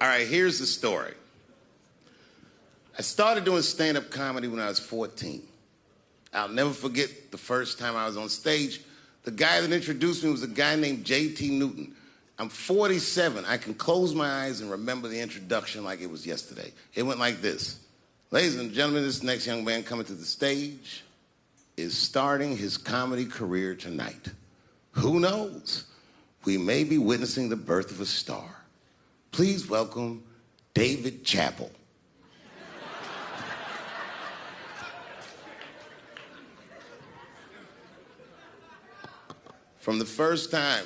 All right, here's the story. I started doing stand-up comedy when I was 14. I'll never forget the first time I was on stage. The guy that introduced me was a guy named J.T. Newton. I'm 47. I can close my eyes and remember the introduction like it was yesterday. It went like this. Ladies and gentlemen, this next young man coming to the stage is starting his comedy career tonight. Who knows? We may be witnessing the birth of a star. Please welcome David Chappelle. From the first time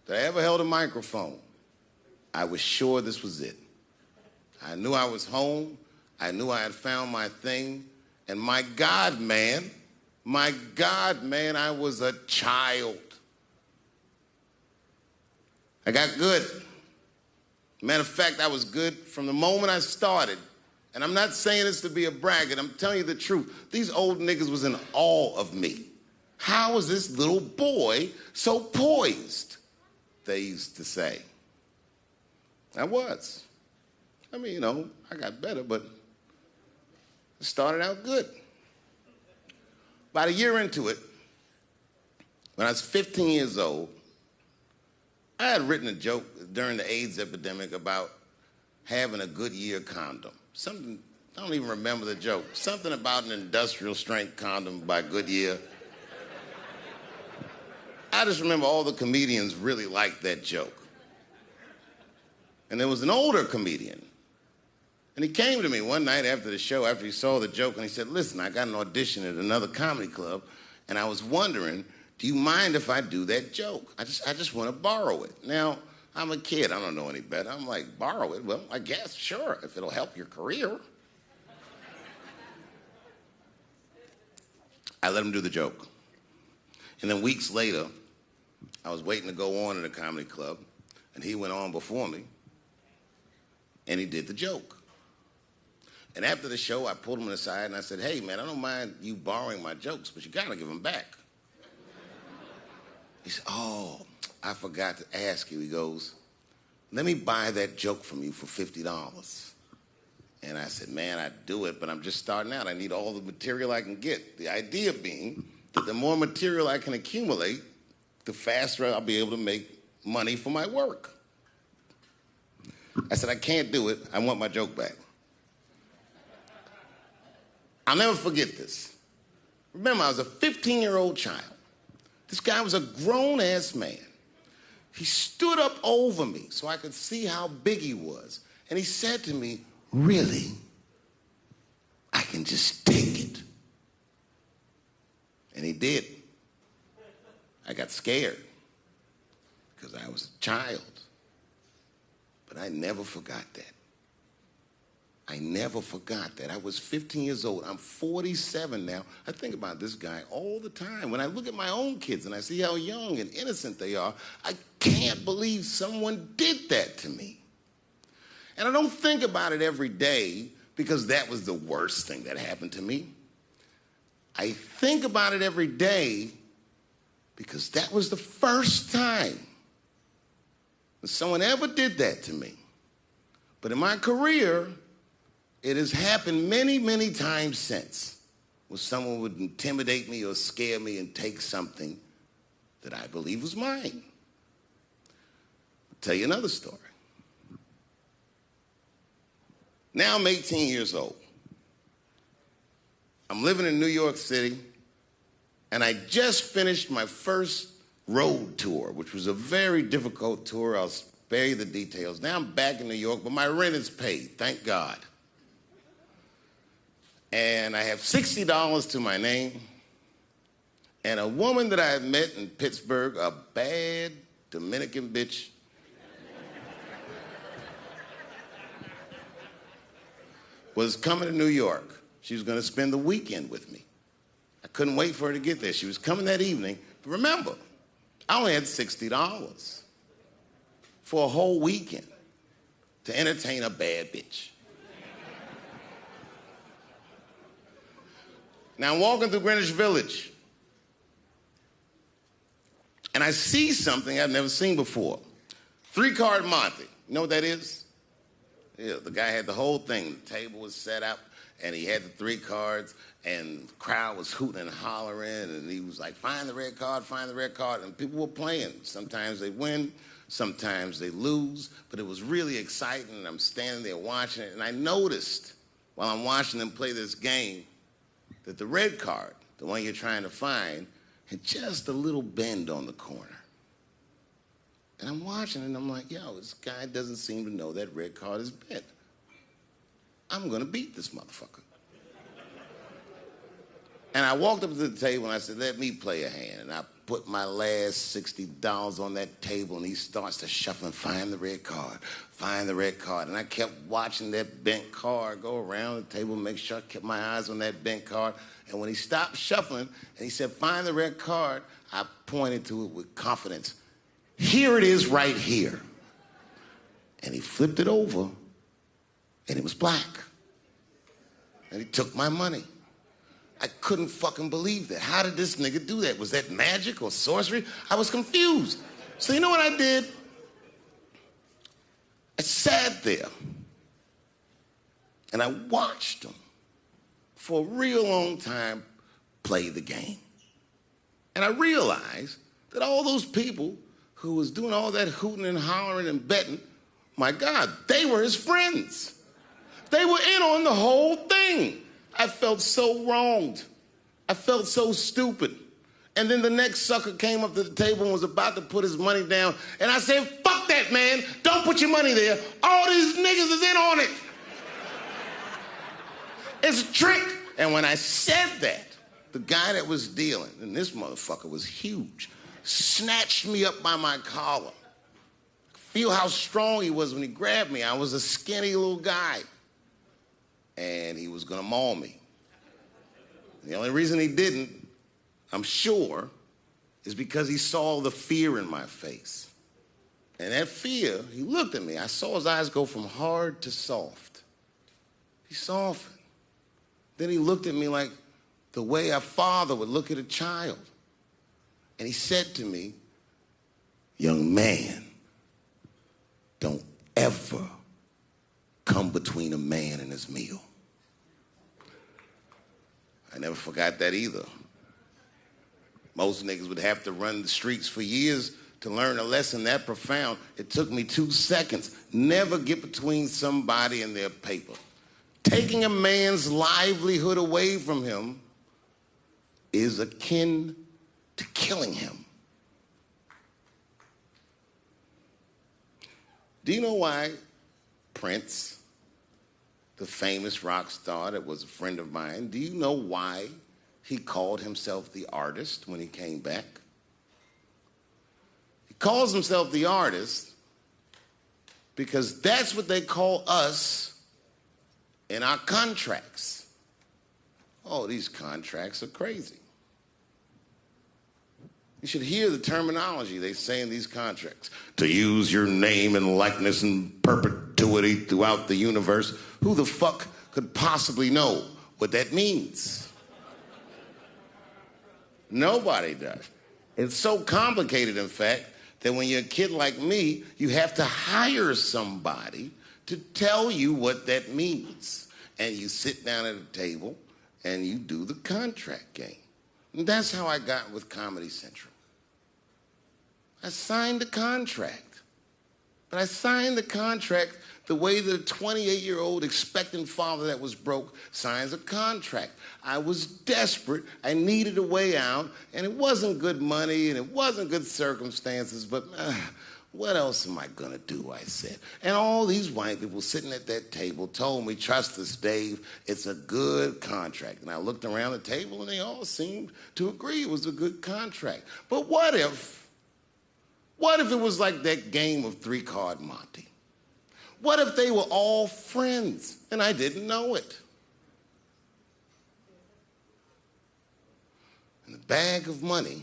that I ever held a microphone, I was sure this was it. I knew I was home. I knew I had found my thing. And my God, man, I was a child. I got good. Matter of fact, I was good from the moment I started. And I'm not saying this to be a braggart. I'm telling you the truth. These old niggas was in awe of me. How is this little boy so poised? They used to say. I was. I mean, you know, I got better, but it started out good. About a year into it, when I was 15 years old, I had written a joke during the AIDS epidemic about having a Goodyear condom. Something, I don't even remember the joke. Something about an industrial strength condom by Goodyear. I just remember all the comedians really liked that joke. And there was an older comedian. And he came to me one night after the show, after he saw the joke, and he said, listen, I got an audition at another comedy club, and I was wondering, do you mind if I do that joke? I just want to borrow it. Now, I'm a kid. I don't know any better. I'm like, borrow it? Well, I guess, sure, if it'll help your career. I let him do the joke. And then weeks later, I was waiting to go on in a comedy club, and he went on before me, and he did the joke. And after the show, I pulled him aside, and I said, hey, man, I don't mind you borrowing my jokes, but you got to give them back. He said, oh, I forgot to ask you. He goes, let me buy that joke from you for $50. And I said, man, I'd do it, but I'm just starting out. I need all the material I can get. The idea being that the more material I can accumulate, the faster I'll be able to make money for my work. I said, I can't do it. I want my joke back. I'll never forget this. Remember, I was a 15-year-old child. This guy was a grown-ass man. He stood up over me so I could see how big he was. And he said to me, really? I can just take it. And he did. I got scared because I was a child. But I never forgot that. I never forgot that. I was 15 years old. I'm 47 now. I think about this guy all the time. When I look at my own kids and I see how young and innocent they are, I can't believe someone did that to me. And I don't think about it every day because that was the worst thing that happened to me. I think about it every day because that was the first time that someone ever did that to me. But in my career, it has happened many, many times since where someone would intimidate me or scare me and take something that I believe was mine. I'll tell you another story. Now I'm 18 years old. I'm living in New York City, and I just finished my first road tour, which was a very difficult tour. I'll spare you the details. Now I'm back in New York, but my rent is paid, thank God. And I have $60 to my name, and a woman that I had met in Pittsburgh, a bad Dominican bitch, was coming to New York. She was going to spend the weekend with me. I couldn't wait for her to get there. She was coming that evening. But remember, I only had $60 for a whole weekend to entertain a bad bitch. Now I'm walking through Greenwich Village, and I see something I've never seen before. 3-card Monte. You know what that is? Yeah, the guy had the whole thing. The table was set up, and he had the 3 cards, and the crowd was hooting and hollering, and he was like, find the red card, find the red card, and people were playing. Sometimes they win, sometimes they lose, but it was really exciting, and I'm standing there watching it, and I noticed while I'm watching them play this game that the red card, the one you're trying to find, had just a little bend on the corner. And I'm watching it, and I'm like, yo, this guy doesn't seem to know that red card is bent. I'm going to beat this motherfucker. And I walked up to the table, and I said, let me play a hand. And I put my last $60 on that table, and he starts to shuffle and find the red card, find the red card. And I kept watching that bent card go around the table, make sure I kept my eyes on that bent card. And when he stopped shuffling, and he said, find the red card, I pointed to it with confidence. Here it is right here. And he flipped it over, and it was black. And he took my money. I couldn't fucking believe that. How did this nigga do that? Was that magic or sorcery? I was confused. So you know what I did? I sat there, and I watched him for a real long time play the game. And I realized that all those people who was doing all that hooting and hollering and betting, my God, they were his friends. They were in on the whole thing. I felt so wronged. I felt so stupid. And then the next sucker came up to the table and was about to put his money down. And I said, fuck that, man. Don't put your money there. All these niggas is in on it. It's a trick. And when I said that, the guy that was dealing, and this motherfucker was huge, snatched me up by my collar. Feel how strong he was when he grabbed me. I was a skinny little guy. And he was gonna maul me. The only reason he didn't, I'm sure, is because he saw the fear in my face. And that fear, he looked at me. I saw his eyes go from hard to soft. He softened. Then he looked at me like the way a father would look at a child. And he said to me, young man, don't ever come between a man and his meal. I never forgot that either. Most niggas would have to run the streets for years to learn a lesson that profound. It took me 2 seconds. Never get between somebody and their paper. Taking a man's livelihood away from him is akin to killing him. Do you know why Prince, the famous rock star that was a friend of mine, do you know why he called himself the artist when he came back? He calls himself the artist because that's what they call us in our contracts. Oh, these contracts are crazy. You should hear the terminology they say in these contracts. To use your name and likeness in perpetuity throughout the universe. Who the fuck could possibly know what that means? Nobody does. It's so complicated, in fact, that when you're a kid like me, you have to hire somebody to tell you what that means. And you sit down at a table and you do the contract game. And that's how I got with Comedy Central. I signed the contract. But I signed the contract the way that a 28-year-old expectant father that was broke signs a contract. I was desperate. I needed a way out. And it wasn't good money and it wasn't good circumstances. But what else am I going to do, I said. And all these white people sitting at that table told me, trust us, Dave, it's a good contract. And I looked around the table and they all seemed to agree it was a good contract. But what if it was like that game of 3-Card Monte? What if they were all friends and I didn't know it? And the bag of money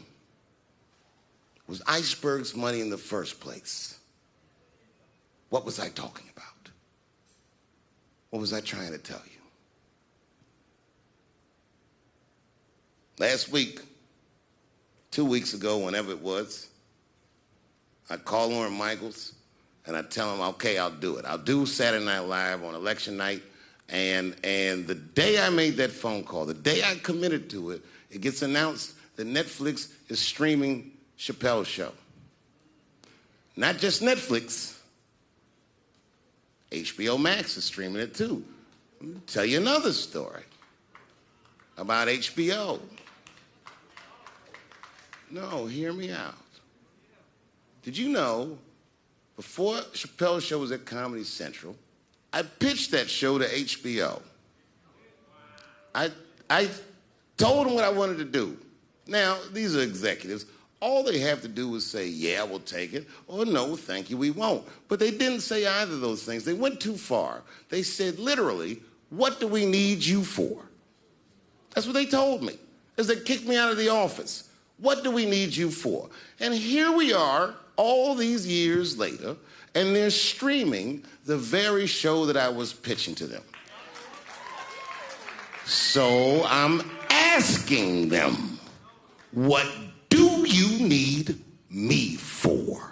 was Iceberg's money in the first place. What was I talking about? What was I trying to tell you? Last week, 2 weeks ago, whenever it was, I called Lauren Michaels And I tell them, okay, I'll do it. I'll do Saturday Night Live on election night. And the day I made that phone call, the day I committed to it, it gets announced that Netflix is streaming Chappelle's show. Not just Netflix. HBO Max is streaming it too. Let me tell you another story about HBO. No, hear me out. Did you know, before Chappelle's show was at Comedy Central, I pitched that show to HBO. I told them what I wanted to do. Now, these are executives. All they have to do is say, yeah, we'll take it, or no, thank you, we won't. But they didn't say either of those things. They went too far. They said, literally, what do we need you for? That's what they told me, as they kicked me out of the office. What do we need you for? And here we are, all these years later, and they're streaming the very show that I was pitching to them. So I'm asking them, what do you need me for?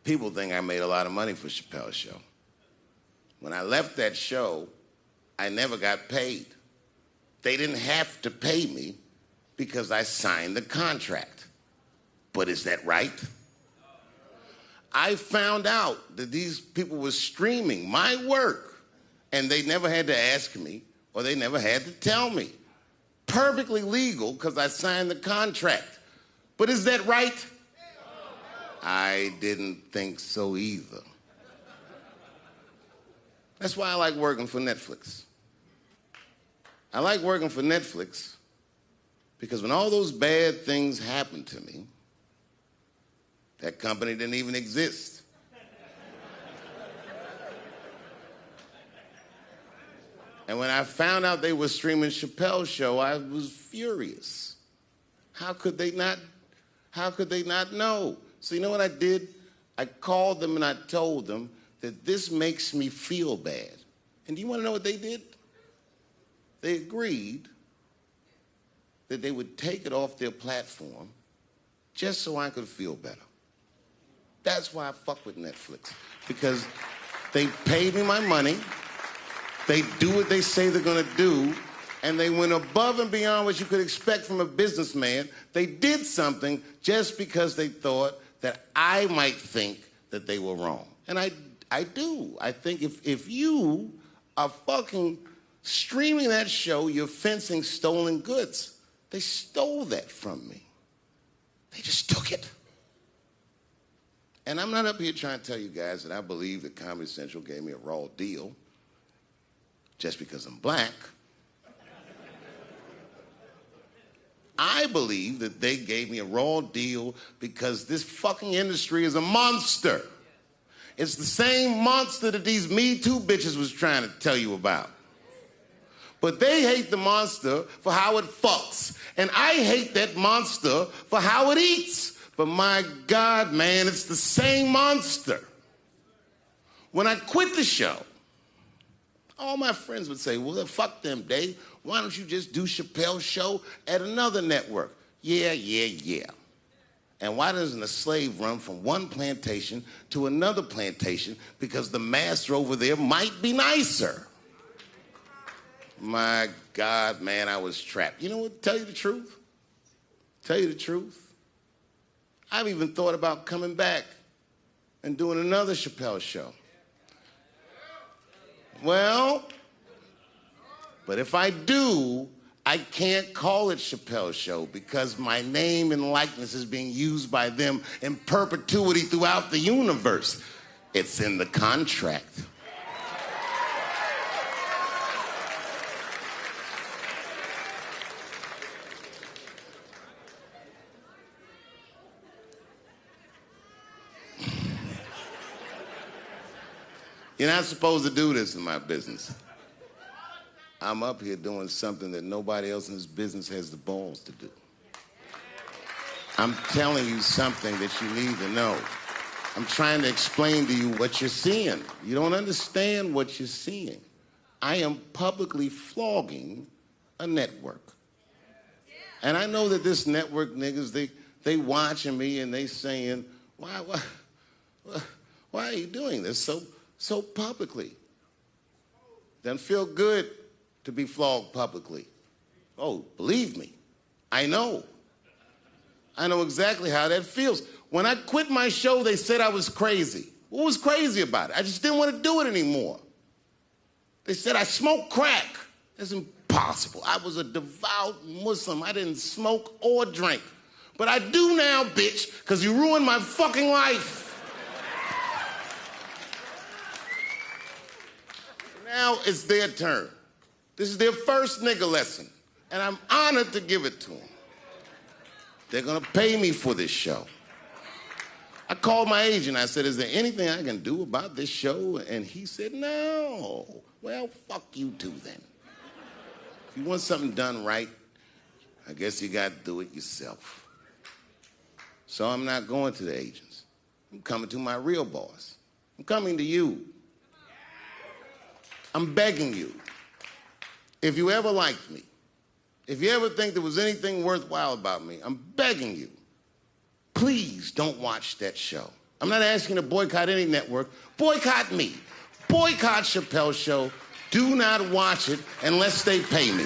People think I made a lot of money for Chappelle's show. When I left that show, I never got paid. They didn't have to pay me because I signed the contract. But is that right? I found out that these people were streaming my work, and they never had to ask me, or they never had to tell me. Perfectly legal because I signed the contract. But is that right? I didn't think so either. That's why I like working for Netflix. I like working for Netflix because when all those bad things happened to me, that company didn't even exist. And when I found out they were streaming Chappelle's show, I was furious. How could they not know? So you know what I did? I called them and I told them that this makes me feel bad. And do you want to know what they did? They agreed that they would take it off their platform just so I could feel better. That's why I fuck with Netflix, because they paid me my money, they do what they say they're gonna do, and they went above and beyond what you could expect from a businessman. They did something just because they thought that I might think that they were wrong. And I do. I think if you are fucking streaming that show, you're fencing stolen goods. They stole that from me. They just took it. And I'm not up here trying to tell you guys that I believe that Comedy Central gave me a raw deal just because I'm black. I believe that they gave me a raw deal because this fucking industry is a monster. It's the same monster that these Me Too bitches was trying to tell you about. But they hate the monster for how it fucks. And I hate that monster for how it eats. But my God, man, it's the same monster. When I quit the show, all my friends would say, well, fuck them, Dave. Why don't you just do Chappelle's show at another network? Yeah. And why doesn't a slave run from one plantation to another plantation because the master over there might be nicer? My God, man, I was trapped. You know what? Tell you the truth. I've even thought about coming back and doing another Chappelle show. Well, but if I do, I can't call it Chappelle's show because my name and likeness is being used by them in perpetuity throughout the universe. It's in the contract. You're not supposed to do this in my business. I'm up here doing something that nobody else in this business has the balls to do. I'm telling you something that you need to know. I'm trying to explain to you what you're seeing. You don't understand what you're seeing. I am publicly flogging a network. And I know that this network niggas, they watching me and they saying, why are you doing this so publicly? Doesn't feel good to be flogged publicly. Oh, believe me, I know. I know exactly how that feels. When I quit my show, they said I was crazy. What was crazy about it? I just didn't want to do it anymore. They said I smoked crack. That's impossible. I was a devout Muslim. I didn't smoke or drink. But I do now, bitch, because you ruined my fucking life. Now it's their turn. This is their first nigga lesson, and I'm honored to give it to them. They're gonna pay me for this show. I called my agent. I said, is there anything I can do about this show? And he said, no. Well, fuck you too then. If you want something done right, I guess you got to do it yourself. So I'm not going to the agents. I'm coming to my real boss. I'm coming to you. I'm begging you. If you ever liked me, if you ever think there was anything worthwhile about me, I'm begging you. Please don't watch that show. I'm not asking you to boycott any network. Boycott me. Boycott Chappelle's show. Do not watch it unless they pay me.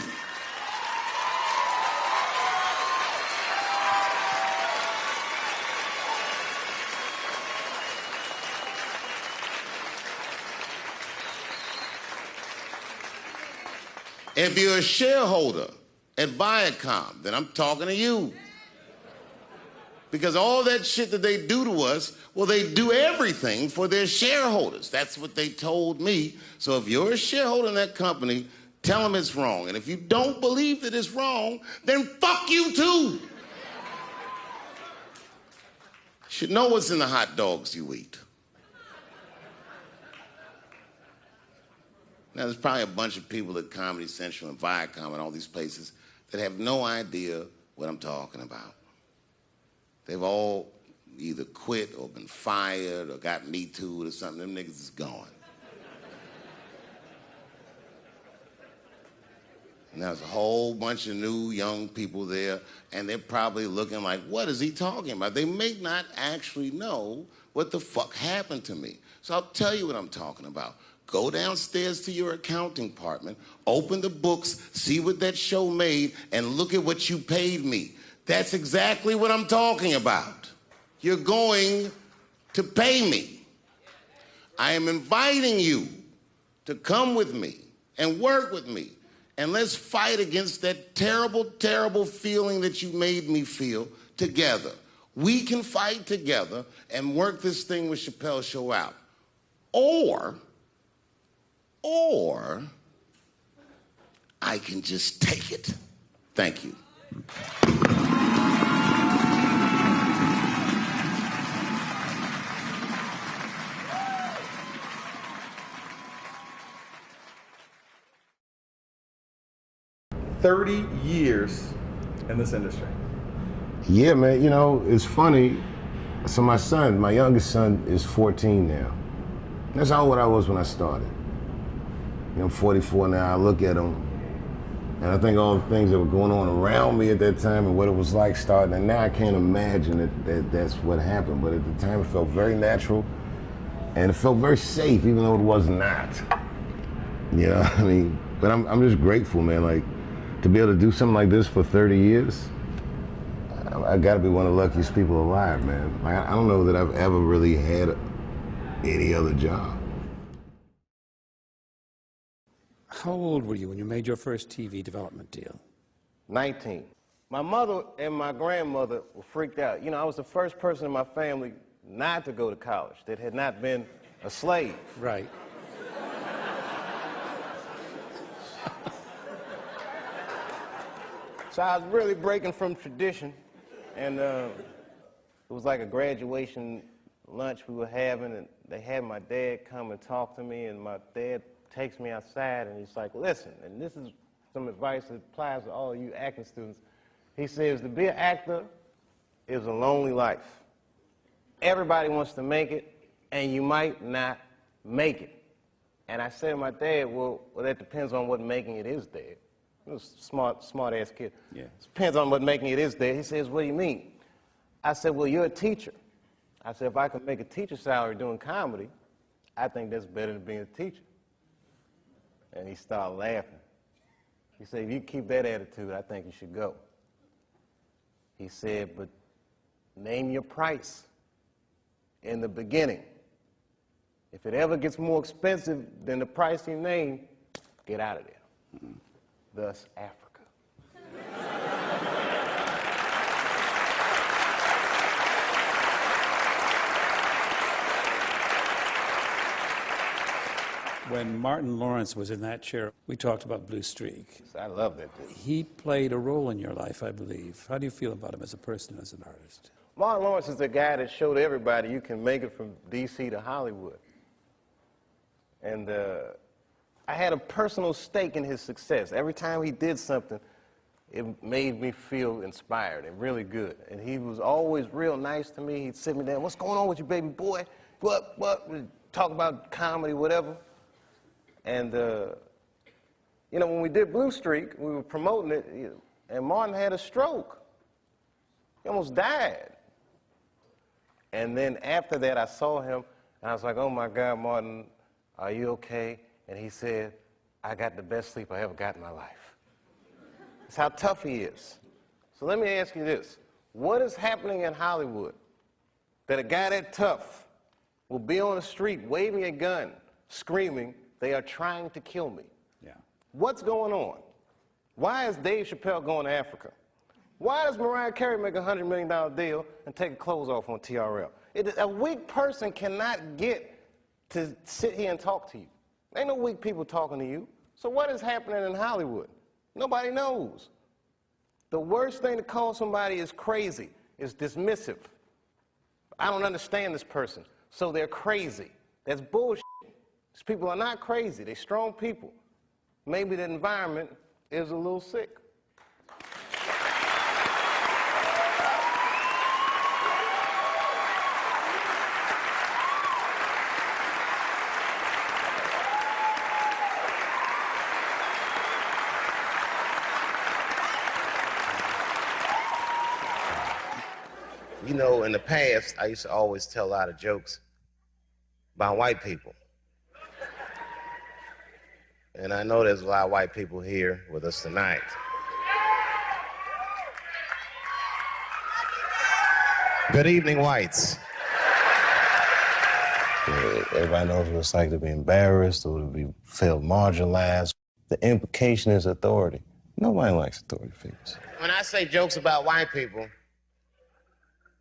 If you're a shareholder at Viacom, then I'm talking to you. Because all that shit that they do to us, well, they do everything for their shareholders. That's what they told me. So if you're a shareholder in that company, tell them it's wrong. And if you don't believe that it's wrong, then fuck you too. You should know what's in the hot dogs you eat. Now, there's probably a bunch of people at Comedy Central and Viacom and all these places that have no idea what I'm talking about. They've all either quit or been fired or got Me Too'd or something. Them niggas is gone. And there's a whole bunch of new young people there, and they're probably looking like, what is he talking about? They may not actually know what the fuck happened to me. So I'll tell you what I'm talking about. Go downstairs to your accounting department, open the books, see what that show made, and look at what you paid me. That's exactly what I'm talking about. You're going to pay me. I am inviting you to come with me and work with me, and let's fight against that terrible, terrible feeling that you made me feel together. We can fight together and work this thing with Chappelle's show out. Or I can just take it. Thank you. "30 years in this industry." Yeah, man, you know, it's funny. So my son, my youngest son is 14 now. That's how old I was when I started. You know, I'm 44 now. I look at him, and I think all the things that were going on around me at that time and what it was like starting, and now I can't imagine that that's what happened. But at the time, it felt very natural, and it felt very safe, even though it was not. You know, I mean, but I'm just grateful, man. Like, to be able to do something like this for 30 years, I gotta be one of the luckiest people alive, man. Like, I don't know that I've ever really had any other job. How old were you when you made your first TV development deal? 19. My mother and my grandmother were freaked out. You know, I was the first person in my family not to go to college that had not been a slave. Right. So I was really breaking from tradition, and it was like a graduation lunch we were having, and they had my dad come and talk to me, and my dad takes me outside, and he's like, listen, and this is some advice that applies to all of you acting students. He says, to be an actor is a lonely life. Everybody wants to make it, and you might not make it. And I said to my dad, well, that depends on what making it is, Dad. He was a smart-ass kid. Yeah. It depends on what making it is, Dad. He says, what do you mean? I said, well, you're a teacher. I said, if I can make a teacher salary doing comedy, I think that's better than being a teacher. And he started laughing. He said, if you keep that attitude, I think you should go. He said, but name your price in the beginning. If it ever gets more expensive than the price you name, get out of there. Mm-hmm. Thus, Africa. When Martin Lawrence was in that chair, we talked about Blue Streak. I love that dude. He played a role in your life, I believe. How do you feel about him as a person, as an artist? Martin Lawrence is the guy that showed everybody you can make it from D.C. to Hollywood. And I had a personal stake in his success. Every time he did something, it made me feel inspired and really good. And he was always real nice to me. He'd sit me down, what's going on with you, baby boy? What? We'd talk about comedy, whatever. And, you know, when we did Blue Streak, we were promoting it, and Martin had a stroke. He almost died. And then after that, I saw him, and I was like, oh, my God, Martin, are you okay? And he said, I got the best sleep I ever got in my life. That's how tough he is. So let me ask you this. What is happening in Hollywood that a guy that tough will be on the street waving a gun, screaming, they are trying to kill me? Yeah. What's going on? Why is Dave Chappelle going to Africa? Why does Mariah Carey make a $100 million deal and take her clothes off on TRL? A weak person cannot get to sit here and talk to you. Ain't no weak people talking to you. So what is happening in Hollywood? Nobody knows. The worst thing to call somebody is crazy, is dismissive. I don't understand this person, so they're crazy. That's bullshit. These people are not crazy. They're strong people. Maybe the environment is a little sick. You know, in the past, I used to always tell a lot of jokes about white people. And I know there's a lot of white people here with us tonight. Good evening, whites. Everybody knows what it's like to be embarrassed or to feel marginalized. The implication is authority. Nobody likes authority figures. When I say jokes about white people,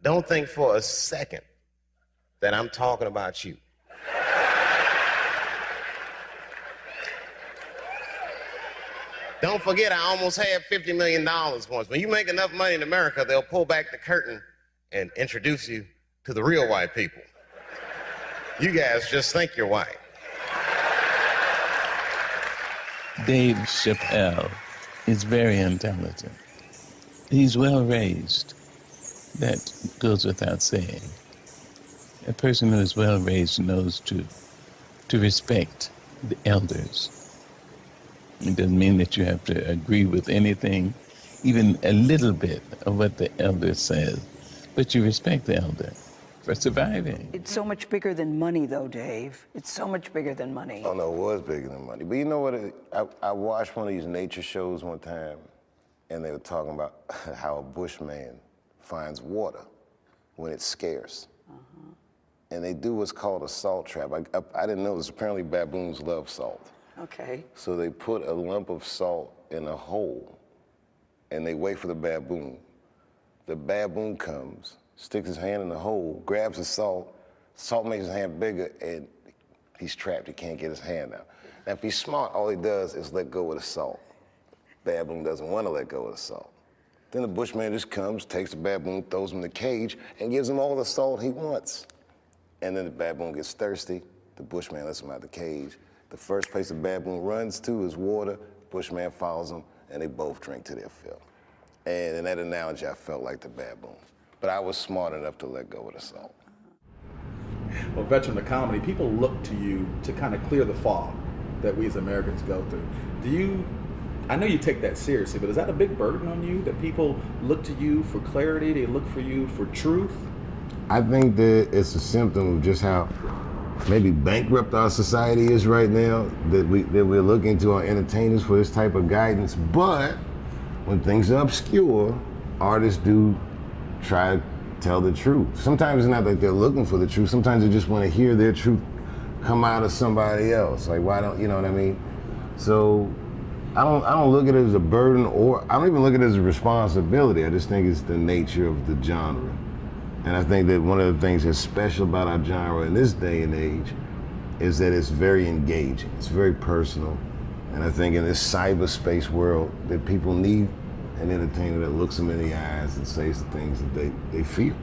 don't think for a second that I'm talking about you. Don't forget, I almost had $50 million once. When you make enough money in America, they'll pull back the curtain and introduce you to the real white people. You guys just think you're white. Dave Chappelle is very intelligent. He's well raised. That goes without saying. A person who is well raised knows to respect the elders. It doesn't mean that you have to agree with anything, even a little bit of what the elder says, but you respect the elder for surviving. It's so much bigger than money, though, Dave. It's so much bigger than money. Oh, no, it was bigger than money. But you know what? I watched one of these nature shows one time, and they were talking about how a bushman finds water when it's scarce. And they do what's called a salt trap. I didn't know this. Apparently, baboons love salt. Okay. So they put a lump of salt in a hole, and they wait for the baboon. The baboon comes, sticks his hand in the hole, grabs the salt makes his hand bigger, and he's trapped. He can't get his hand out. Now, if he's smart, all he does is let go of the salt. Baboon doesn't want to let go of the salt. Then the bushman just comes, takes the baboon, throws him in the cage, and gives him all the salt he wants. And then the baboon gets thirsty. The bushman lets him out of the cage. The first place the baboon runs to is water. Bushman follows him, and they both drink to their fill. And in that analogy, I felt like the baboon. But I was smart enough to let go of the salt. well, veteran of comedy, people look to you to kind of clear the fog that we as Americans go through. I know you take that seriously, but is that a big burden on you, that people look to you for clarity, they look for you for truth? I think that it's a symptom of just how maybe bankrupt our society is right now, that we're looking to our entertainers for this type of guidance. But when things are obscure, artists do try to tell the truth. Sometimes it's not like they're looking for the truth. Sometimes they just want to hear their truth come out of somebody else. Like, why don't, you know what I mean? So I don't look at it as a burden, or I don't even look at it as a responsibility. I just think it's the nature of the genre. And I think that one of the things that's special about our genre in this day and age is that it's very engaging. It's very personal. And I think in this cyberspace world that people need an entertainer that looks them in the eyes and says the things that they feel.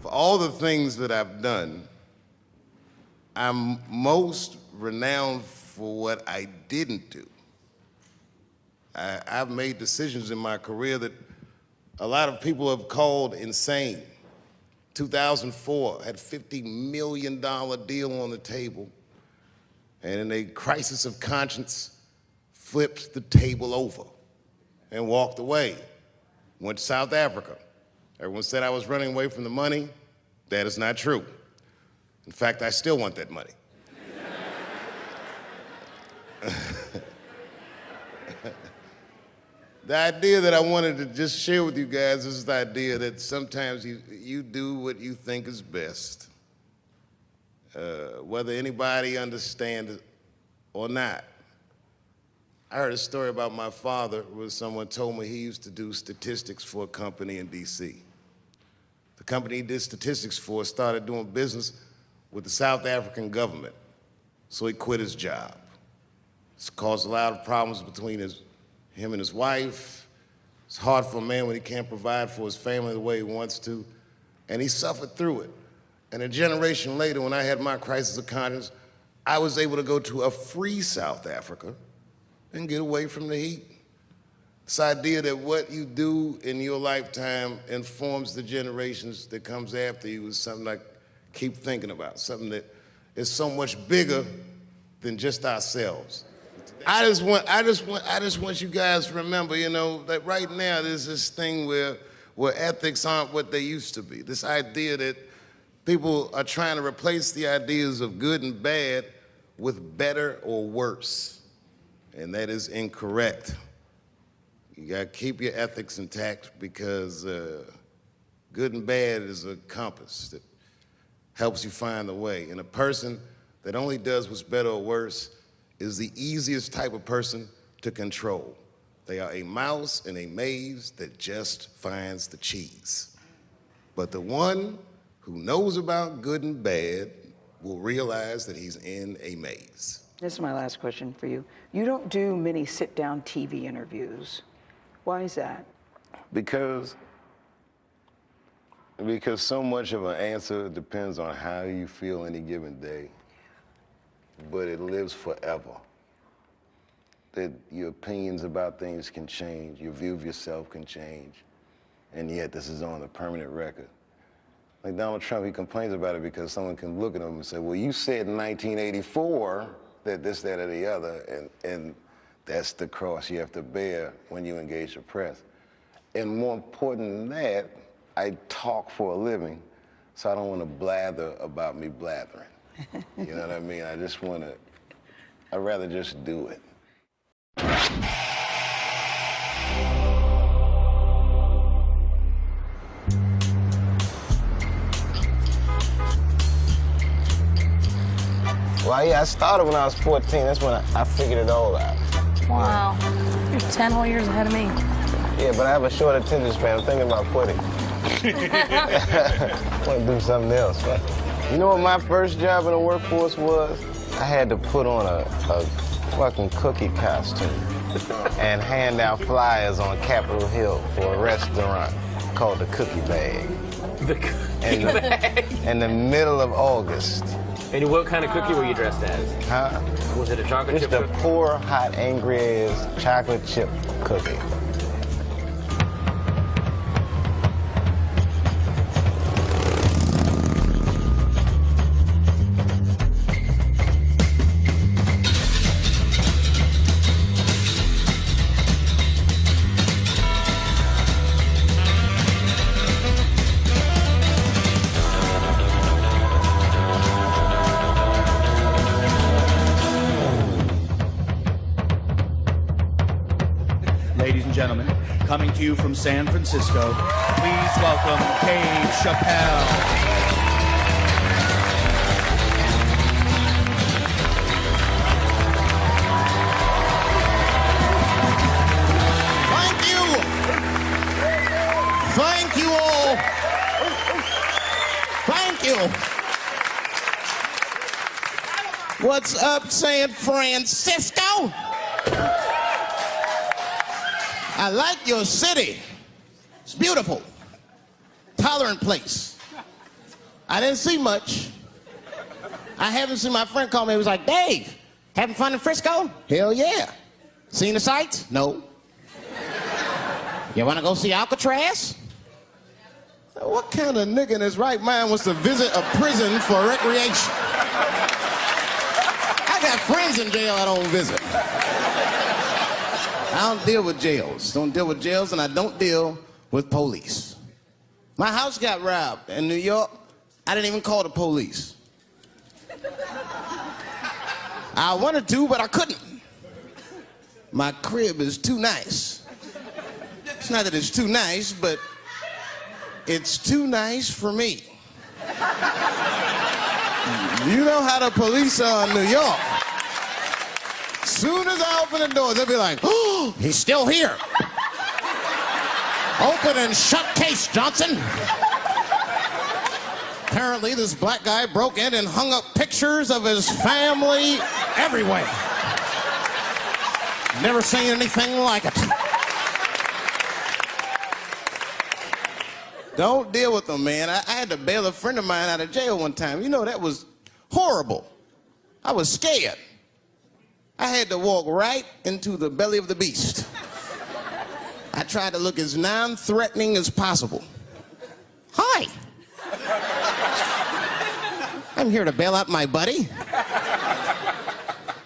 For all the things that I've done, I'm most renowned for what I didn't do. I've made decisions in my career that a lot of people have called insane. 2004, had a $50 million deal on the table, and in a crisis of conscience, flipped the table over and walked away. Went to South Africa. Everyone said I was running away from the money. That is not true. In fact, I still want that money. The idea that I wanted to just share with you guys is the idea that sometimes you do what you think is best, whether anybody understands it or not. I heard a story about my father where someone told me he used to do statistics for a company in DC. The company he did statistics for started doing business with the South African government, so he quit his job. It's caused a lot of problems between him and his wife. It's hard for a man when he can't provide for his family the way he wants to, and he suffered through it. And a generation later, when I had my crisis of conscience, I was able to go to a free South Africa and get away from the heat. This idea that what you do in your lifetime informs the generations that comes after you is something I keep thinking about, something that is so much bigger than just ourselves. I just want you guys to remember, you know, that right now there's this thing where ethics aren't what they used to be. This idea that people are trying to replace the ideas of good and bad with better or worse, and that is incorrect. You gotta keep your ethics intact, because good and bad is a compass that helps you find the way. And a person that only does what's better or worse is the easiest type of person to control. They are a mouse in a maze that just finds the cheese. But the one who knows about good and bad will realize that he's in a maze. This is my last question for you. You don't do many sit-down TV interviews. Why is that? Because so much of an answer depends on how you feel any given day, but it lives forever. That your opinions about things can change, your view of yourself can change, and yet this is on a permanent record. Like Donald Trump, he complains about it because someone can look at him and say, well, you said in 1984 that this, that, or the other, and that's the cross you have to bear when you engage the press. And more important than that, I talk for a living, so I don't want to blather about me blathering. You know what I mean? I'd rather just do it. Well, yeah, I started when I was 14. That's when I figured it all out. Wow. You're 10 whole years ahead of me. Yeah, but I have a short attention span. I'm thinking about quitting. I want to do something else. You know what my first job in the workforce was? I had to put on a fucking cookie costume and hand out flyers on Capitol Hill for a restaurant called the Cookie Bag. The Cookie Bag? In the middle of August. And what kind of cookie were you dressed as? Huh? Was it a chocolate chip cookie? Just a poor, hot, angry-ass chocolate chip cookie. ladies and gentlemen, coming to you from San Francisco, please welcome Dave Chappelle. Thank you all. Thank you. What's up, San Francisco? I like your city. It's beautiful. Tolerant place. I didn't see much. I haven't seen my friend call me. He was like, Dave, having fun in Frisco? Hell yeah. Seen the sights? No. You want to go see Alcatraz? What kind of nigga in his right mind wants to visit a prison for recreation? I got friends in jail I don't visit. I don't deal with jails. Don't deal with jails, and I don't deal with police. My house got robbed in New York. I didn't even call the police. I wanted to, but I couldn't. My crib is too nice. It's not that it's too nice, but it's too nice for me. You know how the police are in New York. Soon as I open the door, they'll be like, oh, he's still here. Open and shut case, Johnson. Apparently, this black guy broke in and hung up pictures of his family everywhere. Never seen anything like it. Don't deal with them, man. I had to bail a friend of mine out of jail one time. You know, that was horrible. I was scared. I had to walk right into the belly of the beast. I tried to look as non-threatening as possible. Hi. I'm here to bail out my buddy.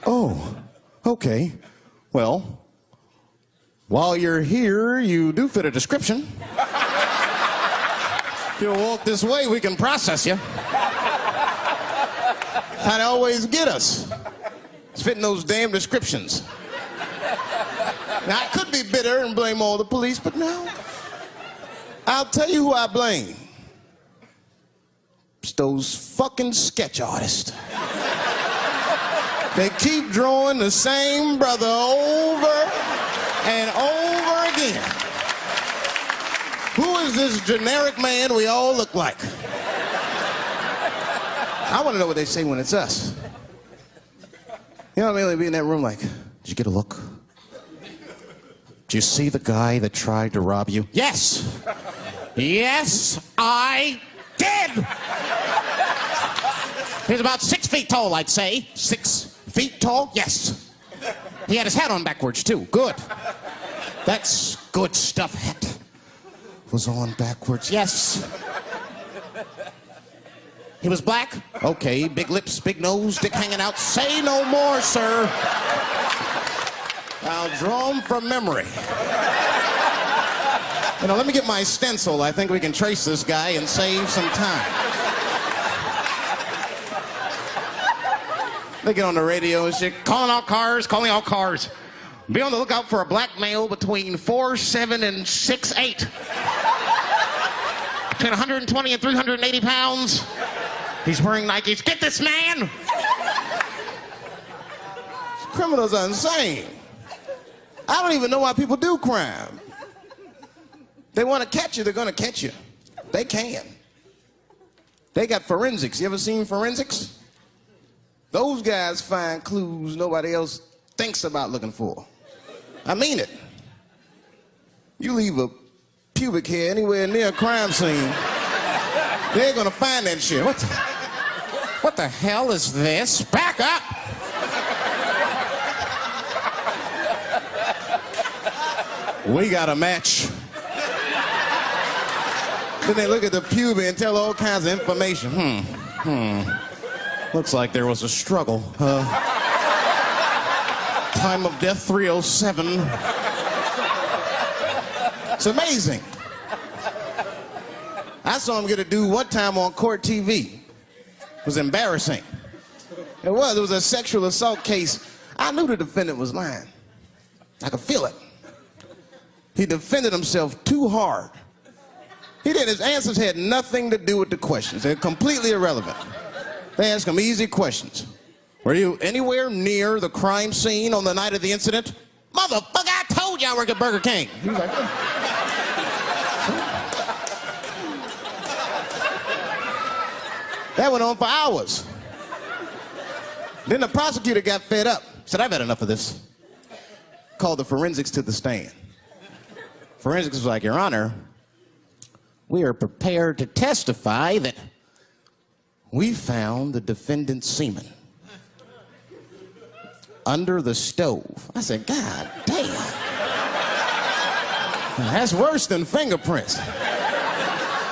Oh, okay. Well, while you're here, you do fit a description. If you'll walk this way, we can process you. How they always get us. It's fitting those damn descriptions. Now, I could be bitter and blame all the police, but no. I'll tell you who I blame. It's those fucking sketch artists. They keep drawing the same brother over and over again. Who is this generic man we all look like? I want to know what they say when it's us. You know what I mean? They'd be in that room like, did you get a look? Did you see the guy that tried to rob you? Yes! Yes, I did! He's about 6 feet tall, I'd say. 6 feet tall? Yes. He had his hat on backwards, too. Good. That's good stuff. Hat was on backwards. Yes. He was black? Okay. Big lips, big nose, dick hanging out. Say no more, sir. I'll draw him from memory. You know, let me get my stencil. I think we can trace this guy and save some time. They get on the radio and shit. Calling all cars, calling all cars. Be on the lookout for a black male between 4'7" and 6'8". Between 120 and 380 pounds. He's wearing Nikes. Get this man! Criminals are insane. I don't even know why people do crime. They want to catch you, they're going to catch you. They can. They got forensics. You ever seen forensics? Those guys find clues nobody else thinks about looking for. I mean it. You leave a pubic hair anywhere near a crime scene, they're gonna find that shit. What the hell is this? Back up! We got a match. Then they look at the pubic and tell all kinds of information. Looks like there was a struggle. Time of death 307. It's amazing. I saw him get a dude one time on court TV. It was embarrassing. It was a sexual assault case. I knew the defendant was lying. I could feel it. He defended himself too hard. He did. His answers had nothing to do with the questions. They're completely irrelevant. They asked him easy questions. Were you anywhere near the crime scene on the night of the incident? Motherfucker, I told you I work at Burger King. He was like, that went on for hours. Then the prosecutor got fed up. Said, I've had enough of this. Called the forensics to the stand. Forensics was like, Your Honor, we are prepared to testify that we found the defendant's semen under the stove. I said, God damn. That's worse than fingerprints.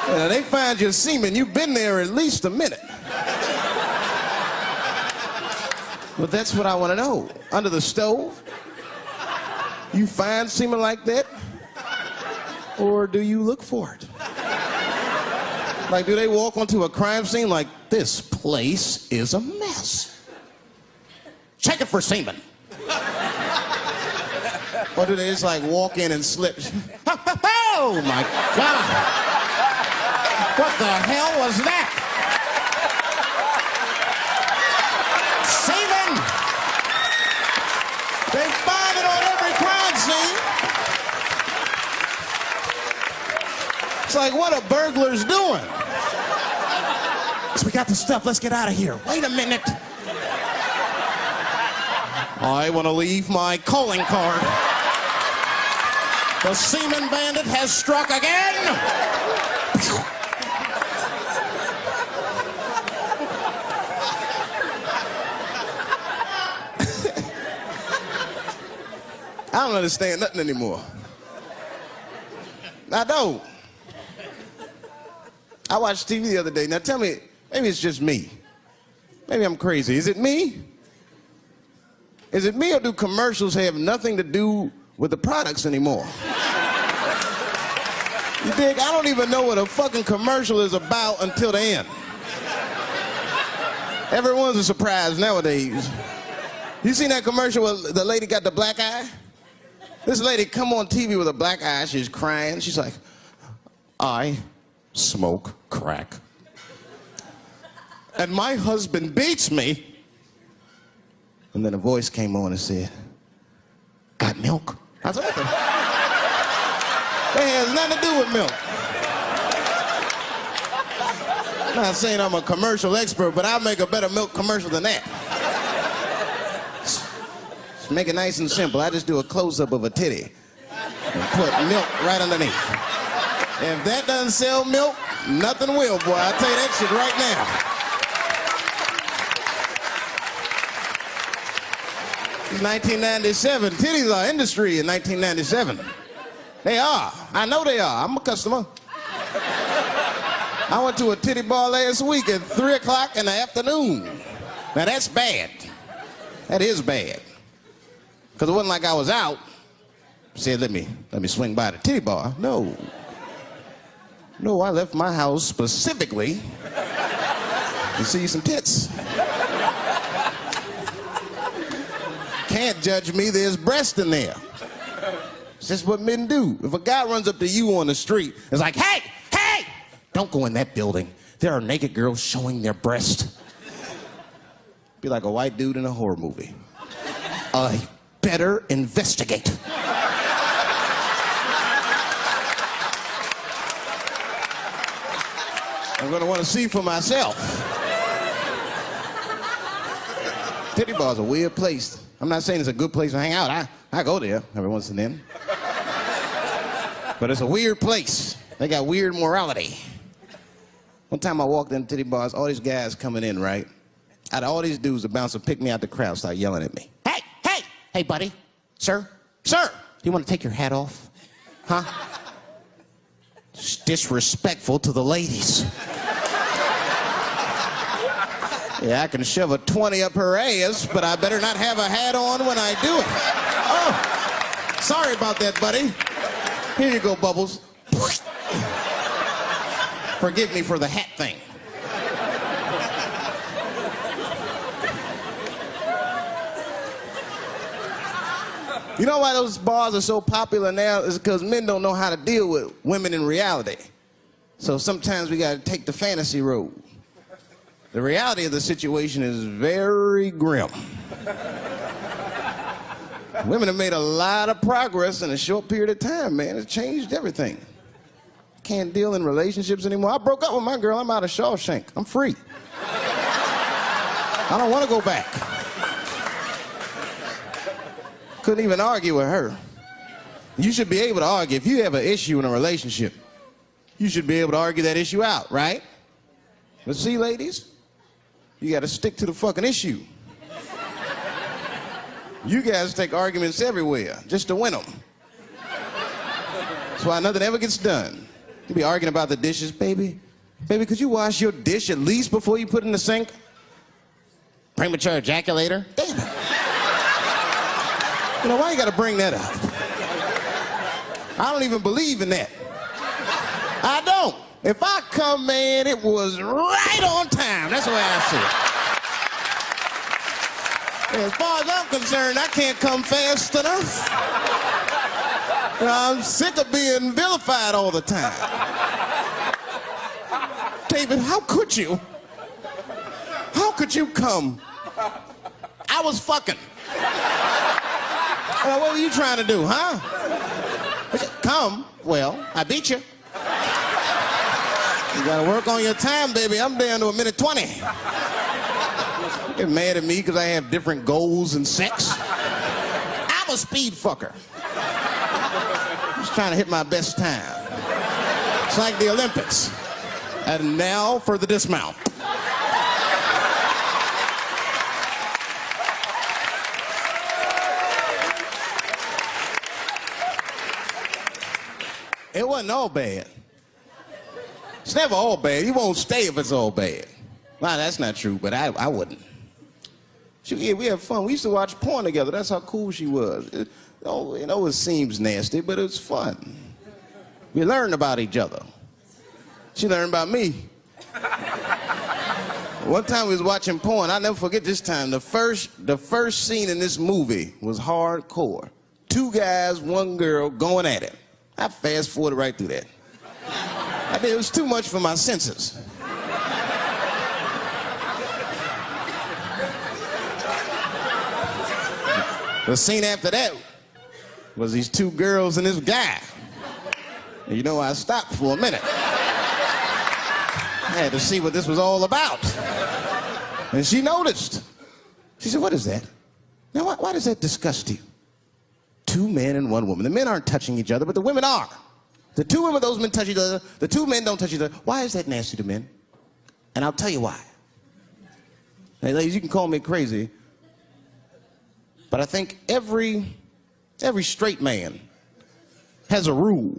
They find your semen, you've been there at least a minute. But that's what I want to know. Under the stove? You find semen like that? Or do you look for it? Like, do they walk onto a crime scene like, this place is a mess? Check it for semen. Or do they just like walk in and slip? Oh my God! What the hell was that? Semen! They find it on every crime scene. It's like, what are burglars doing? So we got the stuff, let's get out of here. Wait a minute. I want to leave my calling card. The semen bandit has struck again. I don't understand nothing anymore. I don't. I watched TV the other day. Now tell me, maybe it's just me. Maybe I'm crazy. Is it me? Is it me, or do commercials have nothing to do with the products anymore? You dig? I don't even know what a fucking commercial is about until the end. Everyone's a surprise nowadays. You seen that commercial where the lady got the black eye? This lady come on TV with a black eye, she's crying. She's like, I smoke crack. And my husband beats me. And then a voice came on and said, got milk? I said, what the? That has nothing to do with milk. I'm not saying I'm a commercial expert, but I'll make a better milk commercial than that. Just make it nice and simple. I just do a close-up of a titty and put milk right underneath. If that doesn't sell milk, nothing will, boy. I'll tell you that shit right now. 1997. Titties are industry in 1997. They are. I know they are. I'm a customer. I went to a titty bar last week at 3 o'clock in the afternoon. Now that's bad. That is bad. Because it wasn't like I was out. Said, let me swing by the titty bar. No. No, I left my house specifically to see some tits. Can't judge me, there's breast in there. It's just what men do. If a guy runs up to you on the street, it's like, hey, hey, don't go in that building. There are naked girls showing their breast. Be like a white dude in a horror movie. I better investigate. I'm gonna want to see for myself. Titty bar's a weird place. I'm not saying it's a good place to hang out. I go there every once and then. But it's a weird place. They got weird morality. One time I walked in titty bars, all these guys coming in, right? Out of all these dudes, the bouncer picked me out the crowd, started yelling at me. Hey, hey, hey, buddy, sir, do you want to take your hat off? Huh? It's disrespectful to the ladies. Yeah, I can shove a 20 up her ass, but I better not have a hat on when I do it. Oh, sorry about that, buddy. Here you go, Bubbles. Forgive me for the hat thing. You know why those bars are so popular now? Is because men don't know how to deal with women in reality. So sometimes we gotta take the fantasy road. The reality of the situation is very grim. Women have made a lot of progress in a short period of time, man. It's changed everything. Can't deal in relationships anymore. I broke up with my girl. I'm out of Shawshank. I'm free. I don't want to go back. Couldn't even argue with her. You should be able to argue. If you have an issue in a relationship, you should be able to argue that issue out, right? But see, ladies, you got to stick to the fucking issue. You guys take arguments everywhere just to win them. That's why nothing ever gets done. You be arguing about the dishes, baby. Baby, could you wash your dish at least before you put it in the sink? Premature ejaculator? Damn it. You know, why you gotta bring that up? I don't even believe in that. I don't. If I come, man, it was right on time. That's the way I see it. As far as I'm concerned, I can't come fast enough. You know, I'm sick of being vilified all the time. David, how could you? How could you come? I was fucking. What were you trying to do, huh? Come. Well, I beat you. You gotta work on your time, baby. I'm down to 1:20. Get mad at me because I have different goals in sex. I'm a speed fucker. Just trying to hit my best time. It's like the Olympics. And now for the dismount. It wasn't all bad. It's never all bad. You won't stay if it's all bad. Well, that's not true, but I wouldn't. Yeah, we had fun. We used to watch porn together. That's how cool she was. You know, it seems nasty, but it's fun. We learned about each other. She learned about me. One time we was watching porn. I'll never forget this time. The first scene in this movie was hardcore. 2 guys, 1 girl going at it. I fast-forwarded right through that. I mean, it was too much for my senses. The scene after that was these 2 girls and this guy. And you know, I stopped for a minute. I had to see what this was all about. And she noticed. She said, "What is that? Now, why does that disgust you? 2 men and 1 woman. The men aren't touching each other, but the women are. The 2 women, those men touch each other. The 2 men don't touch each other. Why is that nasty to men? And I'll tell you why. Hey, ladies, you can call me crazy, but I think every straight man has a rule.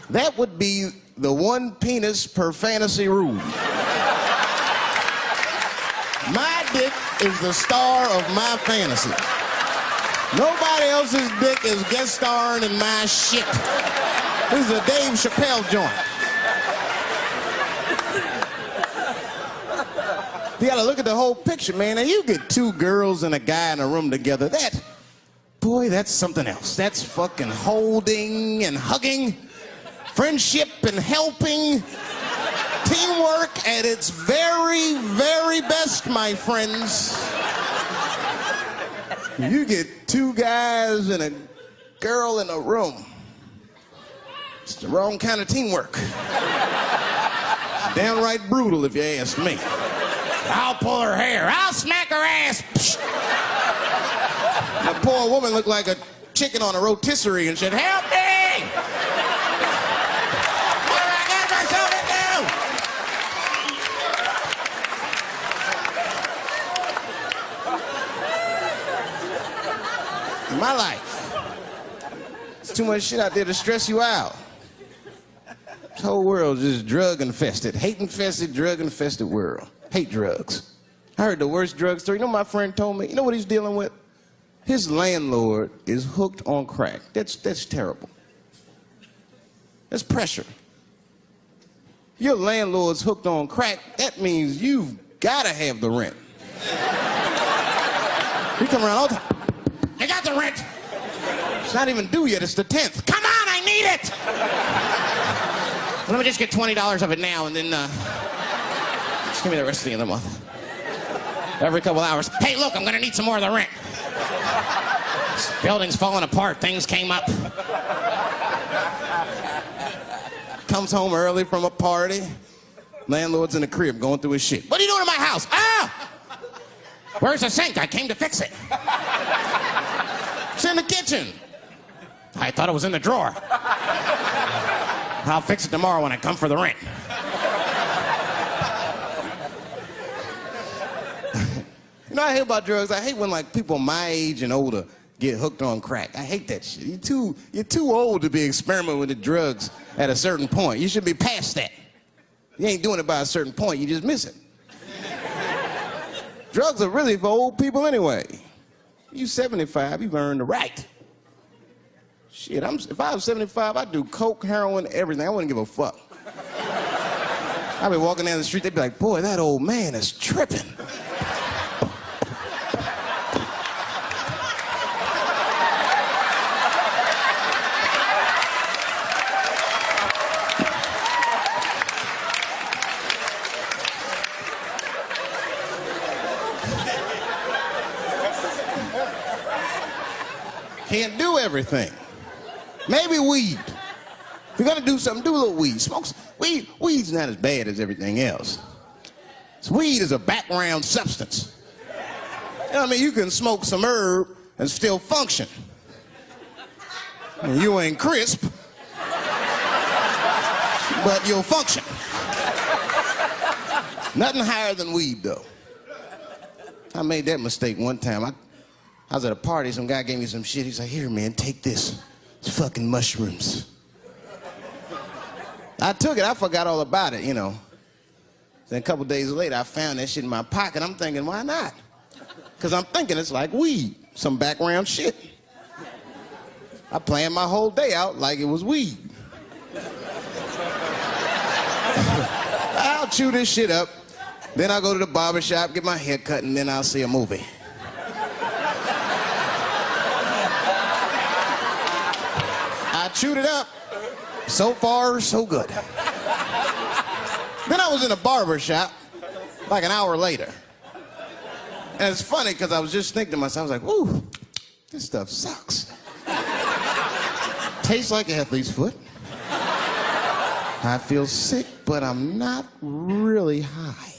That would be the 1 penis per fantasy rule. My dick is the star of my fantasy. Nobody else's dick is guest starring in my shit. This is a Dave Chappelle joint. You gotta look at the whole picture, man. Now you get 2 girls and a guy in a room together. Boy, that's something else. That's fucking holding and hugging, friendship and helping, teamwork at its very, very best, my friends. You get 2 guys and a girl in a room. It's the wrong kind of teamwork. It's downright brutal, if you ask me. I'll pull her hair. I'll smack her ass. The poor woman looked like a chicken on a rotisserie and said, "Help me! What do I got myself into?" In my life, there's too much shit out there to stress you out. This whole world is just drug-infested, hate-infested, drug-infested world. Hate drugs. I heard the worst drug story. You know what my friend told me? You know what he's dealing with? His landlord is hooked on crack. That's terrible. That's pressure. Your landlord's hooked on crack, that means you've got to have the rent. He come around all the time. I got the rent. It's not even due yet. It's the 10th. Come on, I need it. Let me just get $20 of it now, and then just give me the rest of the other month. Every couple hours. Hey, look, I'm gonna need some more of the rent. This building's falling apart. Things came up. Comes home early from a party. Landlord's in the crib going through his shit. What are you doing in my house? Ah! Where's the sink? I came to fix it. It's in the kitchen. I thought it was in the drawer. I'll fix it tomorrow when I come for the rent. You know, I hate about drugs. I hate when like people my age and older get hooked on crack. I hate that shit. You're too old to be experimenting with the drugs at a certain point. You should be past that. You ain't doing it by a certain point. You just miss it. Drugs are really for old people anyway. You 75, you've earned the right. Shit, if I was 75, I'd do coke, heroin, everything. I wouldn't give a fuck. I'd be walking down the street, they'd be like, boy, that old man is tripping. Can't do everything. Maybe weed. If you're gonna do something, do a little weed. Smoke some. Weed's not as bad as everything else. Weed is a background substance. You know what I mean? You can smoke some herb and still function. And you ain't crisp, but you'll function. Nothing higher than weed, though. I made that mistake one time. I was at a party, some guy gave me some shit. He's like, here, man, take this. It's fucking mushrooms. I took it, I forgot all about it, you know. Then a couple days later, I found that shit in my pocket. I'm thinking, why not? Because I'm thinking it's like weed, some background shit. I planned my whole day out like it was weed. I'll chew this shit up, then I'll go to the barber shop, get my hair cut, and then I'll see a movie. I chewed it up. So far, so good. Then I was in a barber shop like an hour later. And it's funny because I was just thinking to myself, I was like, ooh, this stuff sucks. Tastes like athlete's foot. I feel sick, but I'm not really high.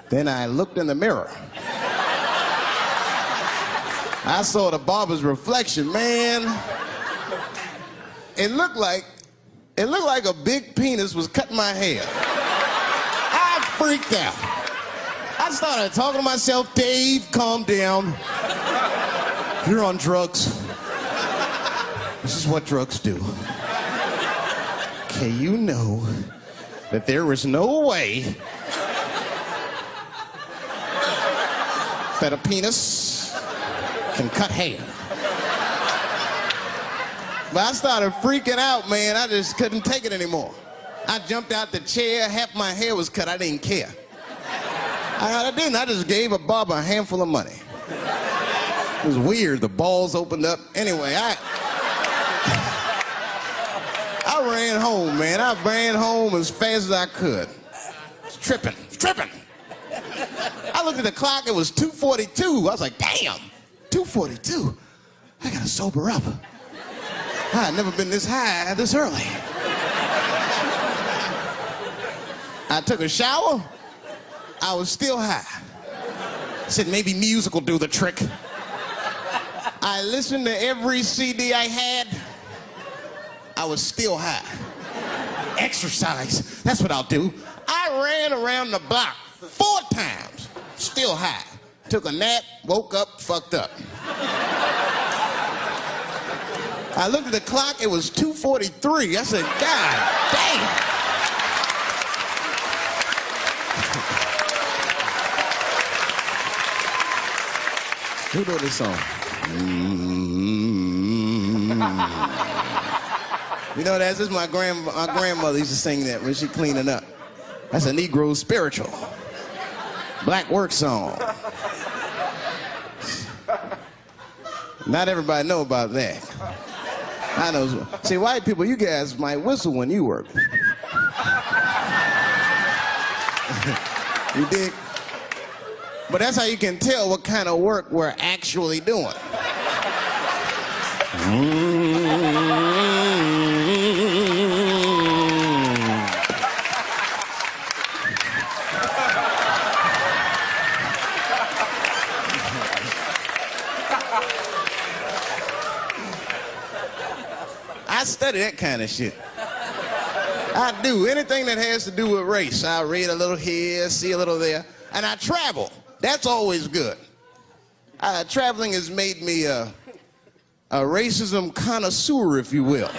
Then I looked in the mirror. I saw the barber's reflection, man. It looked like a big penis was cutting my hair. I freaked out. I started talking to myself, Dave, calm down. You're on drugs. This is what drugs do. Okay, you know that there is no way that a penis can cut hair. But I started freaking out, man. I just couldn't take it anymore. I jumped out the chair, half my hair was cut, I didn't care. I didn't, I just gave a barber a handful of money. It was weird, the balls opened up. Anyway, I ran home, man. I ran home as fast as I could. It's tripping. I looked at the clock, it was 2:42. I was like, damn, 2:42. I gotta sober up. I'd never been this high this early. I took a shower. I was still high. I said maybe music will do the trick. I listened to every CD I had. I was still high. Exercise, that's what I'll do. I ran around the block 4 times, still high. Took a nap, woke up, fucked up. I looked at the clock, it was 2:43. I said, God damn. Who wrote this song? You know, that's just my grandmother used to sing that when she cleaning up. That's a Negro spiritual. Black work song. Not everybody know about that. I know. See, white people, you guys might whistle when you work. You dig? But that's how you can tell what kind of work we're actually doing. I study that kind of shit. I do. Anything that has to do with race. I read a little here, see a little there. And I travel. That's always good. Traveling has made me a racism connoisseur, if you will.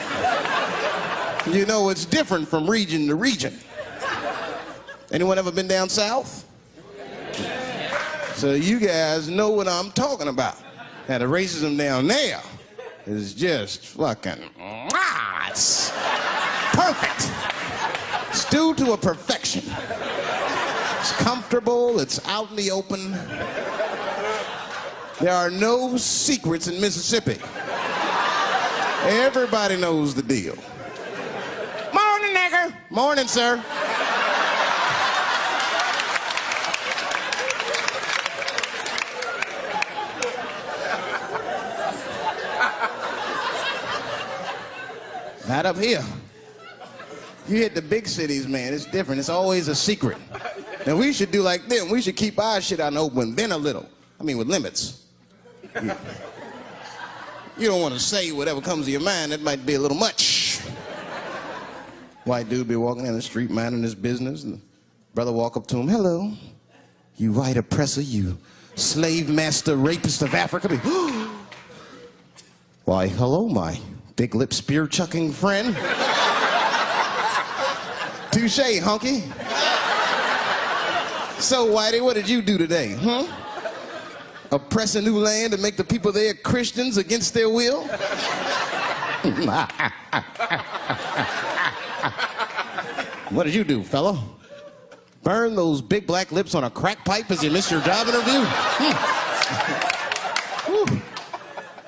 You know, it's different from region to region. Anyone ever been down south? So you guys know what I'm talking about. Now, the racism down there is just fucking, it's perfect. It's due to a perfection. It's comfortable, it's out in the open. There are no secrets in Mississippi. Everybody knows the deal. Morning, nigger. Morning, sir. Not up here. You hit the big cities, man, it's different. It's always a secret. Now, we should do like them. We should keep our shit out in the open, then a little. I mean, with limits. You don't want to say whatever comes to your mind. That might be a little much. White dude be walking down the street minding his business, and the brother walk up to him, hello, you white oppressor, you slave master rapist of Africa. Why, hello, my big lip spear chucking friend. Touche, hunky. So, Whitey, what did you do today, Oppress a new land and make the people there Christians against their will? What did you do, fella? Burn those big black lips on a crack pipe as you missed your job interview?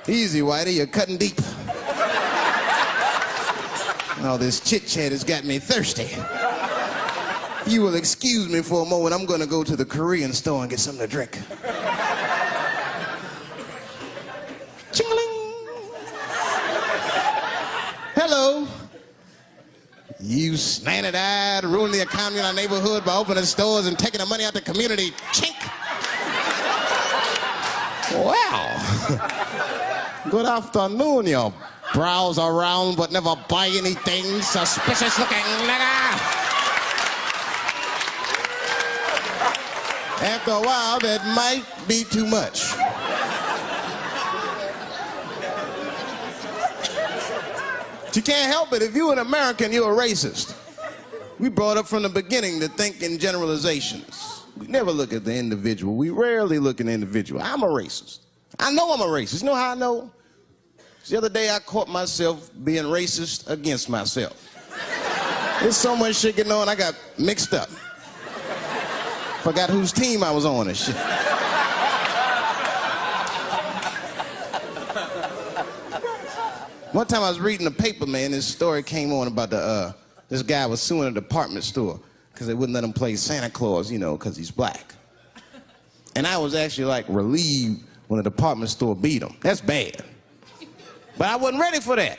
Easy, Whitey, you're cutting deep. All this chit-chat has got me thirsty. If you will excuse me for a moment, I'm going to go to the Korean store and get something to drink. Ching-a-ling. Hello. You slanted-eyed, ruining the economy in our neighborhood by opening stores and taking the money out the community. Chink. Wow. Good afternoon, you browse around but never buy anything. Suspicious looking nigga. After a while, that might be too much. But you can't help it. If you're an American, you're a racist. We brought up from the beginning to think in generalizations. We never look at the individual. We rarely look at the individual. I'm a racist. I know I'm a racist. You know how I know? The other day, I caught myself being racist against myself. There's so much shit going on, I got mixed up. Forgot whose team I was on and shit. One time I was reading the paper, man, this story came on about this guy was suing a department store because they wouldn't let him play Santa Claus, you know, because he's black. And I was actually like relieved when the department store beat him. That's bad. But I wasn't ready for that.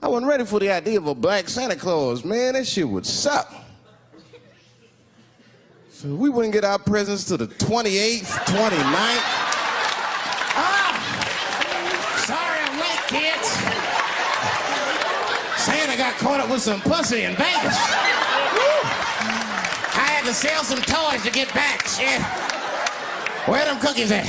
I wasn't ready for the idea of a black Santa Claus, man. That shit would suck. So we wouldn't get our presents till the 28th, 29th. Sorry I'm late, kids. Santa got caught up with some pussy in Vegas. I had to sell some toys to get back, shit. Where them cookies at?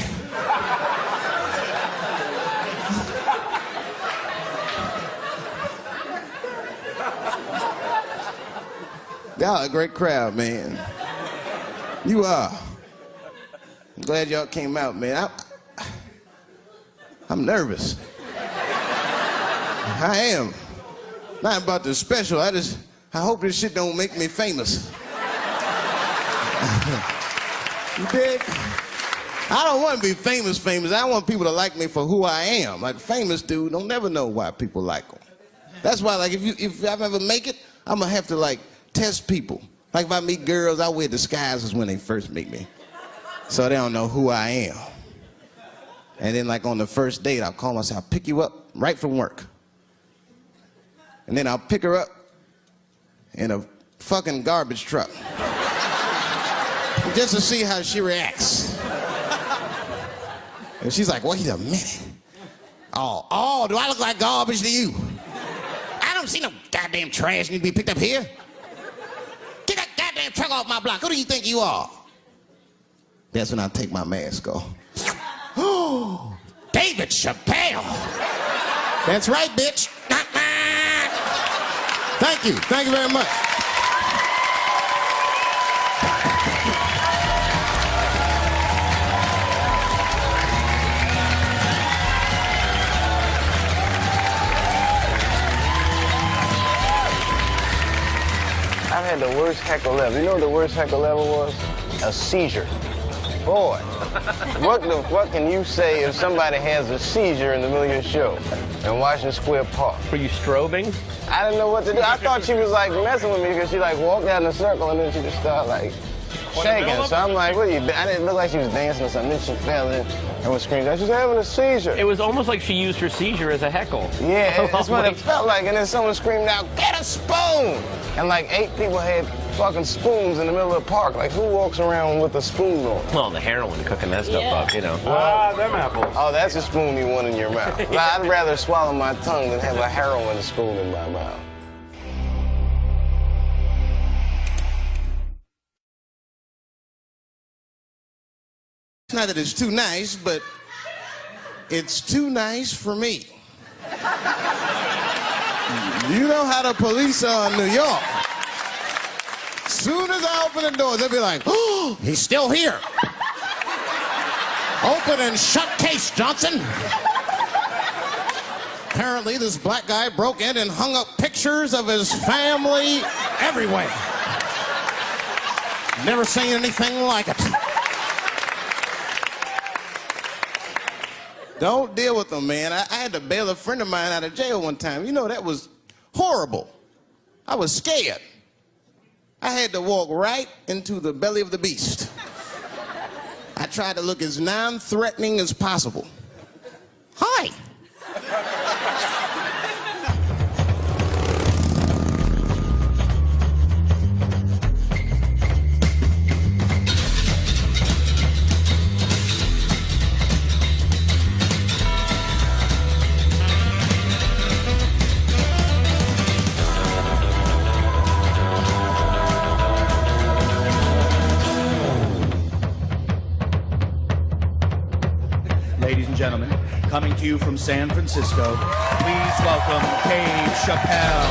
Y'all a great crowd, man. You are. I'm glad y'all came out, man. I'm nervous. I am. Not about the special. I hope this shit don't make me famous. You dig? I don't want to be famous. I want people to like me for who I am. Like, famous dude don't never know why people like them. That's why, like, if I ever make it, I'm going to have to, like, test people. Like, if I meet girls, I wear disguises when they first meet me. So they don't know who I am. And then, like, on the first date, I'll call myself, I'll pick you up right from work. And then I'll pick her up in a fucking garbage truck. Just to see how she reacts. And she's like, wait a minute. Oh, do I look like garbage to you? I don't see no goddamn trash need to be picked up here. Get that goddamn truck off my block. Who do you think you are? That's when I take my mask off. Oh, David Chappelle. That's right, bitch. Thank you. Thank you very much. I've had the worst heckle ever. You know what the worst heckle ever was? A seizure. Boy, what the fuck can you say if somebody has a seizure in the middle of your show in Washington Square Park? Were you strobing? I didn't know what to do. I thought she was like messing with me because she like walked out in a circle and then she just started like shaking. So I'm like, what are you doing? I didn't look like she was dancing or something. Then she fell in and was screaming. She was having a seizure. It was almost like she used her seizure as a heckle. Yeah, that's what it felt like. And then someone screamed out, get a spoon! And like 8 people had fucking spoons in the middle of the park. Like, who walks around with a spoon on? Well, the heroin cooking that stuff up, you know. Them apples. Oh, that's a spoon you want in your mouth. I'd rather swallow my tongue than have a heroin spoon in my mouth. It's not that it's too nice, but it's too nice for me. You know how the police are in New York. Soon as I open the door, they'll be like, oh, he's still here. Open and shut case, Johnson. Apparently, this black guy broke in and hung up pictures of his family everywhere. Never seen anything like it. Don't deal with them, man. I had to bail a friend of mine out of jail one time. You know, that was horrible. I was scared. I had to walk right into the belly of the beast. I tried to look as non-threatening as possible. Hi. Ladies and gentlemen, coming to you from San Francisco, please welcome Chappelle.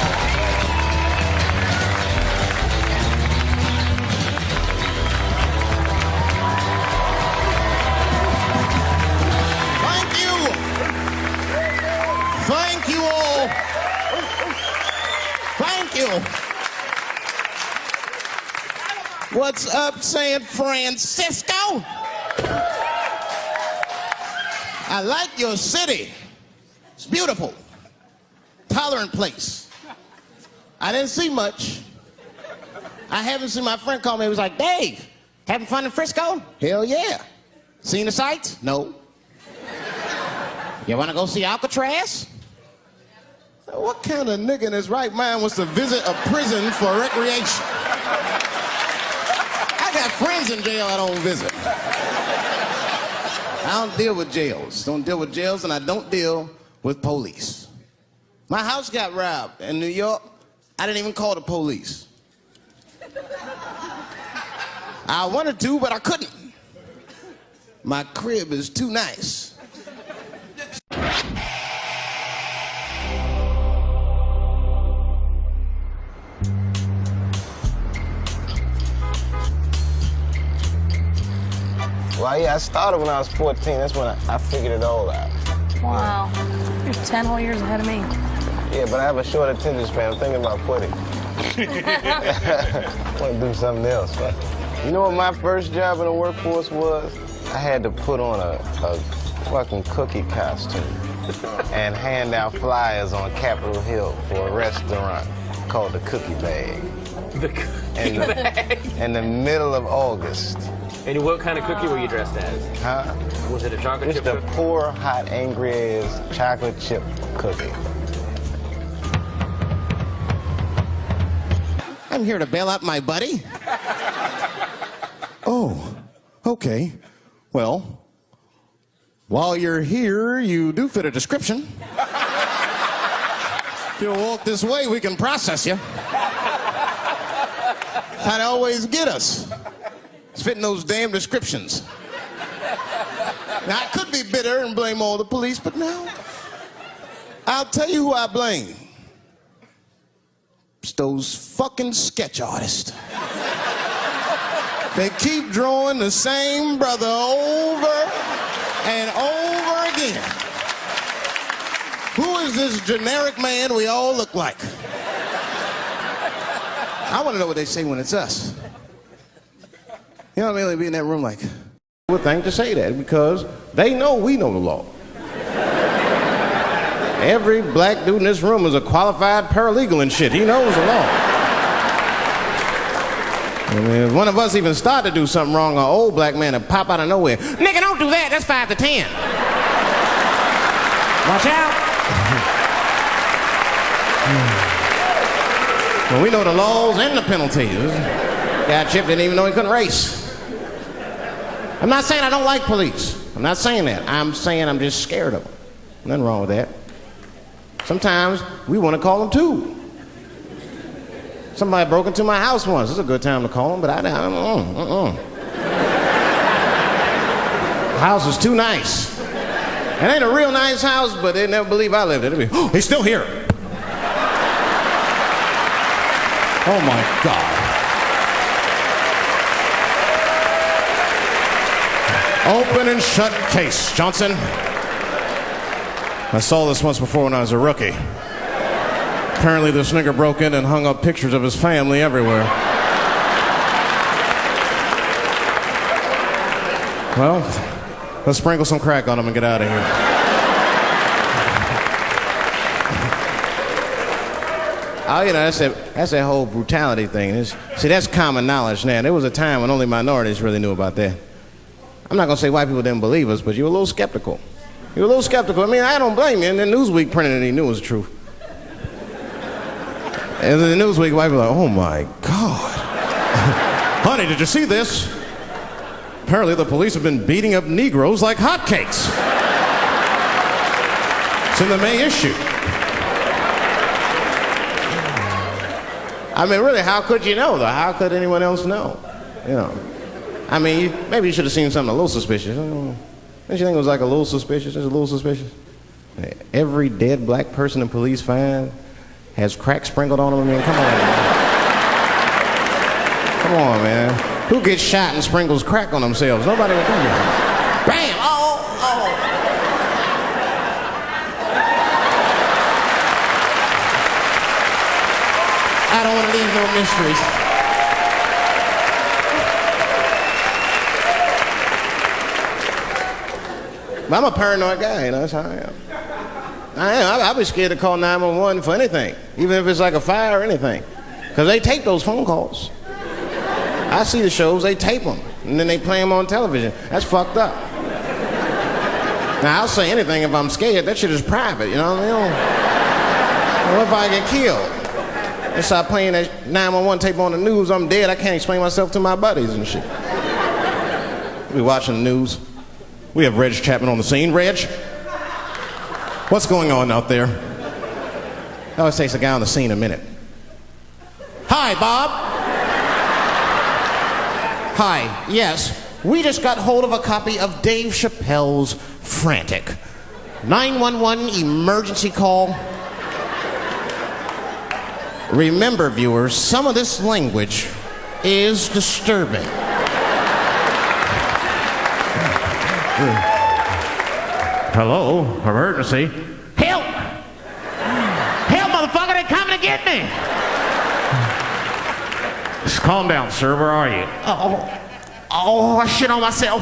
Thank you. Thank you all. Thank you. What's up, San Francisco? I like your city. It's beautiful. Tolerant place. I didn't see much. I haven't seen my friend call me. He was like, Dave, having fun in Frisco? Hell yeah. Seen the sights? No. You want to go see Alcatraz? What kind of nigga in his right mind wants to visit a prison for recreation? I got friends in jail I don't visit. I don't deal with jails. Don't deal with jails, and I don't deal with police. My house got robbed in New York. I didn't even call the police. I wanted to, but I couldn't. My crib is too nice. Well, yeah, I started when I was 14. That's when I figured it all out. Wow. You're 10 whole years ahead of me. Yeah, but I have a short attention span. I'm thinking about quitting. I want to do something else. You know what my first job in the workforce was? I had to put on a fucking cookie costume and hand out flyers on Capitol Hill for a restaurant called the Cookie Bag. The Cookie Bag? In the middle of August. And what kind of cookie were you dressed as? Huh? Was it a chocolate chip Just a cookie? poor, hot, angry-ass chocolate chip cookie. I'm here to bail out my buddy. Oh, okay. Well, while you're here, you do fit a description. If you'll walk this way, we can process you. How they always get us. It's fitting those damn descriptions. Now, I could be bitter and blame all the police, but no. I'll tell you who I blame. It's those fucking sketch artists. They keep drawing the same brother over and over again. Who is this generic man we all look like? I want to know what they say when it's us. You know what I mean? They be in that room like, Would think to say that because they know we know the law. Every black dude in this room is a qualified paralegal and shit. He knows the law. I mean, if one of us even start to do something wrong, an old black man will pop out of nowhere. Nigga, don't do that. That's 5 to 10. Watch out. Well, we know the laws and the penalties. Guy Chip didn't even know he couldn't race. I'm not saying I don't like police. I'm not saying that. I'm saying I'm just scared of them. Nothing wrong with that. Sometimes we want to call them too. Somebody broke into my house once. It's a good time to call them, but I don't. The house is too nice. It ain't a real nice house, but they never believe I lived it. It'll be, oh, he's still here. Oh my God. Open and shut case, Johnson. I saw this once before when I was a rookie. Apparently this nigger broke in and hung up pictures of his family everywhere. Well, let's sprinkle some crack on him and get out of here. Oh, you know, that's that whole brutality thing. See, that's common knowledge now. There was a time when only minorities really knew about that. I'm not going to say white people didn't believe us, but you were a little skeptical. You were a little skeptical. I mean, I don't blame you. And then Newsweek printed it, he knew it was the truth. And then the Newsweek, white people were like, oh my God. Honey, did you see this? Apparently the police have been beating up Negroes like hotcakes. It's in the May issue. I mean, really, how could you know, though? How could anyone else know? You know. I mean, maybe you should have seen something a little suspicious. Don't you think it was like a little suspicious? Just a little suspicious? Every dead black person the police find has crack sprinkled on them. I mean, come on. Come on, man. Who gets shot and sprinkles crack on themselves? Nobody would do that. Bam! Oh, oh. I don't want to leave no mysteries. But I'm a paranoid guy, you know, that's how I am. I'd be scared to call 911 for anything, even if it's like a fire or anything. Because they tape those phone calls. I see the shows, they tape them, and then they play them on television. That's fucked up. Now, I'll say anything if I'm scared. That shit is private, you know what I mean? What if I get killed? They start playing that 911 tape on the news, I'm dead, I can't explain myself to my buddies and shit. We watching the news. We have Reg Chapman on the scene. Reg, what's going on out there? It always takes a guy on the scene a minute. Hi, Bob. Hi, yes. We just got hold of a copy of Dave Chappelle's Frantic. 911 emergency call. Remember, viewers, some of this language is disturbing. Hello, emergency. Help! Help, motherfucker, they're coming to get me! Just calm down, sir, where are you? Oh, I shit on myself.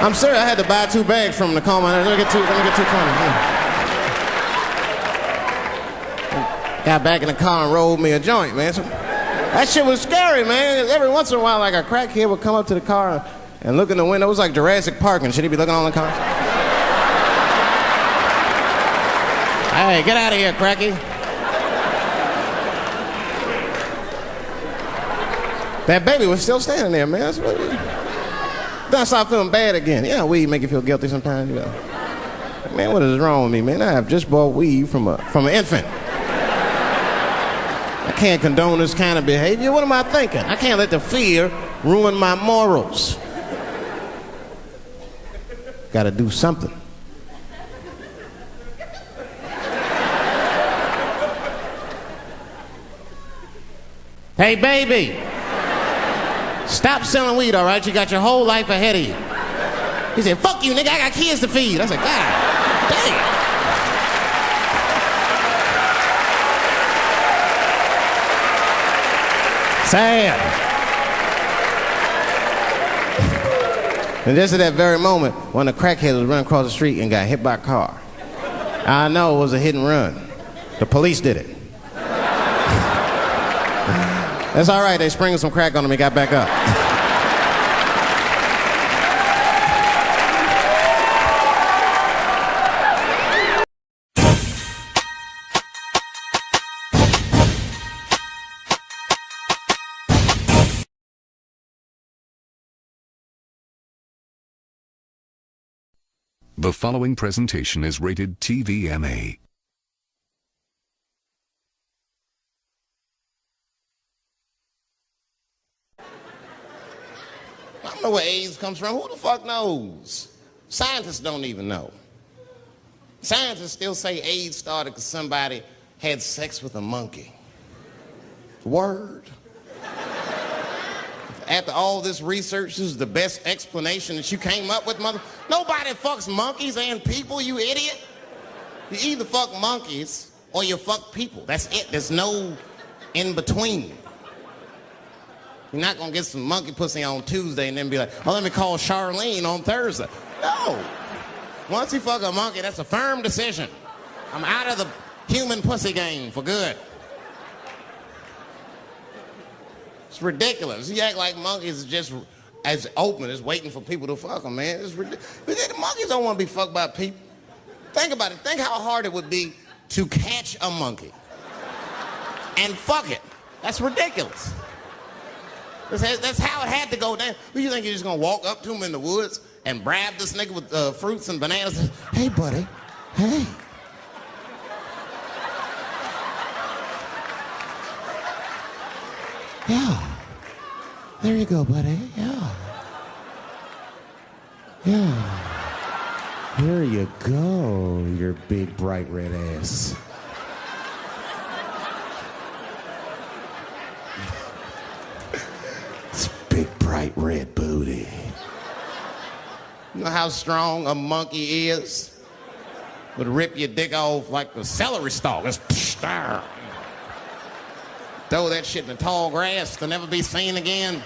I'm serious. I had to buy 2 bags from him to calm my nerves. Let me get 220. Got back in the car and rolled me a joint, man. So, that shit was scary, man. Every once in a while, like a crackhead would come up to the car and look in the window. It was like Jurassic Park and shit. He'd be looking on the car. Hey, get out of here, cracky. That baby was still standing there, man. Then I started feeling bad again. Yeah, weed make you feel guilty sometimes, you know. Man, what is wrong with me, man? I have just bought weed from an infant. I can't condone this kind of behavior. What am I thinking? I can't let the fear ruin my morals. Gotta do something. Hey, baby. Stop selling weed, all right? You got your whole life ahead of you. He said, fuck you, nigga, I got kids to feed. I said, God damn. Sad. And just at that very moment, one of the crackheads was running across the street and got hit by a car. I know it was a hit and run. The police did it. That's all right, they sprinkled some crack on him and got back up. The following presentation is rated TVMA. I don't know where AIDS comes from. Who the fuck knows? Scientists don't even know. Scientists still say AIDS started because somebody had sex with a monkey. Word. After all this research, this is the best explanation that you came up with, mother. Nobody fucks monkeys and people, you idiot. You either fuck monkeys or you fuck people. That's it. There's no in between. You're not gonna get some monkey pussy on Tuesday and then be like, oh, let me call Charlene on Thursday. No. Once you fuck a monkey, that's a firm decision. I'm out of the human pussy game for good. It's ridiculous. You act like monkeys are just as open as waiting for people to fuck them, man. It's ridiculous. The monkeys don't want to be fucked by people. Think about it. Think how hard it would be to catch a monkey and fuck it. That's ridiculous. That's how it had to go down. You think you're just gonna walk up to him in the woods and brab this nigga with fruits and bananas? Hey, buddy. Hey. Yeah. There you go, buddy. Yeah. Yeah. Here you go, your big, bright red ass. This big, bright red booty. You know how strong a monkey is? Would rip your dick off like a celery stalk. It's throw that shit in the tall grass to never be seen again.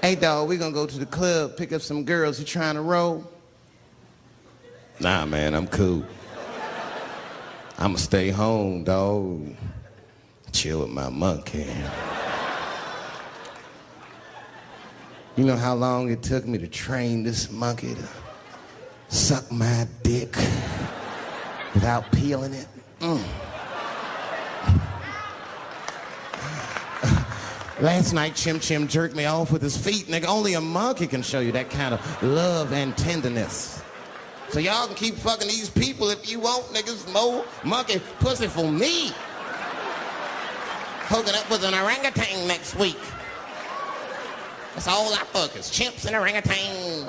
Hey, dog, we gonna go to the club, pick up some girls. You trying to roll? Nah, man, I'm cool. I'ma stay home, dog. Chill with my monkey. You know how long it took me to train this monkey to suck my dick without peeling it? Last night, Chim Chim jerked me off with his feet. Nigga, only a monkey can show you that kind of love and tenderness. So y'all can keep fucking these people if you want, niggas. More monkey pussy for me. Hooking up with an orangutan next week. That's all I fuck is chimps and orangutans.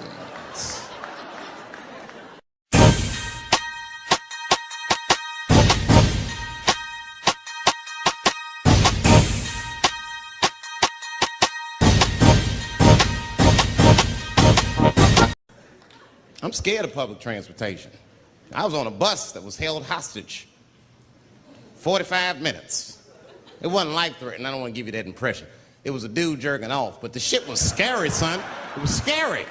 I'm scared of public transportation. I was on a bus that was held hostage 45 minutes. It wasn't life-threatening. I don't want to give you that impression. It was a dude jerking off, but the shit was scary, son. It was scary. It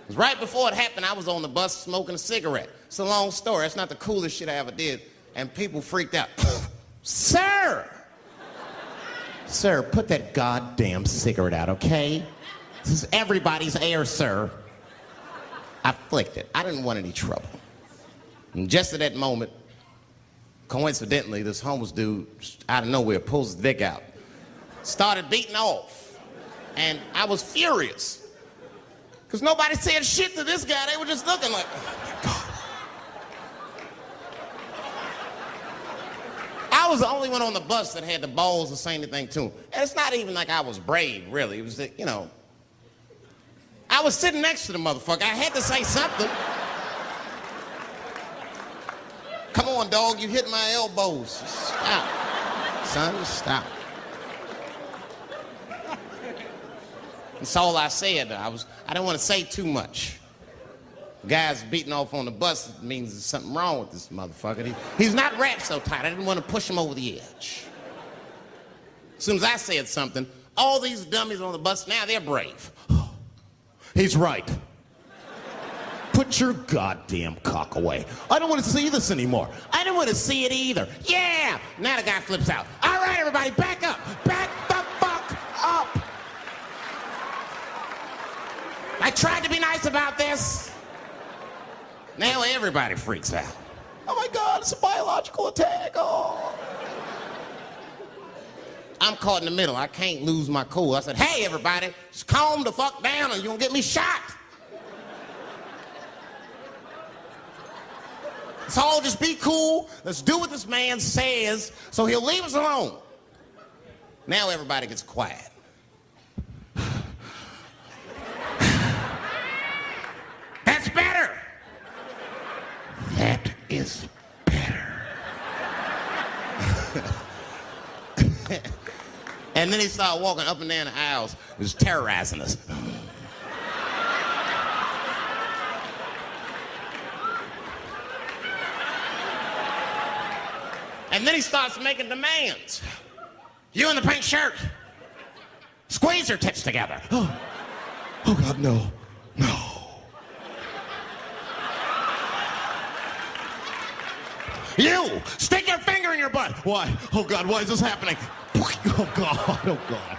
was right before it happened, I was on the bus smoking a cigarette. It's a long story. It's not the coolest shit I ever did. And people freaked out. Sir! Sir, put that goddamn cigarette out, okay? This is everybody's air, sir. I flicked it. I didn't want any trouble. And just at that moment, coincidentally, this homeless dude, out of nowhere, pulls his dick out. Started beating off. And I was furious. Because nobody said shit to this guy. They were just looking like, oh my God. I was the only one on the bus that had the balls to say anything to him. And it's not even like I was brave, really. It was that, you know, I was sitting next to the motherfucker. I had to say something. Come on, dog, you hit my elbows. Stop. Son, stop. That's all I said. I didn't want to say too much. The guy's beating off on the bus. It means there's something wrong with this motherfucker. He's not wrapped so tight. I didn't want to push him over the edge. As soon as I said something, all these dummies on the bus, now they're brave. He's right. Put your goddamn cock away. I don't want to see this anymore. I don't want to see it either. Yeah! Now the guy flips out. All right, everybody, back up. Back the fuck up. I tried to be nice about this. Now everybody freaks out. Oh my God, it's a biological attack. Oh. I'm caught in the middle. I can't lose my cool. I said, hey, everybody, just calm the fuck down or you're gonna get me shot. So all just be cool. Let's do what this man says so he'll leave us alone. Now everybody gets quiet. That's better. That is better. And then he started walking up and down the aisles, just terrorizing us. And then he starts making demands. You in the pink shirt, squeeze your tits together. Oh God, no, no. You, stick your finger in your butt. Why? Oh God, why is this happening? Oh God, oh God.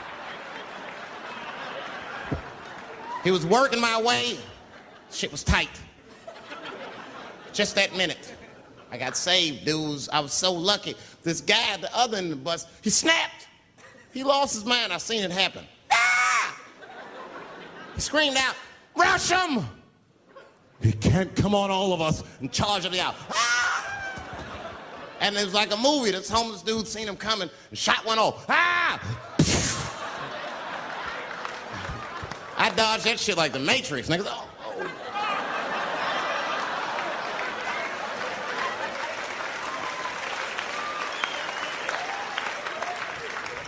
He was working my way. Shit was tight. Just that minute. I got saved, dudes. I was so lucky. This guy at the other end of the bus, he snapped. He lost his mind. I seen it happen. Ah! He screamed out, rush him! He can't come on all of us and charge me out. Ah! And it was like a movie. This homeless dude seen him coming and shot one off. Ah! I dodged that shit like the Matrix. Niggas, oh.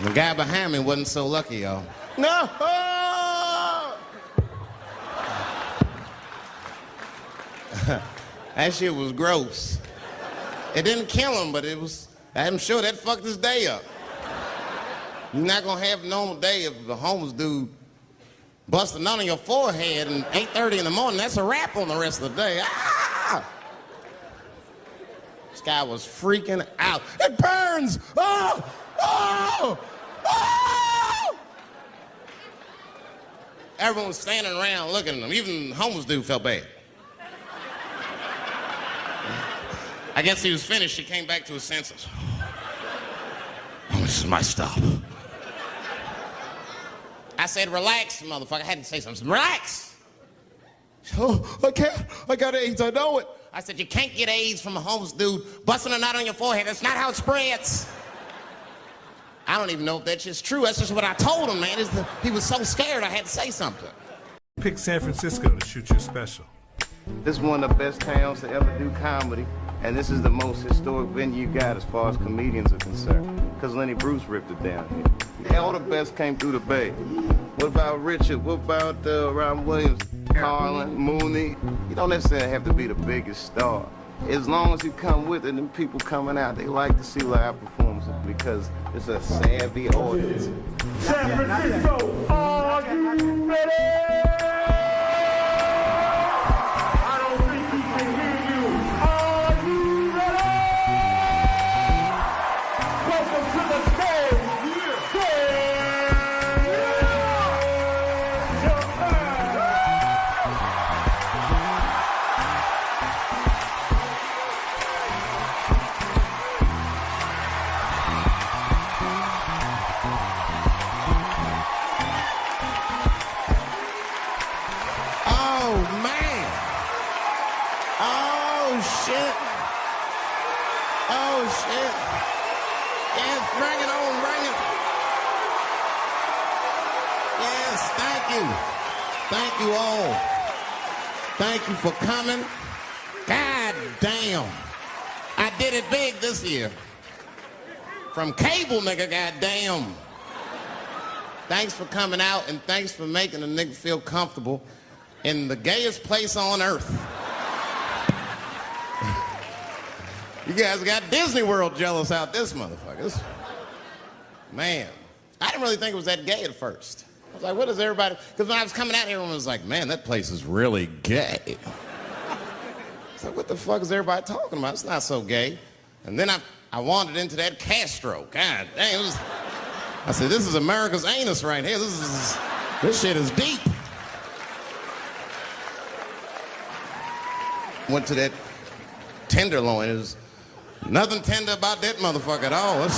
The guy behind me wasn't so lucky, y'all. No! That shit was gross. It didn't kill him, but I'm sure that fucked his day up. You're not gonna have a normal day if the homeless dude busts a nut on your forehead and 8:30 in the morning. That's a wrap on the rest of the day. Ah! This guy was freaking out. It burns! Oh! Oh! Oh! Everyone was standing around looking at him. Even the homeless dude felt bad. I guess he was finished. He came back to his senses. Oh, this is my stop. I said, relax, motherfucker. I had to say something. Relax. Oh, I can't. I got AIDS. I know it. I said, you can't get AIDS from a homeless dude busting a nut on your forehead. That's not how it spreads. I don't even know if that's just true. That's just what I told him, man. He was so scared I had to say something. Pick San Francisco to shoot your special. This is one of the best towns to ever do comedy, and this is the most historic venue you got as far as comedians are concerned, because Lenny Bruce ripped it down here. All the best came through the Bay. What about Richard? What about Robin Williams? Carlin, Mooney? You don't necessarily have to be the biggest star. as long as you come with it, and people coming out, they like to see live performances because it's a savvy audience. San Francisco, are you ready? I don't think we can hear you. Are you ready? Welcome to the stage. Thank you all. Thank you for coming. God damn. I did it big this year. From cable, nigga, goddamn. Thanks for coming out, and thanks for making a nigga feel comfortable in the gayest place on earth. You guys got Disney World jealous out this motherfucker. Man, I didn't really think it was that gay at first. I was like, what is everybody... Because when I was coming out here, everyone was like, man, that place is really gay. It's like, what the fuck is everybody talking about? It's not so gay. And then I wandered into that Castro. God dang, it was... I said, this is America's anus right here. This shit is deep. Went to that Tenderloin. It was nothing tender about that motherfucker at all.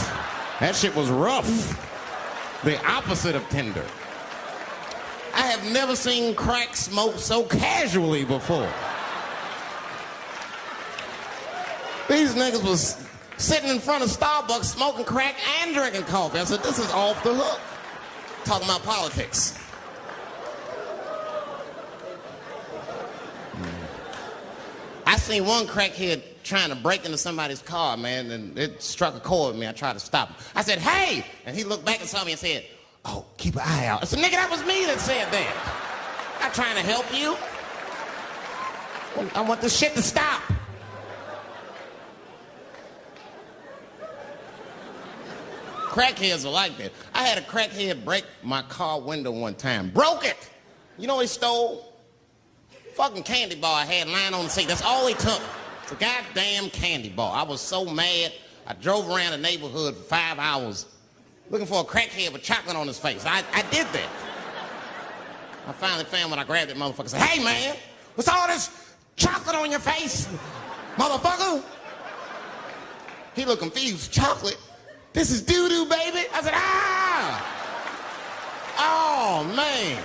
That shit was rough. The opposite of tender. I have never seen crack smoke so casually before. These niggas was sitting in front of Starbucks smoking crack and drinking coffee. I said, this is off the hook. Talking about politics. I seen one crackhead trying to break into somebody's car, man, and it struck a chord with me. I tried to stop him. I said, hey! And he looked back and saw me and said, oh, keep an eye out. I said, nigga, that was me that said that. I'm not trying to help you. I want this shit to stop. Crackheads are like that. I had a crackhead break my car window one time. Broke it! You know what he stole? Fucking candy bar I had lying on the seat. That's all he took. It's a goddamn candy bar. I was so mad. I drove around the neighborhood for 5 hours looking for a crackhead with chocolate on his face. I did that. I finally found when I grabbed that motherfucker and said, hey man, what's all this chocolate on your face, motherfucker? He looked confused. Chocolate? This is doo-doo, baby. I said, ah! Oh, man.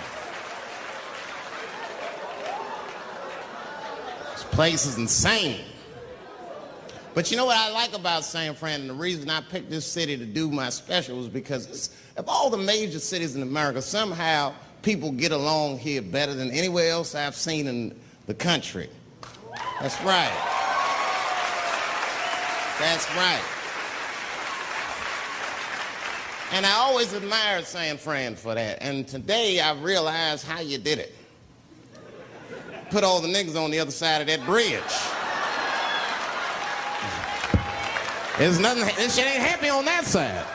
This place is insane. But you know what I like about San Fran, and the reason I picked this city to do my special was because of all the major cities in America, somehow people get along here better than anywhere else I've seen in the country. That's right. That's right. And I always admired San Fran for that. And today I realized how you did it. Put all the niggas on the other side of that bridge. There's nothing, this shit ain't happy on that side.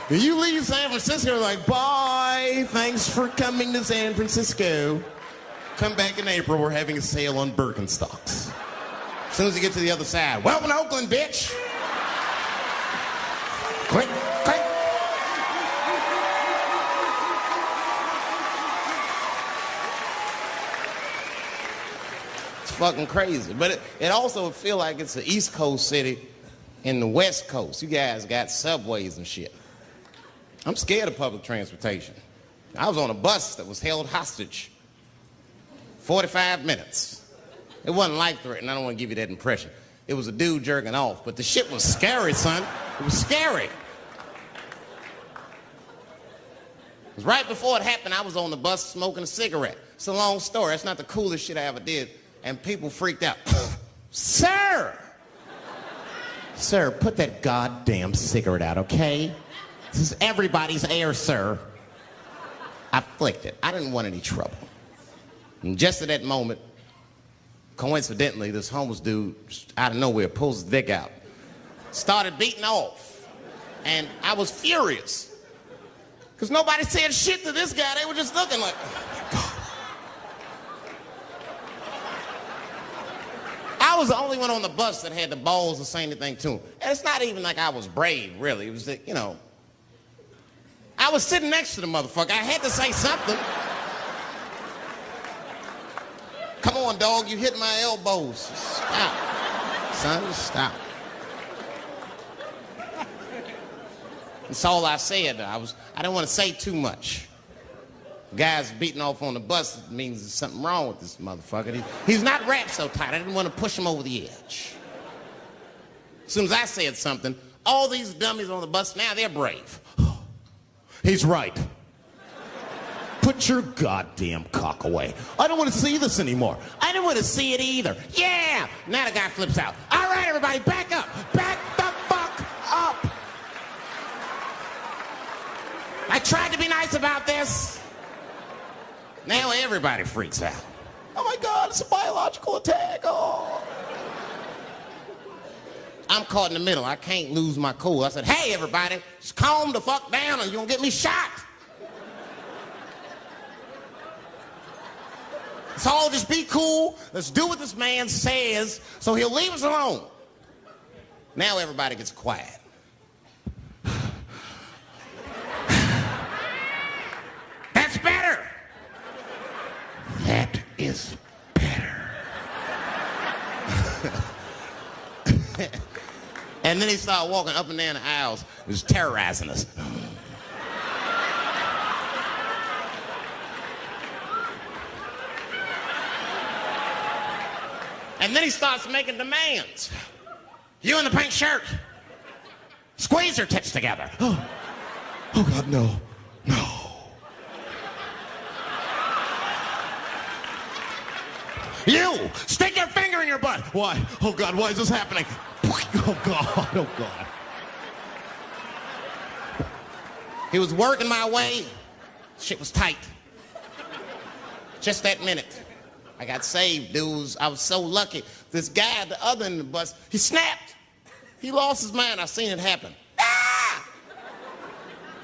You leave San Francisco like, bye, thanks for coming to San Francisco. Come back in April, we're having a sale on Birkenstocks. As soon as you get to the other side, welcome to Oakland, bitch. Click, click. It's fucking crazy. But it also feel like it's an East Coast city in the West Coast. You guys got subways and shit. I'm scared of public transportation. I was on a bus that was held hostage 45 minutes. It wasn't life-threatening. I don't want to give you that impression. It was a dude jerking off, but the shit was scary, son. It was scary. It was right before it happened, I was on the bus smoking a cigarette. It's a long story. That's not the coolest shit I ever did. And people freaked out. Sir! Sir, put that goddamn cigarette out, okay? This is everybody's air, sir. I flicked it. I didn't want any trouble. And just at that moment, coincidentally, this homeless dude, out of nowhere, pulls his dick out. Started beating off. And I was furious. Because nobody said shit to this guy. They were just looking like, oh my God. I was the only one on the bus that had the balls to say anything to him. And it's not even like I was brave, really. It was that, you know, I was sitting next to the motherfucker. I had to say something. Come on, dog, you hit my elbows. Stop. Son, just stop. That's all I said. I didn't want to say too much. Guys beating off on the bus means there's something wrong with this motherfucker. He's not wrapped so tight. I didn't want to push him over the edge. As soon as I said something, all these dummies on the bus, now they're brave. He's right. Put your goddamn cock away. I don't want to see this anymore. I didn't want to see it either. Yeah! Now the guy flips out. All right, everybody, back up. Back the fuck up. I tried to be nice about this. Now everybody freaks out. Oh my God, it's a biological attack. Oh. I'm caught in the middle. I can't lose my cool. I said, hey, everybody, just calm the fuck down or you're going to get me shot. Let's all just be cool. Let's do what this man says so he'll leave us alone. Now everybody gets quiet. That's better. That is better. And then he started walking up and down the aisles. He was terrorizing us. And then he starts making demands. You in the pink shirt. Squeeze your tits together. Oh God, no. No. You, stick your finger in your butt. Why? Oh God, why is this happening? Oh God, oh God. He was working my way. Shit was tight. Just that minute. I got saved, dudes. I was so lucky. This guy at the other end of the bus, he snapped. He lost his mind. I seen it happen. Ah!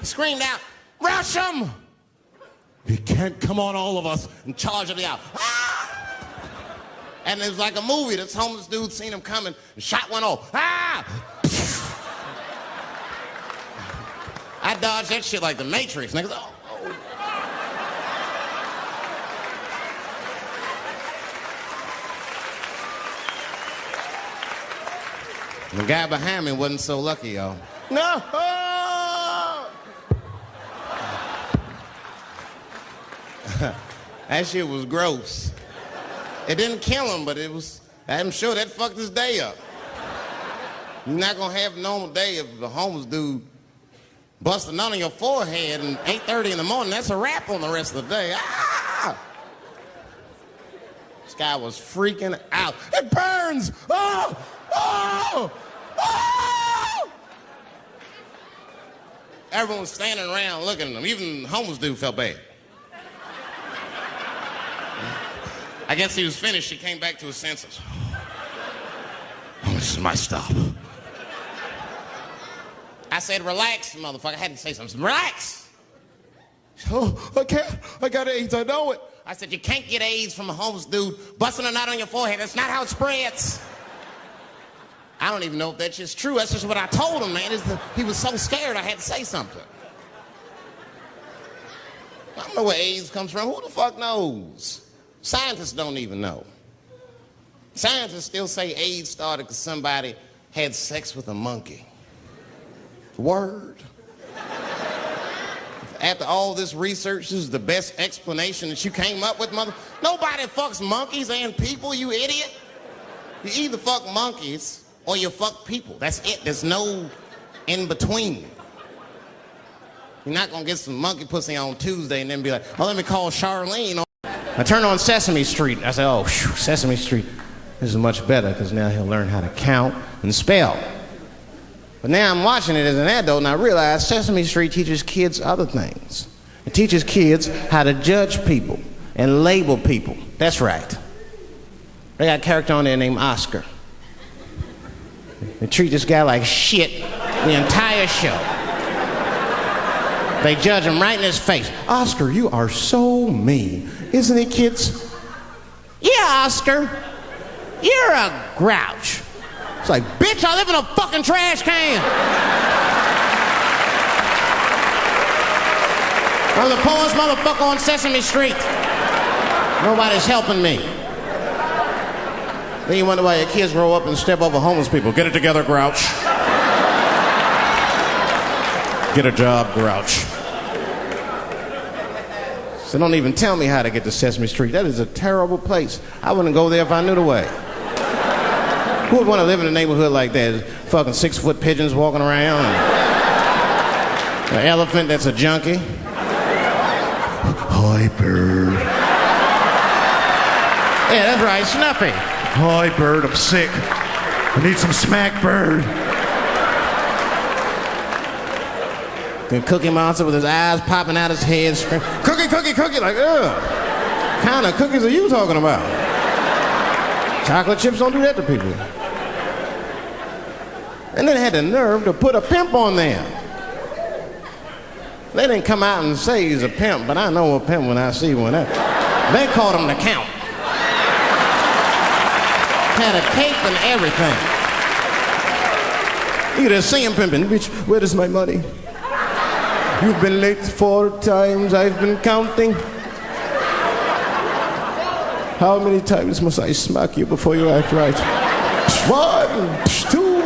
He screamed out, rush him! He can't come on all of us. And charged him out. Ah! And it was like a movie. This homeless dude seen him coming and shot one off. Ah! I dodged that shit like the Matrix. Niggas, oh. The guy behind me wasn't so lucky, y'all. No! Oh! That shit was gross. It didn't kill him, but it was, I'm sure that fucked his day up. You're not gonna have a normal day if the homeless dude busts a nut on your forehead at 8:30 in the morning. That's a wrap on the rest of the day. Ah! This guy was freaking out. It burns! Oh! Oh! Oh! Everyone was standing around looking at him. Even the homeless dude felt bad. I guess he was finished. He came back to his senses. Oh, this is my stop. I said, relax, motherfucker. I had to say something. Relax. Oh, I can't. I got AIDS. I know it. I said, you can't get AIDS from a homeless dude busting a nut on your forehead. That's not how it spreads. I don't even know if that's just true. That's just what I told him, man. He was so scared I had to say something. I don't know where AIDS comes from. Who the fuck knows? Scientists don't even know. Scientists still say AIDS started because somebody had sex with a monkey. Word. After all this research, this is the best explanation that you came up with, mother. Nobody fucks monkeys and people, you idiot. You either fuck monkeys or you fuck people. That's it. There's no in between. You're not gonna get some monkey pussy on Tuesday and then be like, oh, let me call Charlene. I turned on Sesame Street. I said, oh, whew, Sesame Street. This is much better because now he'll learn how to count and spell. But now I'm watching it as an adult and I realize Sesame Street teaches kids other things. It teaches kids how to judge people and label people. That's right. They got a character on there named Oscar. They treat this guy like shit the entire show. They judge him right in his face. Oscar, you are so mean. Isn't it, kids? Yeah, Oscar. You're a grouch. It's like, bitch, I live in a fucking trash can. I'm the poorest motherfucker on Sesame Street. Nobody's helping me. Then you wonder why your kids grow up and step over homeless people. Get it together, grouch. Get a job, grouch. So don't even tell me how to get to Sesame Street. That is a terrible place. I wouldn't go there if I knew the way. Who would want to live in a neighborhood like that? Fucking 6-foot pigeons walking around. And an elephant that's a junkie. Hi, bird. Yeah, that's right, Snuffy. Hi, bird, I'm sick. I need some smack, bird. The Cookie Monster with his eyes popping out his head, screaming, cookie, cookie, cookie, like, ugh. What kind of cookies are you talking about? Chocolate chips don't do that to people. And then they had the nerve to put a pimp on there. They didn't come out and say he's a pimp, but I know a pimp when I see one. They called him the Count. Had a cape and everything. You could just see him pimping. Bitch, where is my money? You've been late 4 times, I've been counting. How many times must I smack you before you act right? 1, 2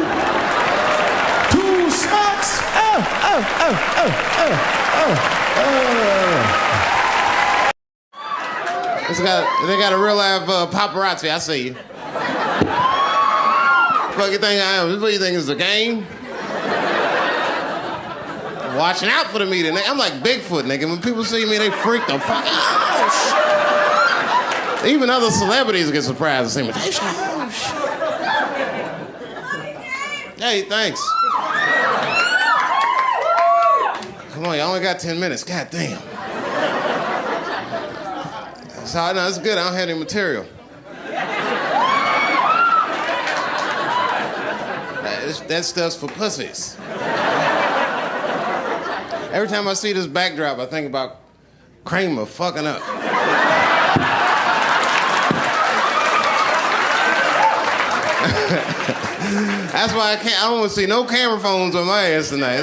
smacks. They got a real live paparazzi. I see you. What you think I am? What do you think is a game? Watching out for the media. I'm like Bigfoot, nigga. When people see me, they freak the fuck out. Oh, shit. Even other celebrities get surprised to see me. Oh, shit. Hey, thanks. Come on, you only got 10 minutes. God damn. So, no, it's good. I don't have any material. That stuff's for pussies. Every time I see this backdrop, I think about Kramer fucking up. That's why I don't want to see no camera phones on my ass tonight.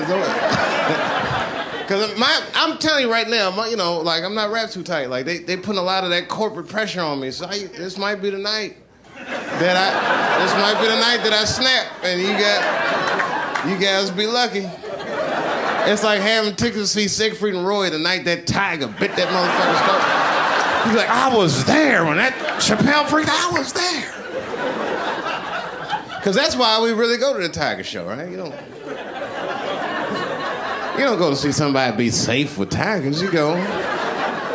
Because I'm telling you right now, I'm not wrapped too tight. Like, they putting a lot of that corporate pressure on me. So this might be the night that I snap, and you guys be lucky. It's like having tickets to see Siegfried and Roy the night that tiger bit that motherfucker's stomach. He's like, I was there when that Chappelle freaked. I was there. Because that's why we really go to the tiger show, right? You don't go to see somebody be safe with tigers. You go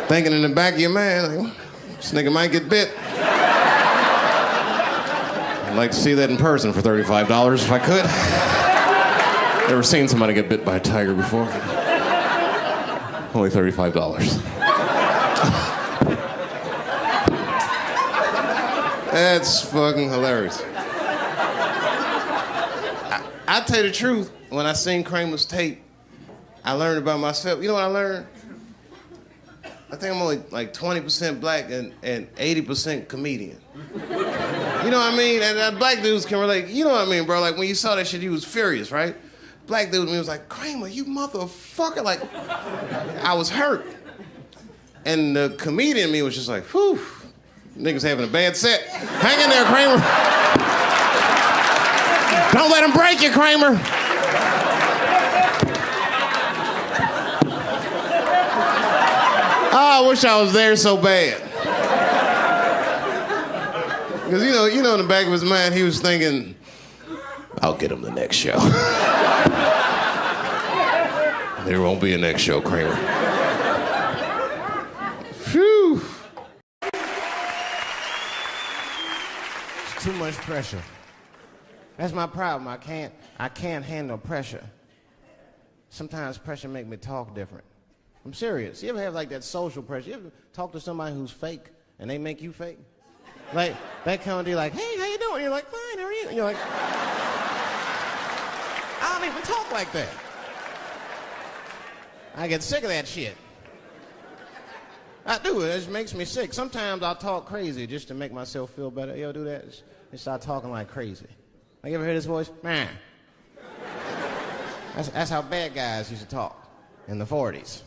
thinking in the back of your mind, like, this nigga might get bit. I'd like to see that in person for $35 if I could. Never seen somebody get bit by a tiger before. Only $35. That's fucking hilarious. I'll tell you the truth, when I seen Kramer's tape, I learned about myself. You know what I learned? I think I'm only like 20% black and 80% comedian. You know what I mean? And black dudes can relate. You know what I mean, bro? Like, when you saw that shit, you was furious, right? Black dude in me was like, Kramer, you motherfucker. Like, I was hurt. And the comedian in me was just like, whew, niggas having a bad set. Hang in there, Kramer. Don't let him break you, Kramer. Oh, I wish I was there so bad. Because, you know, in the back of his mind, he was thinking, I'll get him the next show. There won't be a next show, Kramer. Phew. It's too much pressure. That's my problem. I can't handle pressure. Sometimes pressure make me talk different. I'm serious. You ever have like that social pressure? You ever talk to somebody who's fake and they make you fake? Like, they come to you like, hey, how you doing? You're like, fine, how are you? And you're like, I don't even talk like that. I get sick of that shit. I do. It just makes me sick. Sometimes I'll talk crazy just to make myself feel better. You ever do that? Just start talking like crazy. Like, you ever hear this voice? Man. That's how bad guys used to talk in the 40s.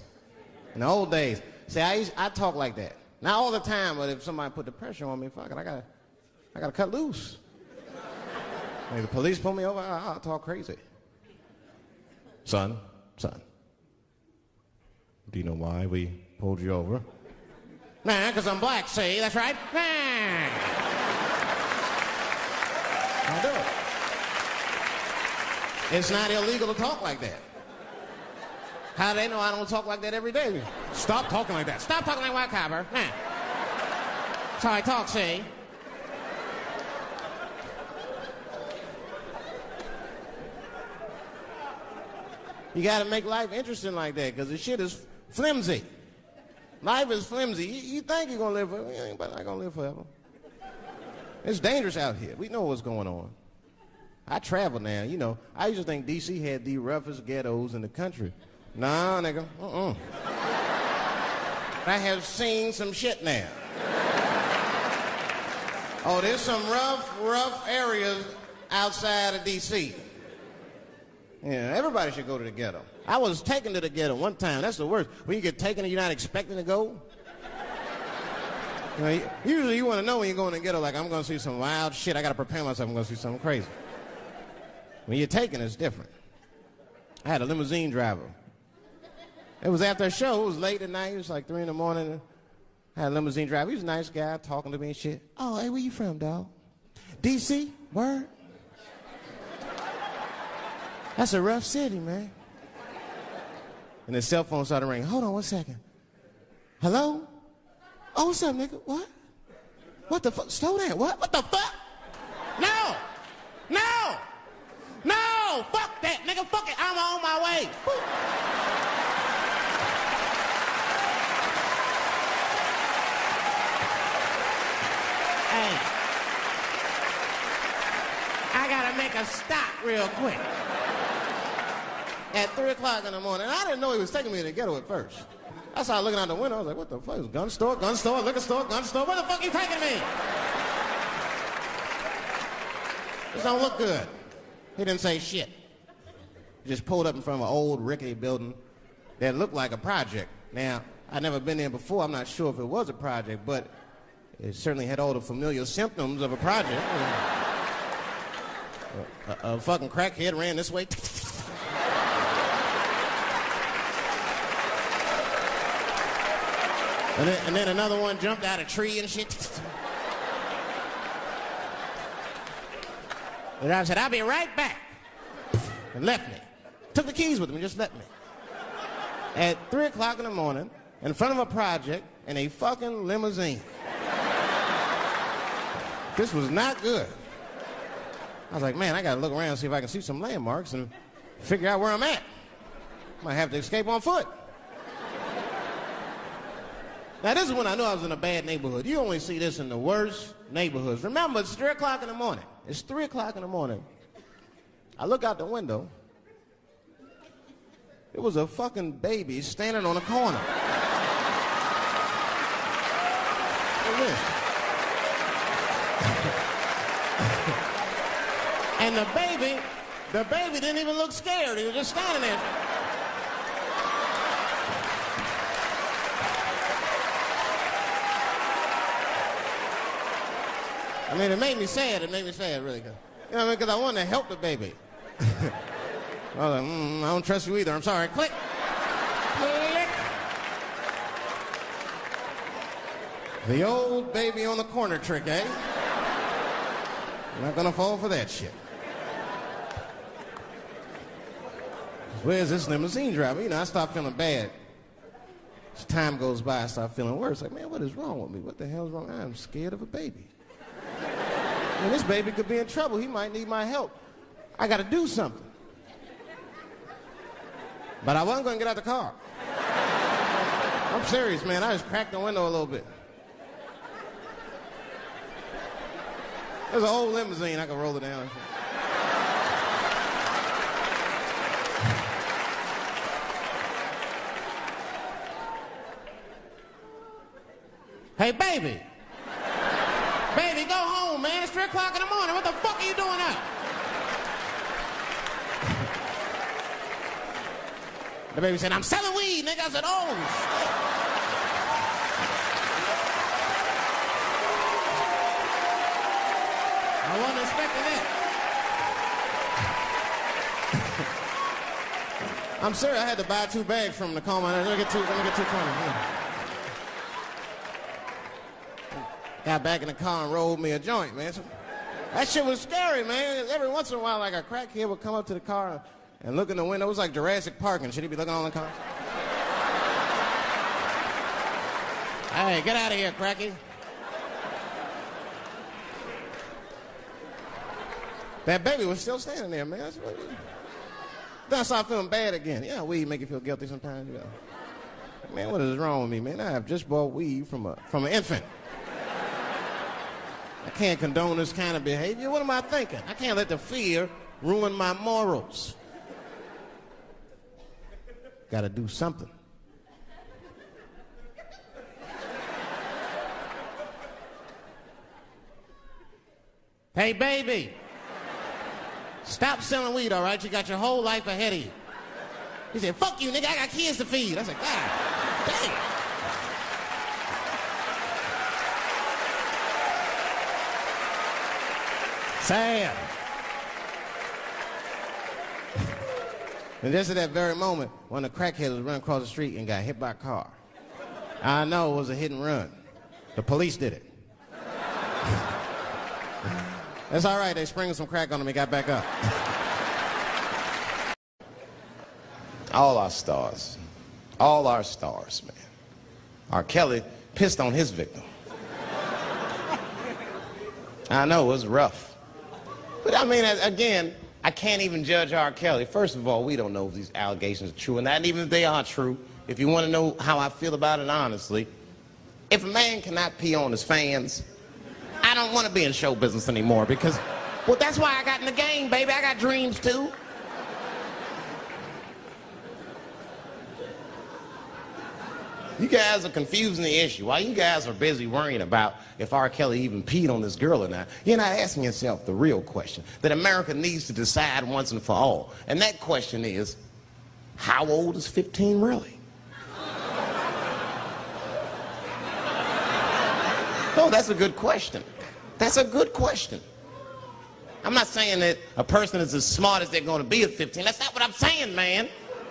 In the old days. See, I talk like that. Not all the time, but if somebody put the pressure on me, fuck it, I gotta cut loose. If the police pull me over, I'll talk crazy. Son, do you know why we pulled you over? Nah, because I'm black, see? That's right. Nah. I'll do it. It's not illegal to talk like that. How do they know I don't talk like that every day? Stop talking like that. Stop talking like white copper. Nah. That's how I talk, see? You gotta make life interesting like that, because the shit is flimsy. Life is flimsy. You think you're gonna live forever, you ain't not gonna live forever. It's dangerous out here. We know what's going on. I travel now, you know. I used to think D.C. had the roughest ghettos in the country. Nah, nigga, I have seen some shit now. Oh, there's some rough areas outside of D.C. Yeah, everybody should go to the ghetto. I was taken to the ghetto one time. That's the worst. When you get taken and you're not expecting to go. You know, usually you want to know when you're going to the ghetto, like, I'm going to see some wild shit. I got to prepare myself. I'm going to see something crazy. When you're taken, it's different. I had a limousine driver. It was after a show. It was late at night. It was like 3 in the morning. I had a limousine driver. He was a nice guy talking to me and shit. Oh, hey, where you from, dog? D.C.? Word? That's a rough city, man. And his cell phone started ringing. Hold on 1 second. Hello? Oh, what's up, nigga? What? What the fuck? Slow down. What the fuck? No! No! No! Fuck that, nigga. Fuck it. I'm on my way. Hey. I gotta make a stop real quick. At 3 o'clock in the morning. I didn't know he was taking me to the ghetto at first. I started looking out the window. I was like, what the fuck? It was gun store, liquor store, gun store. Where the fuck are you taking me? This don't look good. He didn't say shit. He just pulled up in front of an old rickety building that looked like a project. Now, I'd never been there before. I'm not sure if it was a project, but it certainly had all the familiar symptoms of a project. A fucking crackhead ran this way. And then another one jumped out of a tree and shit. And I said, I'll be right back. And left me. Took the keys with him and just left me. At 3 o'clock in the morning, in front of a project, in a fucking limousine. This was not good. I was like, man, I gotta look around and see if I can see some landmarks and figure out where I'm at. Might have to escape on foot. Now, this is when I knew I was in a bad neighborhood. You only see this in the worst neighborhoods. Remember, it's 3 o'clock in the morning. It's 3 o'clock in the morning. I look out the window. It was a fucking baby standing on a corner. Look at this. And the baby didn't even look scared. He was just standing there. I mean, it made me sad. It made me sad, really. You know what I mean? Because I wanted to help the baby. I was like, I don't trust you either. I'm sorry. Click. Click. The old baby on the corner trick, eh? I'm not going to fall for that shit. Where's this limousine driver? You know, I start feeling bad. As time goes by, I start feeling worse. Like, man, what is wrong with me? What the hell's wrong? I'm scared of a baby. And this baby could be in trouble. He might need my help. I got to do something. But I wasn't going to get out the car. I'm serious, man. I just cracked the window a little bit. There's an old limousine, I can roll it down. Hey, baby. Baby, go home, man. It's 3 o'clock in the morning. What the fuck are you doing up? The baby said, I'm selling weed, nigga. I said, oh, shit. I wasn't expecting that. I'm sorry, I had to buy 2 bags from the coma. Let me get 220. Yeah. Got back in the car and rolled me a joint, man. So, that shit was scary, man. Every once in a while, like a crackhead would come up to the car and look in the window. It was like Jurassic Park and shit. He'd be looking all in the car. Hey, get out of here, cracky. That baby was still standing there, man. Then I started feeling bad again. Yeah, weed make you feel guilty sometimes, you know. Man, what is wrong with me, man? I have just bought weed from an infant. I can't condone this kind of behavior. What am I thinking? I can't let the fear ruin my morals. Gotta do something. Hey, baby. Stop selling weed, all right? You got your whole life ahead of you. He said, fuck you, nigga. I got kids to feed. I said, God damn. Sad. And just at that very moment, one of the crackheads was running across the street and got hit by a car. I know it was a hit and run. The police did it. That's all right. They sprinkled some crack on him and got back up. All our stars, man. R. Kelly pissed on his victim. I know, it was rough. But I mean, again, I can't even judge R. Kelly. First of all, we don't know if these allegations are true, and not even if they are true. If you want to know how I feel about it honestly, if a man cannot pee on his fans, I don't want to be in show business anymore because, well, that's why I got in the game, baby. I got dreams too. You guys are confusing the issue. While you guys are busy worrying about if R. Kelly even peed on this girl or not, you're not asking yourself the real question that America needs to decide once and for all. And that question is, how old is 15 really? No, that's a good question. That's a good question. I'm not saying that a person is as smart as they're going to be at 15. That's not what I'm saying, man.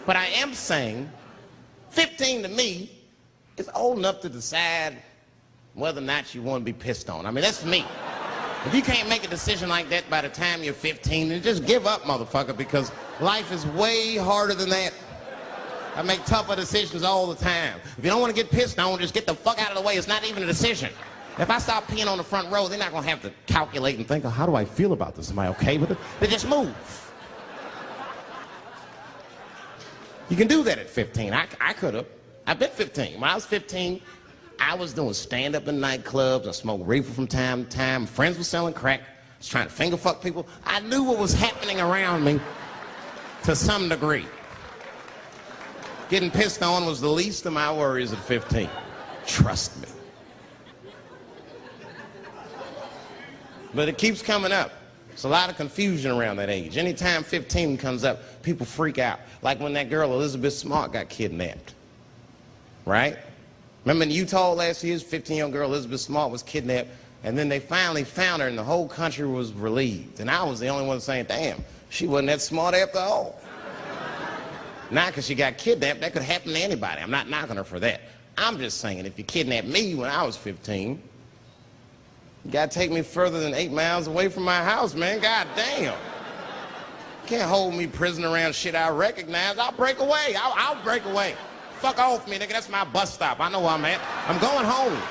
But I am saying 15 to me is old enough to decide whether or not you want to be pissed on. I mean, that's me. If you can't make a decision like that by the time you're 15, then just give up, motherfucker, because life is way harder than that. I make tougher decisions all the time. If you don't want to get pissed on, just get the fuck out of the way. It's not even a decision. If I start peeing on the front row, they're not going to have to calculate and think, oh, how do I feel about this? Am I okay with it? They just move. You can do that at 15. I could have. I've been 15. When I was 15, I was doing stand-up in nightclubs. I smoked reefer from time to time. Friends were selling crack. I was trying to finger fuck people. I knew what was happening around me to some degree. Getting pissed on was the least of my worries at 15. Trust me. But it keeps coming up. There's a lot of confusion around that age. Anytime 15 comes up, people freak out. Like when that girl, Elizabeth Smart, got kidnapped. Right? Remember in Utah last year, 15-year-old girl Elizabeth Smart was kidnapped, and then they finally found her, and the whole country was relieved. And I was the only one saying, damn, she wasn't that smart after all. Not because she got kidnapped. That could happen to anybody. I'm not knocking her for that. I'm just saying, if you kidnapped me when I was 15, you gotta take me further than 8 miles away from my house, man. God damn. You can't hold me prisoner around shit I recognize. I'll break away. I'll break away. Fuck off me, nigga. That's my bus stop. I know where I'm at. I'm going home.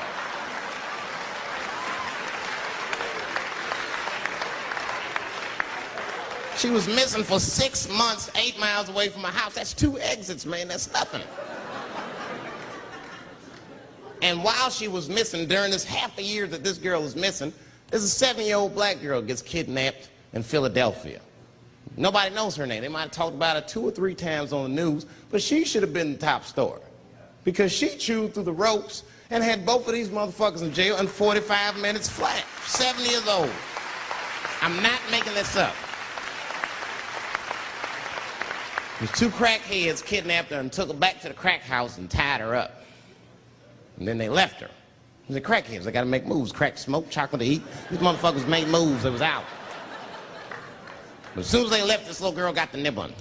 She was missing for 6 months, 8 miles away from my house. That's 2 exits, man. That's nothing. And while she was missing, during this half a year that this girl was missing, There's a 7-year-old black girl gets kidnapped in Philadelphia. Nobody knows her name. They might have talked about her 2 or 3 times on the news, but she should have been the top story because she chewed through the ropes and had both of these motherfuckers in jail in 45 minutes flat. 7 years old. I'm not making this up. These 2 crackheads kidnapped her and took her back to the crack house and tied her up. And then they left her. The crackheads, they gotta make moves. Crack, smoke, chocolate to eat. These motherfuckers made moves, it was out. But as soon as they left, this little girl got the nib on.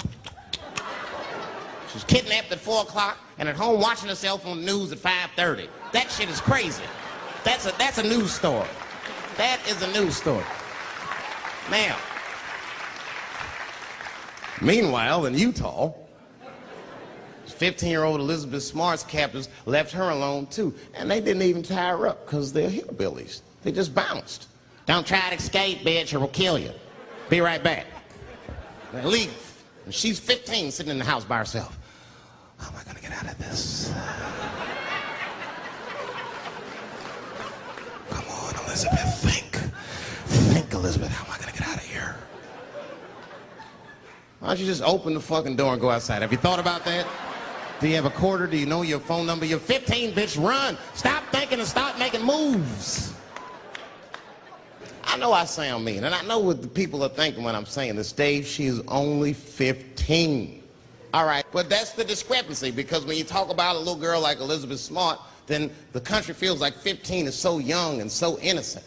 She was kidnapped at 4 o'clock and at home watching herself on the news at 5:30. That shit is crazy. That's a news story. That is a news story. Now, meanwhile, in Utah, 15-year-old Elizabeth Smart's captors left her alone too, and they didn't even tie her up because they're hillbillies. They just bounced. Don't try to escape, bitch, or we'll kill you. Be right back. They leave. And she's 15, sitting in the house by herself. How am I gonna get out of this? Come on, Elizabeth, think. Think, Elizabeth, how am I gonna get out of here? Why don't you just open the fucking door and go outside? Have you thought about that? Do you have a quarter? Do you know your phone number? You're 15, bitch, run. Stop thinking and start making moves. I know I sound mean, and I know what the people are thinking when I'm saying this. Dave, she is only 15. All right, but that's the discrepancy, because when you talk about a little girl like Elizabeth Smart, then the country feels like 15 is so young and so innocent.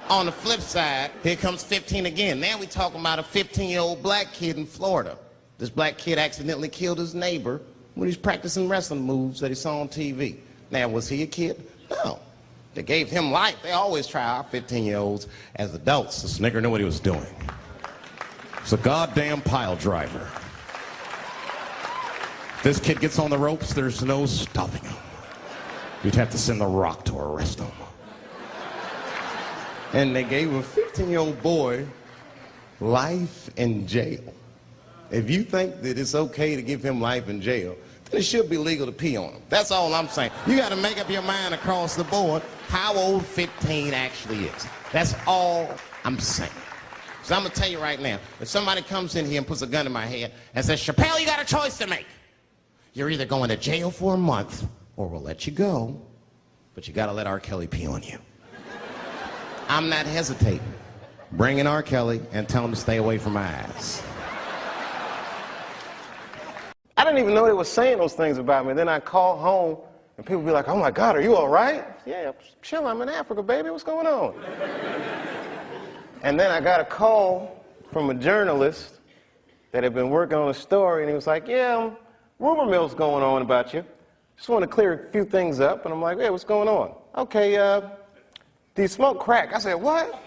On the flip side, here comes 15 again. Now we're talking about a 15-year-old black kid in Florida. This black kid accidentally killed his neighbor when he was practicing wrestling moves that he saw on TV. Now, was he a kid? No. They gave him life. They always try our 15-year-olds as adults. This nigger knew what he was doing. It's a goddamn pile driver. If this kid gets on the ropes, there's no stopping him. You'd have to send the Rock to arrest him. And they gave a 15-year-old boy life in jail. If you think that it's okay to give him life in jail, then it should be legal to pee on him. That's all I'm saying. You got to make up your mind across the board how old 15 actually is. That's all I'm saying. So I'm going to tell you right now, if somebody comes in here and puts a gun in my head and says, Chappelle, you got a choice to make. You're either going to jail for a month or we'll let you go, but you got to let R. Kelly pee on you. I'm not hesitating. Bring in R. Kelly and tell him to stay away from my ass. I didn't even know they were saying those things about me. Then I call home, and people be like, oh my God, are you all right? Yeah, chill, I'm in Africa, baby, what's going on? And then I got a call from a journalist that had been working on a story, and he was like, yeah, rumor mill's going on about you. Just want to clear a few things up. And I'm like, yeah, what's going on? Okay, do you smoke crack? I said, what?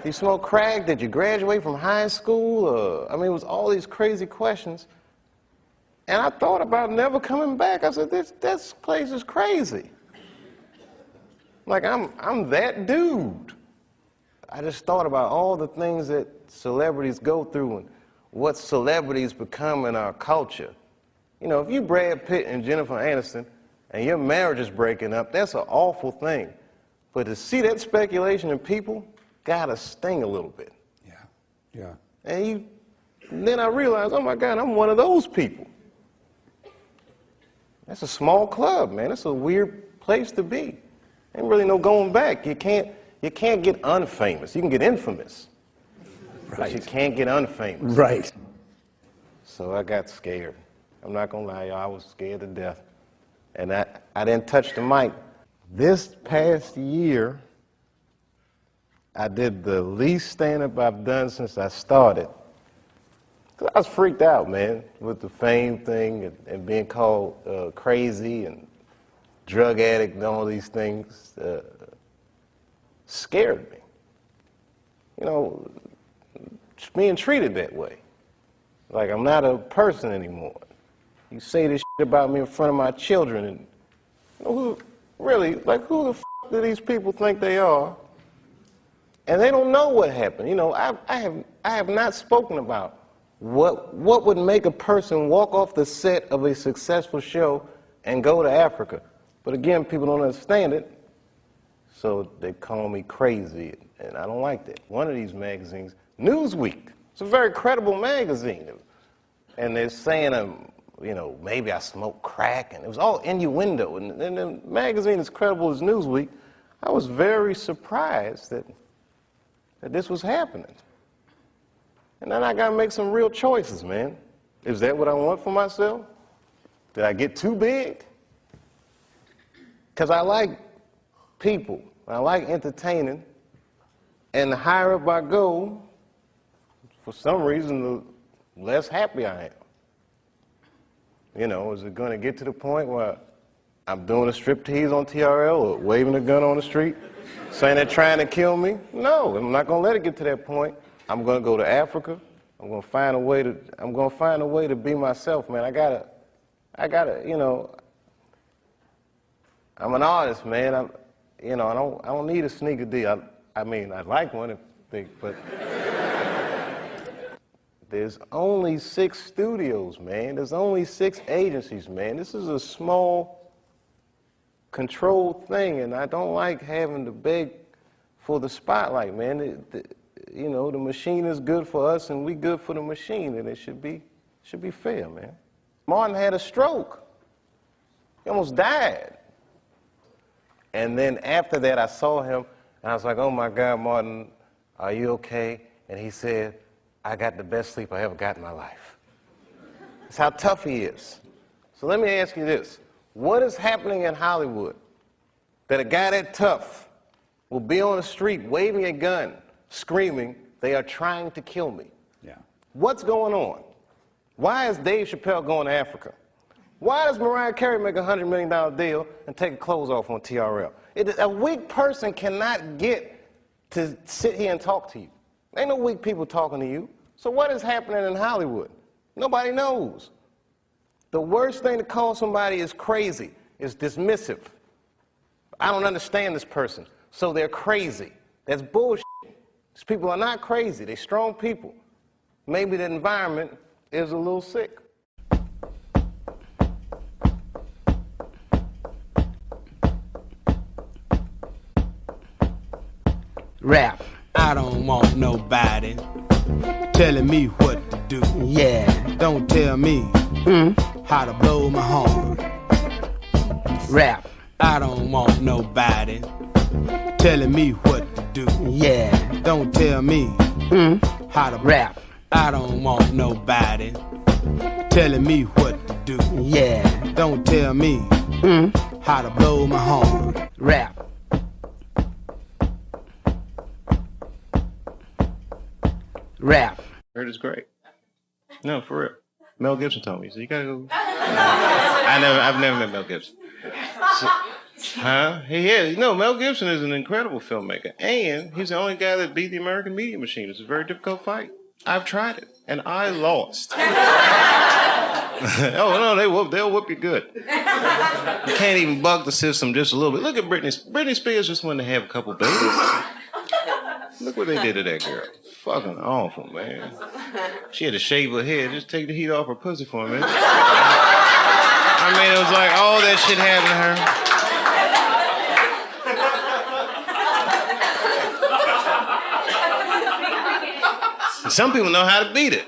Do you smoke crack? Did you graduate from high school? I mean, it was all these crazy questions. And I thought about never coming back. I said, this place is crazy. Like, I'm that dude. I just thought about all the things that celebrities go through and what celebrities become in our culture. You know, if you Brad Pitt and Jennifer Aniston and your marriage is breaking up, that's an awful thing. But to see that speculation in people gotta sting a little bit. Yeah. And then I realized, oh my God, I'm one of those people. That's a small club, man. It's a weird place to be. Ain't really no going back. You can't get unfamous. You can get infamous. Right. But you can't get unfamous. Right. So I got scared. I'm not gonna lie, y'all, I was scared to death. And I didn't touch the mic. This past year, I did the least stand-up I've done since I started. 'Cause I was freaked out, man, with the fame thing and being called crazy and drug addict and all these things. Scared me. You know, being treated that way. Like I'm not a person anymore. You say this shit about me in front of my children, and you know, who the f do these people think they are? And they don't know what happened. You know, I have not spoken about what would make a person walk off the set of a successful show and go to Africa. But again, people don't understand it. So they call me crazy, and I don't like that. One of these magazines, Newsweek, it's a very credible magazine, and they're saying maybe I smoke crack, and it was all innuendo. And the magazine as credible as Newsweek, I was very surprised that this was happening. And then I got to make some real choices, man. Is that what I want for myself? Did I get too big? Because I like people. I like entertaining. And the higher up I go, for some reason, the less happy I am. You know, is it going to get to the point where I'm doing a striptease on TRL or waving a gun on the street, saying they're trying to kill me? No, I'm not going to let it get to that point. I'm going to go to Africa. I'm going to find a way to be myself, man. I gotta, I'm an artist, man. I don't need a sneaker deal. I mean, I'd like one but there's only 6 studios, man. There's only 6 agencies, man. This is a small, controlled thing, and I don't like having to beg for the spotlight, man. The machine is good for us, and we good for the machine, and it should be fair, man. Martin had a stroke. He almost died. And then after that, I saw him, and I was like, oh, my God, Martin, are you okay? And he said, I got the best sleep I ever got in my life. That's how tough he is. So let me ask you this. What is happening in Hollywood that a guy that tough will be on the street waving a gun, screaming, they are trying to kill me? Yeah. What's going on? Why is Dave Chappelle going to Africa? Why does Mariah Carey make a $100 million deal and take her clothes off on TRL? A weak person cannot get to sit here and talk to you. Ain't no weak people talking to you. So what is happening in Hollywood? Nobody knows. The worst thing to call somebody is crazy, is dismissive. I don't understand this person, so they're crazy. That's bullshit. These people are not crazy. They're strong people. Maybe the environment is a little sick. Rap. I don't want nobody telling me what to do. Yeah. Don't tell me how to blow my horn. Rap. I don't want nobody telling me what to do. Yeah. Don't tell me how to rap. I don't want nobody telling me what to do. Yeah. Don't tell me how to blow my horn. Rap. Rap. Heard it's great. No, for real. Mel Gibson told me, so you gotta go. I've never met Mel Gibson. He is. No, Mel Gibson is an incredible filmmaker, and he's the only guy that beat the American media machine. It's a very difficult fight. I've tried it, and I lost. Oh no, they'll whoop you good. You can't even bug the system just a little bit. Look at Britney. Britney Spears just wanted to have a couple babies. Look what they did to that girl. Fucking awful, man. She had to shave her head, just take the heat off her pussy for a minute. I mean, it was like all that shit happened to her. Some people know how to beat it.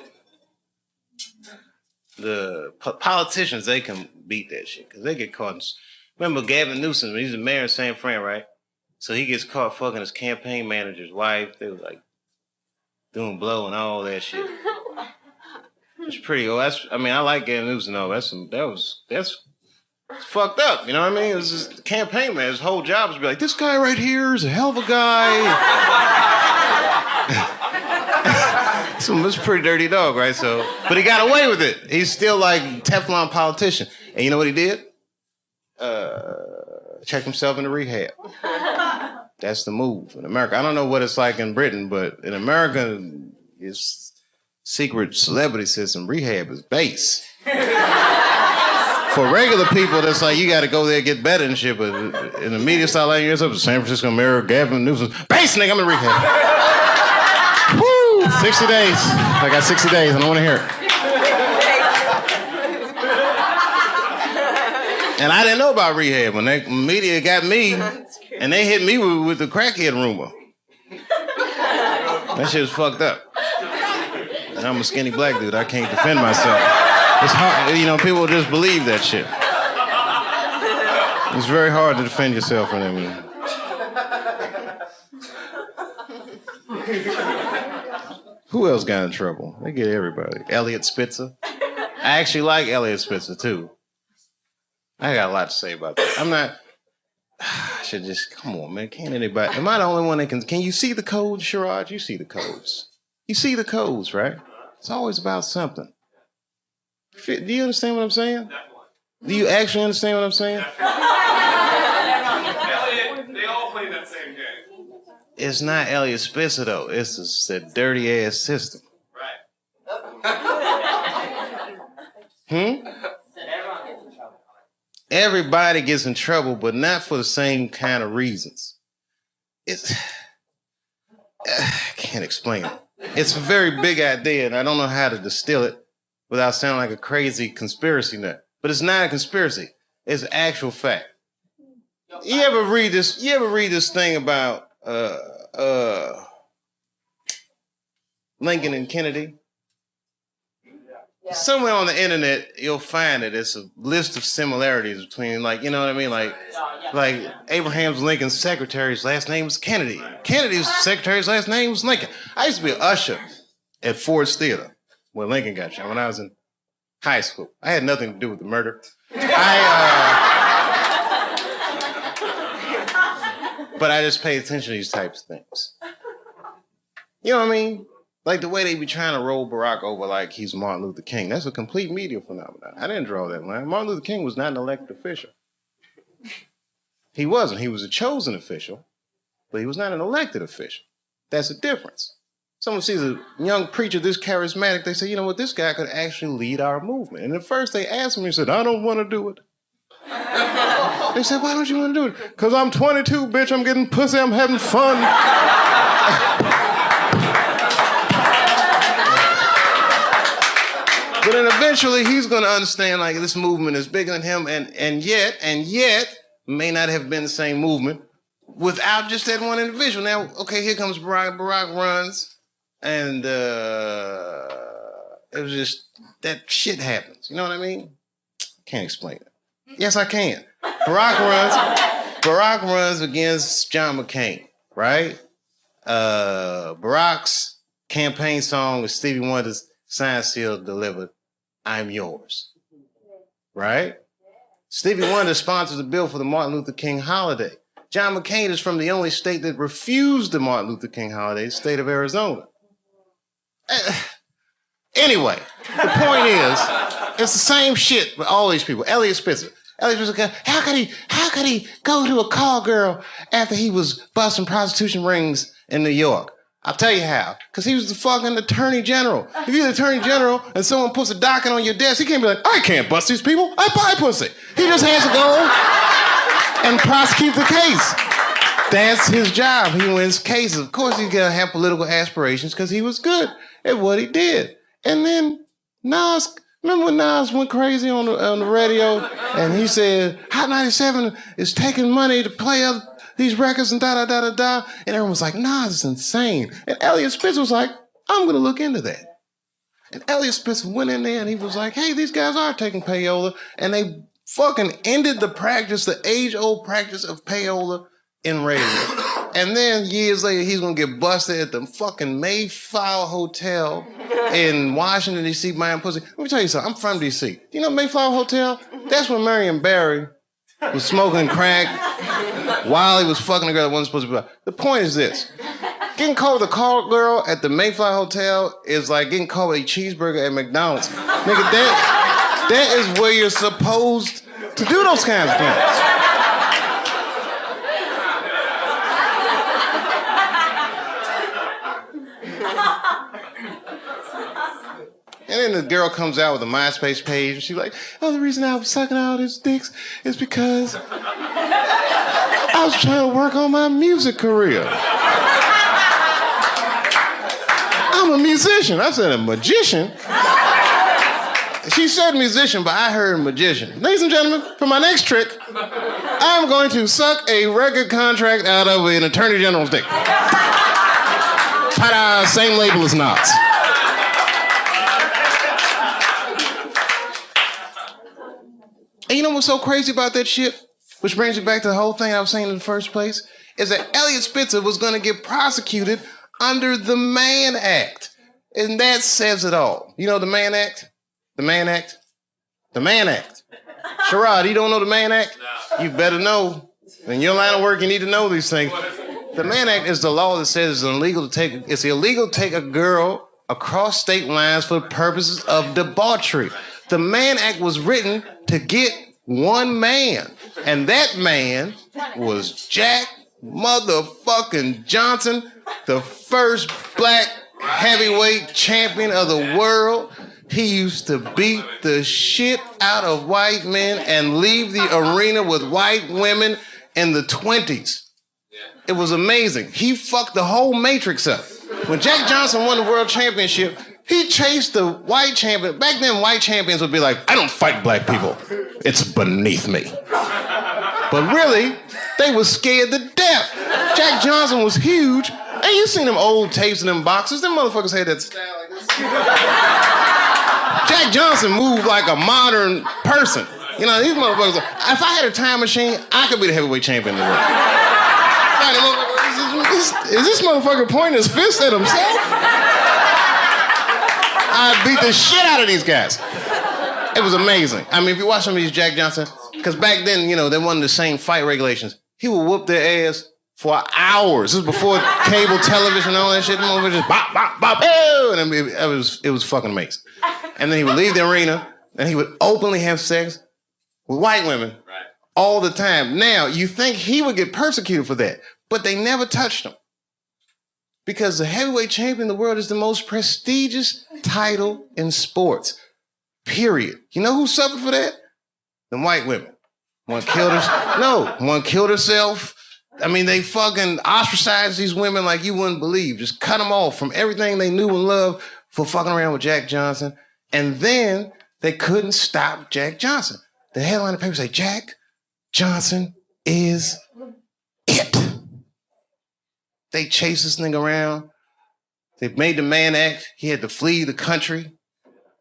The politicians, they can beat that shit because they get caught. Remember Gavin Newsom, he's the mayor of San Fran, right? So he gets caught fucking his campaign manager's wife. They was like doing blow and all that shit. It's pretty old. I like Gavin Newsom though. That's fucked up. You know what I mean? It was just campaign man. His whole job was to be like, this guy right here is a hell of a guy. So it's a pretty dirty dog, right? So, but he got away with it. He's still like Teflon politician. And you know what he did? Check himself into rehab. That's the move in America. I don't know what it's like in Britain, but in America, it's secret celebrity system. Rehab is base. For regular people, that's like, you got to go there and get better and shit, but in the media style like yours, up to San Francisco Mirror, Gavin Newsom, base nigga, I'm in rehab. Woo! 60 days. I got 60 days, and I want to hear it. And I didn't know about rehab. When the media got me, And they hit me with the crackhead rumor. That shit was fucked up. And I'm a skinny black dude. I can't defend myself. It's hard, you know, people just believe that shit. It's very hard to defend yourself from them. Who else got in trouble? They get everybody. Elliot Spitzer. I actually like Elliot Spitzer, too. I got a lot to say about that. I'm not... I should just... Come on, man. Can't anybody... Am I the only one that can... Can you see the codes, Sherrod? You see the codes. You see the codes, right? It's always about something. Do you understand what I'm saying? Do you actually understand what I'm saying? They all play that same game. It's not Elliot Spitzer, though. It's a dirty-ass system. Right. Everybody gets in trouble, but not for the same kind of reasons. I can't explain it. It's a very big idea, and I don't know how to distill it without sounding like a crazy conspiracy nut. But it's not a conspiracy. It's actual fact. You ever read this thing about Lincoln and Kennedy? Somewhere on the internet, you'll find it. It's a list of similarities between, like, you know what I mean? Like Abraham Lincoln's secretary's last name was Kennedy. Kennedy's secretary's last name was Lincoln. I used to be an usher at Ford's Theater where Lincoln got shot when I was in high school. I had nothing to do with the murder. But I just pay attention to these types of things. You know what I mean? Like the way they be trying to roll Barack over like he's Martin Luther King. That's a complete media phenomenon. I didn't draw that line. Martin Luther King was not an elected official. He wasn't. He was a chosen official, but he was not an elected official. That's the difference. Someone sees a young preacher this charismatic, they say, you know what, this guy could actually lead our movement. And at first they asked him, he said, I don't want to do it. They said, why don't you want to do it? Because I'm 22, bitch, I'm getting pussy, I'm having fun. But then eventually he's going to understand like this movement is bigger than him and yet may not have been the same movement without just that one individual. Now, okay, here comes Barack. Barack runs and it was just, that shit happens. You know what I mean? Can't explain it. Yes, I can. Barack runs against John McCain, right? Barack's campaign song is Stevie Wonder's Sign Seal Delivered, I'm Yours, right? Stevie Wonder sponsors a bill for the Martin Luther King holiday. John McCain is from the only state that refused the Martin Luther King holiday, the state of Arizona. Anyway, the point is, it's the same shit with all these people. Elliot Spitzer, how could he go to a call girl after he was busting prostitution rings in New York? I'll tell you how. Because he was the fucking attorney general. If you're the attorney general and someone puts a docket on your desk, he can't be like, I can't bust these people. I buy pussy. He just has to go and prosecute the case. That's his job. He wins cases. Of course, he's going to have political aspirations because he was good at what he did. And then Nas, remember when Nas went crazy on the radio and he said, Hot 97 is taking money to play these records and da-da-da-da-da. And everyone was like, Nas is insane. And Elliot Spitzer was like, I'm going to look into that. And Elliot Spitzer went in there and he was like, hey, these guys are taking payola. And they fucking ended the practice, the age-old practice of payola in radio. And then years later, he's going to get busted at the fucking Mayflower Hotel in Washington, D.C. buying pussy. Let me tell you something. I'm from D.C. Do you know Mayflower Hotel? That's where Marion Barry was smoking crack while he was fucking a girl that wasn't supposed to be. The point is this. Getting caught with a call girl at the Mayflower Hotel is like getting caught with a cheeseburger at McDonald's. Nigga, that is where you're supposed to do those kinds of things. And then the girl comes out with a MySpace page and she's like, oh, the reason I was sucking all his dicks is because I was trying to work on my music career. I'm a musician. I said a magician. She said musician, but I heard magician. Ladies and gentlemen, for my next trick, I'm going to suck a record contract out of an attorney general's dick. Ta-da, same label as Knots. And you know what's so crazy about that shit? Which brings me back to the whole thing I was saying in the first place, is that Elliot Spitzer was going to get prosecuted under the Mann Act. And that says it all. You know the Mann Act? The Mann Act? The Mann Act. Sherrod, you don't know the Mann Act? No. You better know. In your line of work, you need to know these things. The Mann Act is the law that says it's illegal to take a girl across state lines for purposes of debauchery. The Mann Act was written to get one man, and that man was Jack motherfucking Johnson, the first black heavyweight champion of the world. He used to beat the shit out of white men and leave the arena with white women in the 20s. It was amazing. He fucked the whole matrix up. When Jack Johnson won the world championship, he chased the white champion. Back then, white champions would be like, I don't fight black people. It's beneath me. But really, they were scared to death. Jack Johnson was huge. Hey, you seen them old tapes and them boxers? Them motherfuckers had that style like this. Jack Johnson moved like a modern person. You know, these motherfuckers, if I had a time machine, I could be the heavyweight champion of the world. Is this motherfucker pointing his fist at himself? I beat the shit out of these guys. It was amazing. I mean, if you watch some of these Jack Johnson, because back then, you know, they wasn't the same fight regulations. He would whoop their ass for hours. This was before cable television and all that shit. Them just bop, bop, bop, ew, and it was fucking amazing. And then he would leave the arena, and he would openly have sex with white women all the time. Now, you think he would get persecuted for that, but they never touched him. Because the heavyweight champion of the world is the most prestigious title in sports. Period. You know who suffered for that? The white women. One killed herself. I mean, they fucking ostracized these women like you wouldn't believe. Just cut them off from everything they knew and loved for fucking around with Jack Johnson. And then they couldn't stop Jack Johnson. The headline of the paper say, Jack Johnson is it. They chased this nigga around. They made the Mann Act. He had to flee the country.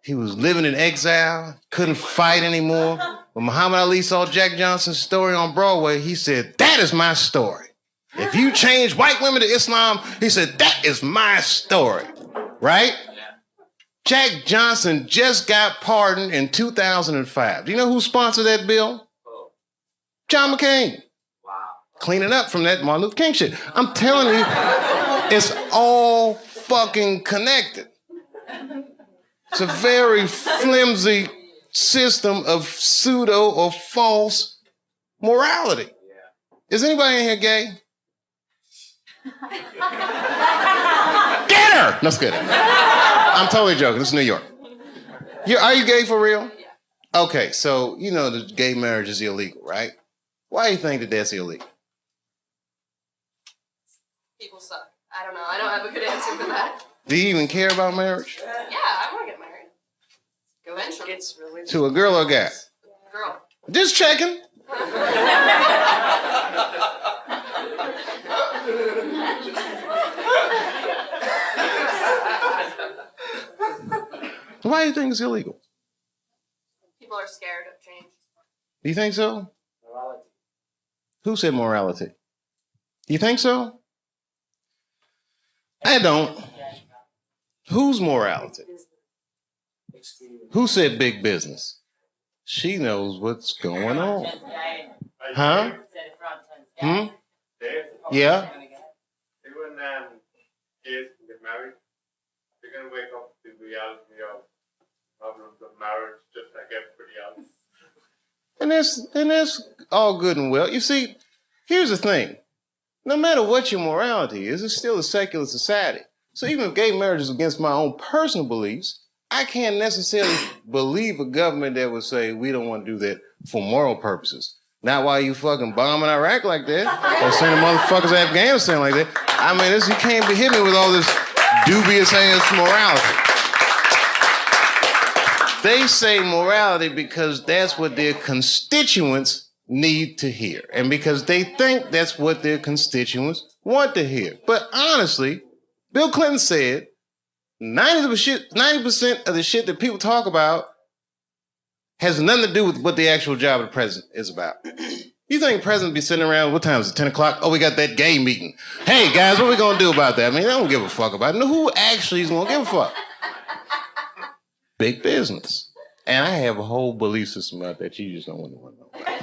He was living in exile, couldn't fight anymore. When Muhammad Ali saw Jack Johnson's story on Broadway, he said, that is my story. If you change white women to Islam, he said, that is my story, right? Jack Johnson just got pardoned in 2005. Do you know who sponsored that bill? John McCain. Cleaning up from that Martin Luther King shit. I'm telling you, it's all fucking connected. It's a very flimsy system of pseudo or false morality. Is anybody in here gay? Get her! No, it's good. I'm totally joking. This is New York. Are you gay for real? Okay, so you know that gay marriage is illegal, right? Why do you think that that's illegal? People suck. I don't know. I don't have a good answer for that. Do you even care about marriage? Yeah, I want to get married. Eventually. It's really To a girl or a guy? Girl. Just checking. Why do you think it's illegal? People are scared of change. Do you think so? Morality. Who said morality? You think so? I don't. Whose morality? Who said big business? She knows what's going on. Huh? Hmm? Yeah? Even gays can get married. They're going to wake up to the reality of problems of marriage just like everybody else. And that's all good and well. You see, here's the thing. No matter what your morality is, it's still a secular society. So even if gay marriage is against my own personal beliefs, I can't necessarily believe a government that would say we don't want to do that for moral purposes. Not while you fucking bombing Iraq like that, or sending motherfuckers to Afghanistan like that. I mean, you can't be hitting me with all this dubious ass morality. They say morality because that's what their constituents need to hear. And because they think that's what their constituents want to hear. But honestly, Bill Clinton said 90% of the shit that people talk about has nothing to do with what the actual job of the president is about. You think the president be sitting around, what time is it, 10 o'clock? Oh, we got that gay meeting. Hey, guys, what we gonna do about that? I mean, they don't give a fuck about it. Who actually is gonna give a fuck? Big business. And I have a whole belief system about that you just don't want to know about.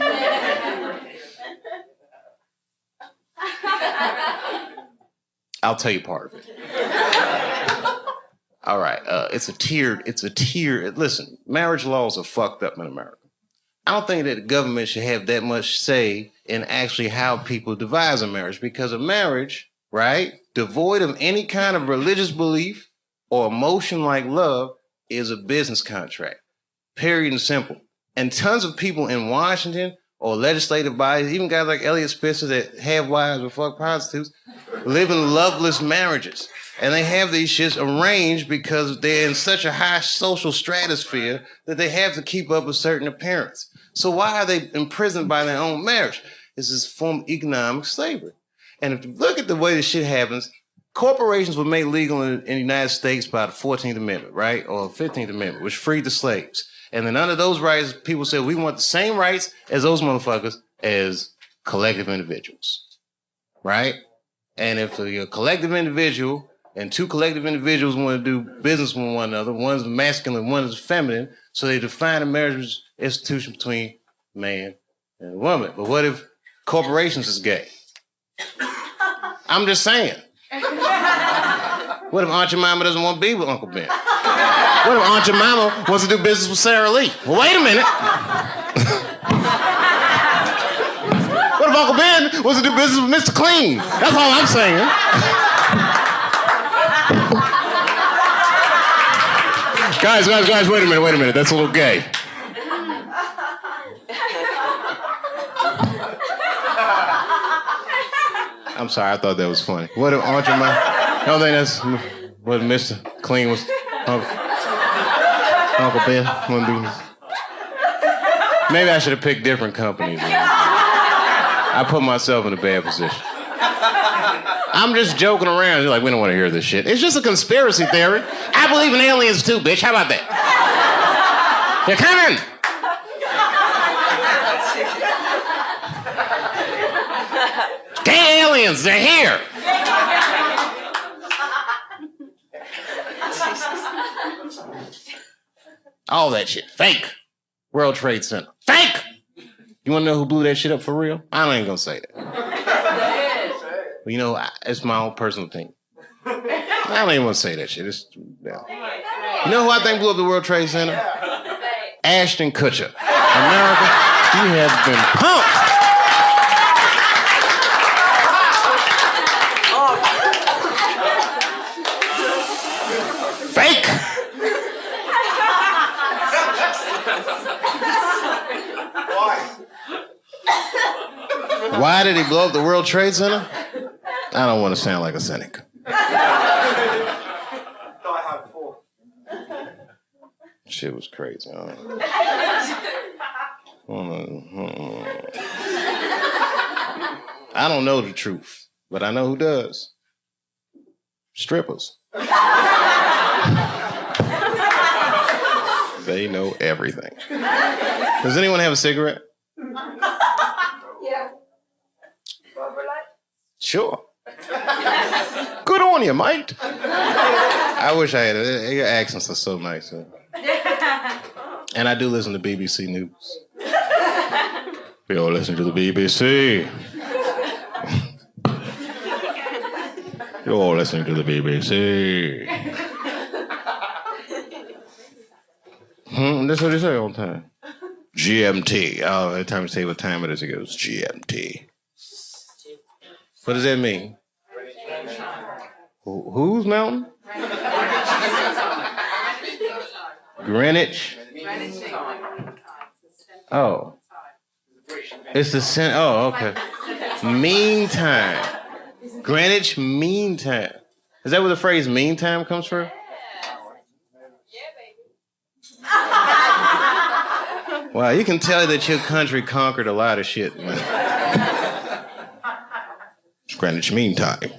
I'll tell you part of it. All right, it's a tiered, listen, marriage laws are fucked up in America. I don't think that the government should have that much say in actually how people devise a marriage, because a marriage, right, devoid of any kind of religious belief or emotion like love is a business contract, period and simple. And tons of people in Washington or legislative bodies, even guys like Elliot Spitzer that have wives or fuck prostitutes, live in loveless marriages. And they have these shits arranged because they're in such a high social stratosphere that they have to keep up a certain appearance. So why are they imprisoned by their own marriage? It's this form of economic slavery. And if you look at the way this shit happens, corporations were made legal in the United States by the 14th Amendment, right? Or 15th Amendment, which freed the slaves. And then under those rights, people said, we want the same rights as those motherfuckers as collective individuals, right? And if you're a collective individual and two collective individuals want to do business with one another, one's masculine, one is feminine, so they define a marriage institution between man and woman. But what if corporations is gay? I'm just saying. What if Aunt Jemima doesn't want to be with Uncle Ben? What if Aunt Jemima wants to do business with Sarah Lee? Well, wait a minute. What if Uncle Ben wants to do business with Mr. Clean? That's all I'm saying. Guys, wait a minute. That's a little gay. I'm sorry, I thought that was funny. What if Aunt Jemima? I don't think that's what Mr. Clean was. Uncle Ben want to do. Maybe I should have picked different companies. I put myself in a bad position. I'm just joking around. You're like, we don't want to hear this shit. It's just a conspiracy theory. I believe in aliens too, bitch. How about that? They're coming. Gay aliens, they're here. All that shit, fake. World Trade Center, fake. You want to know who blew that shit up for real? I ain't gonna say that. But you know, it's my own personal thing. I don't even want to say that shit. Yeah. You know who I think blew up the World Trade Center? Ashton Kutcher. America, you have been punked. Fake. Why did he blow up the World Trade Center? I don't want to sound like a cynic. Shit was crazy. I don't know the truth, but I know who does. Strippers. They know everything. Does anyone have a cigarette? Yeah. Sure. Good on you, mate. I wish I had it. Your accents are so nice. Huh? And I do listen to BBC News. We all listen to the BBC. You're all listening to the BBC. That's what they say all the time. GMT. Oh, every time you say what time it is, it goes GMT. What does that mean? Whose mountain? Greenwich. Oh. It's the center. Oh, okay. Meantime. Greenwich Mean Time. Is that where the phrase mean time comes from? Yeah, baby. Wow, you can tell that your country conquered a lot of shit. Greenwich Mean Time.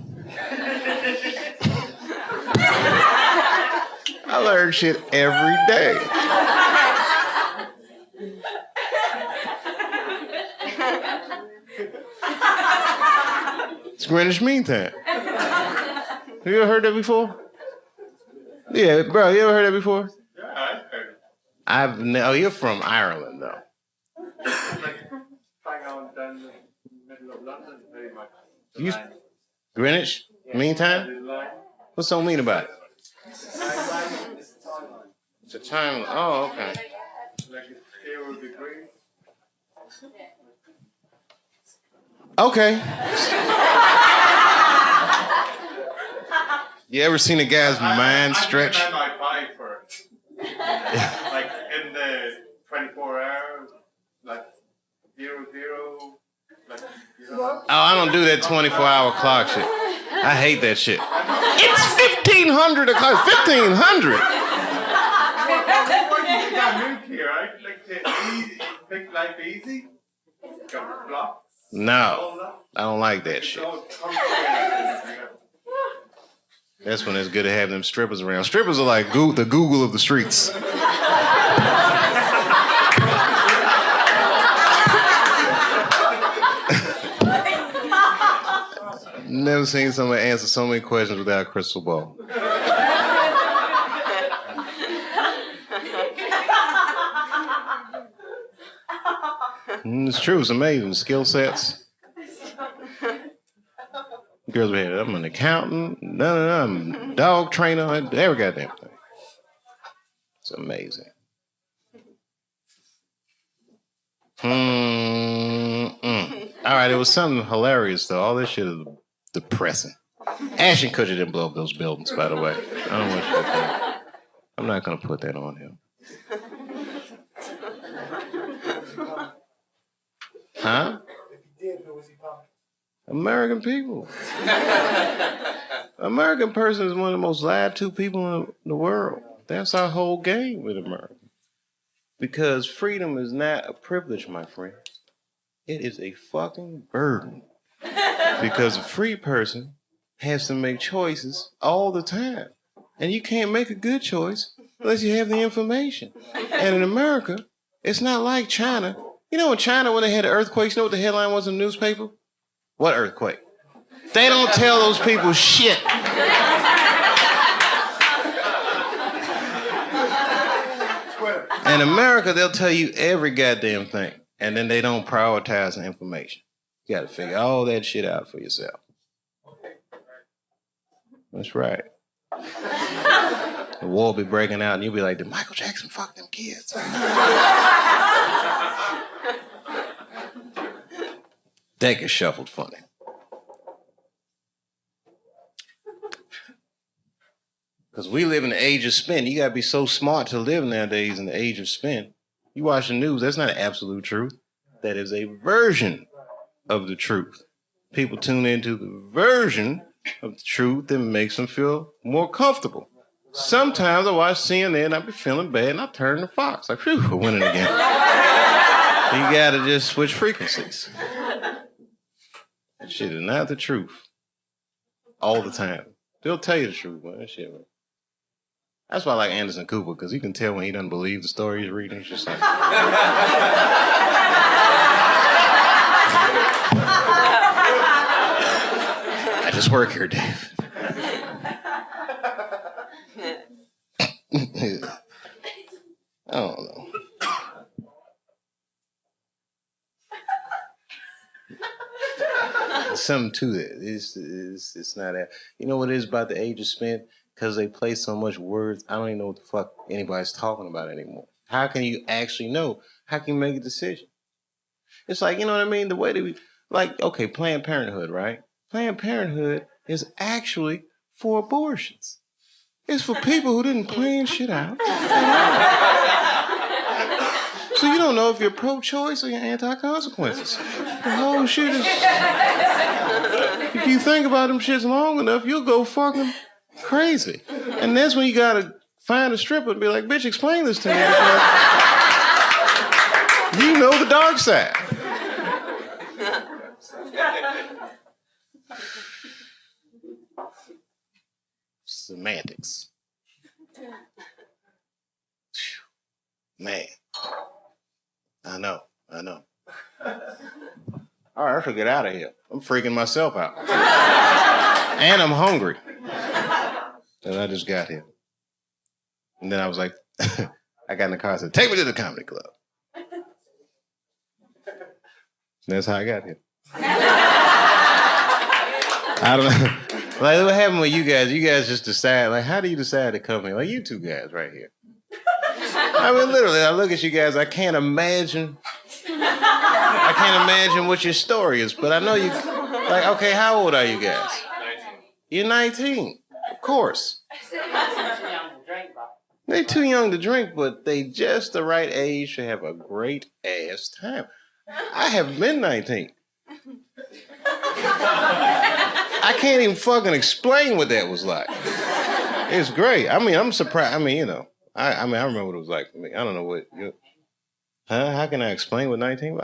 I learn shit every day. It's Greenwich Mean Time. Have you ever heard that before? Yeah, bro, you ever heard that before? Yeah, I've heard it. Oh, you're from Ireland, though. Hang on down the middle of London, very much. Greenwich Mean Time? What's so mean about it? It's a time. Oh, okay. Like a 0 degree. Okay. You ever seen a guy's mind stretch? I might buy for it. Like in the 24 hours, like 0, 0. Like, you know, Oh, I don't do that 24-hour clock shit. I hate that shit. It's 1500 o'clock. 1500. What do you think I moved here? I'd like to make life easy. Got blocks. No, I don't like that shit. That's when it's good to have them strippers around. Strippers are like the Google of the streets. Never seen somebody answer so many questions without a crystal ball. It's true. It's amazing. Skill sets. Girls be here. I'm an accountant. No, I'm a dog trainer. Every goddamn thing. It's amazing. All right, it was something hilarious though. All this shit is depressing. Ashton Kutcher didn't blow up those buildings, by the way. I don't want you to think. I'm not gonna put that on him. Huh? American people. American person is one of the most lied to people in the world. That's our whole game with America. Because freedom is not a privilege, my friend. It is a fucking burden. Because a free person has to make choices all the time. And you can't make a good choice unless you have the information. And in America, it's not like China. You know in China when they had the earthquakes, you know what the headline was in the newspaper? What earthquake? They don't tell those people shit. In America, they'll tell you every goddamn thing. And then they don't prioritize the information. You gotta figure all that shit out for yourself. That's right. The war will be breaking out and you'll be like, did Michael Jackson fuck them kids? That gets shuffled funny. Because we live in the age of spin. You gotta be so smart to live nowadays in the age of spin. You watch the news, that's not an absolute truth. That is a version of the truth. People tune into the version of the truth that makes them feel more comfortable. Sometimes I watch CNN and I be feeling bad and I turn to Fox. Like, phew, we're winning again. You gotta just switch frequencies. That shit is not the truth. All the time. They'll tell you the truth, man. That shit, man. That's why I like Anderson Cooper, because you can tell when he doesn't believe the story he's reading. It's just like... I just work here, Dave. I don't know. There's something to that. It's not that. You know what it is about the age of spin? Because they play so much words, I don't even know what the fuck anybody's talking about anymore. How can you actually know? How can you make a decision? It's like, you know what I mean? The way that we, like, okay, Planned Parenthood, right? Planned Parenthood is actually for abortions. It's for people who didn't plan shit out. So you don't know if you're pro-choice or you're anti-consequences. The whole shit is... If you think about them shits long enough, you'll go fucking crazy. And that's when you gotta find a stripper and be like, bitch, explain this to me. You know the dark side. Semantics. Man. I know. All right, I should get out of here. I'm freaking myself out. And I'm hungry. And I just got here. And then I was like, I got in the car and said, take me to the comedy club. And that's how I got here. I don't know. Like, what happened with you guys? You guys just decide, like, how do you decide to come here? Like, you two guys right here. I mean, literally, I look at you guys, I can't imagine what your story is, but I know you, like, okay, how old are you guys? 19. You're 19, of course. They're too young to drink, but they just the right age to have a great ass time. I have been 19. I can't even fucking explain what that was like. It's great. I mean, I'm surprised. I mean, you know, I remember what it was like for me. I don't know what. How can I explain what 19 was?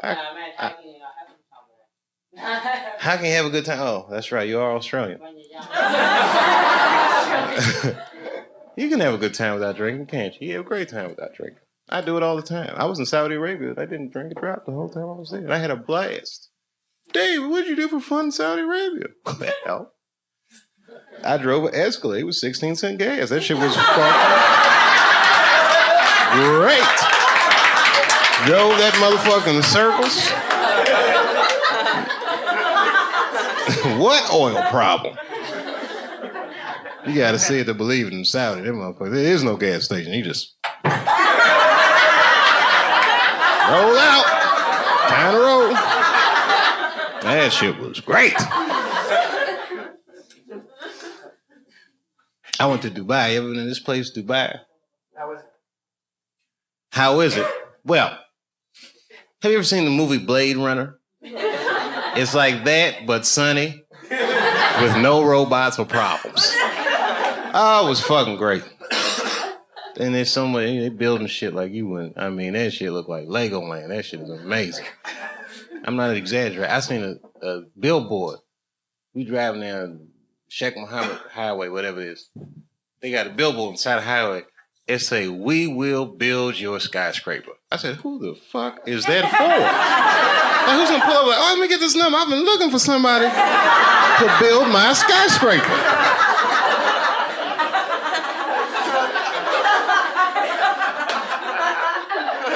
How can you have a good time? Oh, that's right. You are Australian. You can have a good time without drinking, can't you? You have a great time without drinking. I do it all the time. I was in Saudi Arabia. I didn't drink a drop the whole time I was there. And I had a blast. Dave, what'd you do for fun in Saudi Arabia? Well, I drove an Escalade with 16-cent gas. That shit was fucking great. Drove that motherfucker in circles. What oil problem? You gotta see it to believe it in Saudi. That motherfucker. There is no gas station. You just roll out. Time to roll. That shit was great. I went to Dubai. You ever been in this place, Dubai? How is it? Well, have you ever seen the movie Blade Runner? It's like that, but sunny, with no robots or problems. Oh, it was fucking great. And there's so much, they building shit like you wouldn't. I mean, that shit look like Legoland. That shit is amazing. I'm not exaggerating. I seen a billboard. We driving down Sheikh Mohammed Highway, whatever it is. They got a billboard inside the highway. It say, "We will build your skyscraper." I said, who the fuck is that for? Like, who's gonna pull up like, oh, let me get this number. I've been looking for somebody to build my skyscraper.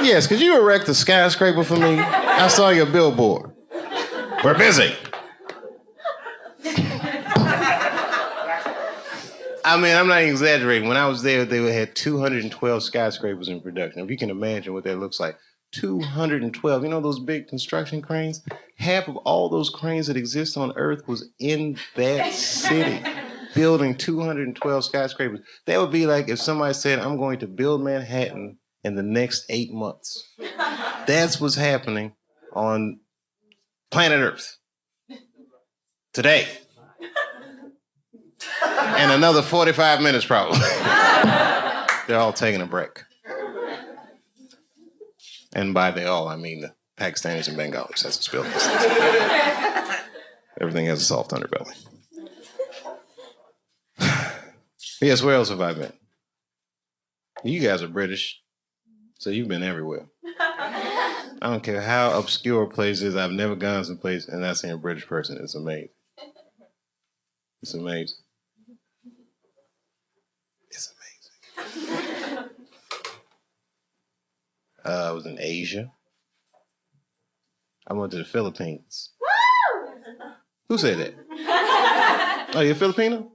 Yes, could you erect a skyscraper for me? I saw your billboard. We're busy. I mean, I'm not even exaggerating. When I was there, they had 212 skyscrapers in production. If you can imagine what that looks like. 212. You know those big construction cranes? Half of all those cranes that exist on Earth was in that city, building 212 skyscrapers. That would be like if somebody said, I'm going to build Manhattan in the next 8 months. That's what's happening on planet Earth today. And another 45 minutes probably. They're all taking a break. And by they all, I mean the Pakistanis and Bengalis. That's what's building. Everything has a soft underbelly. Yes, where else have I been? You guys are British, so you've been everywhere. I don't care how obscure a place is. I've never gone someplace and not seen a British person. It's amazing. It's amazing. It's amazing. I was in Asia. I went to the Philippines. Who said that? Oh, you're Filipino?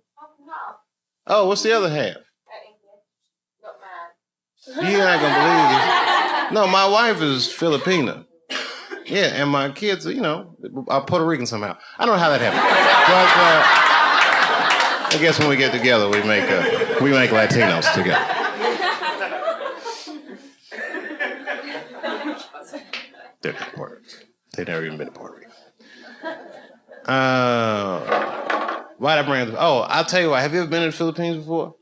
Oh, what's the other half? You're not gonna believe it. No, my wife is Filipina. Yeah, and my kids, you know, are Puerto Rican somehow. I don't know how that happened. But I guess when we get together, we make Latinos together. They've never even been to Puerto Rico. Why'd I bring it up? Oh, I'll tell you what. Have you ever been to the Philippines before?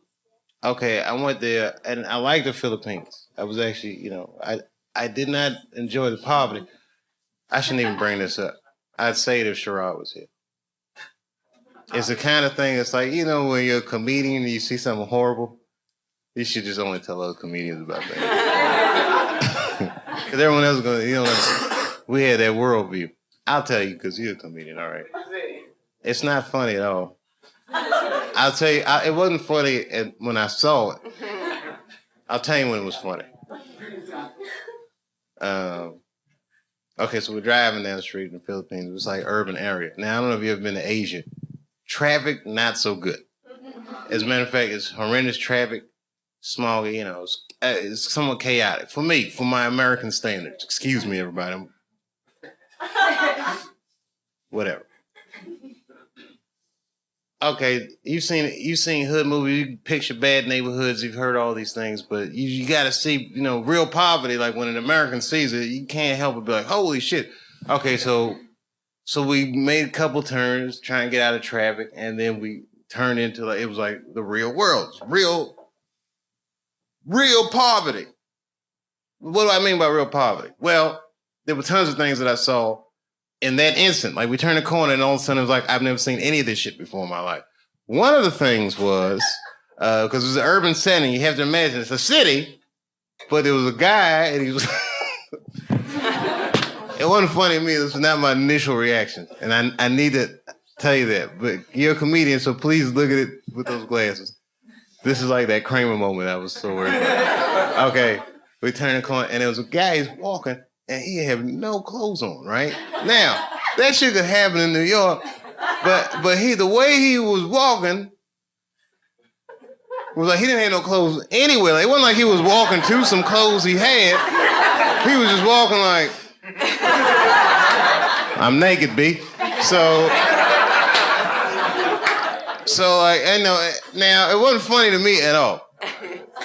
Okay, I went there, and I like the Philippines. I was actually, you know, I did not enjoy the poverty. I shouldn't even bring this up. I'd say it if Sherrod was here. It's the kind of thing, it's like, you know, when you're a comedian and you see something horrible, you should just only tell other comedians about that. Because everyone else is going to, you know, we had that worldview. I'll tell you, because you're a comedian, all right. It's not funny at all. I'll tell you, it wasn't funny when I saw it. I'll tell you when it was funny. Okay, so we're driving down the street in the Philippines. It was like urban area. Now, I don't know if you've ever been to Asia. Traffic, not so good. As a matter of fact, it's horrendous traffic, smog, you know, it's somewhat chaotic. For me, for my American standards. Excuse me, everybody. Whatever. Okay, you've seen hood movies, you picture bad neighborhoods, you've heard all these things, but you got to see, you know, real poverty. Like when an American sees it, you can't help but be like, holy shit. Okay, so we made a couple turns trying to get out of traffic, and then we turned into like, it was like the real world, real poverty. What do I mean by real poverty? Well, there were tons of things that I saw in that instant. Like we turned a corner and all of a sudden it was like, I've never seen any of this shit before in my life. One of the things was, because it was an urban setting, you have to imagine it's a city, but there was a guy and he was, it wasn't funny to me, this was not my initial reaction. And I need to tell you that, but you're a comedian, so please look at it with those glasses. This is like that Kramer moment I was so worried about. Okay, we turned the corner and there was a guy, he's walking, and he had no clothes on, right? Now, that shit could happen in New York, but the way he was walking was like he didn't have no clothes anywhere. Like, it wasn't like he was walking to some clothes he had. He was just walking like, I'm naked, B. So like, I know, now, it wasn't funny to me at all.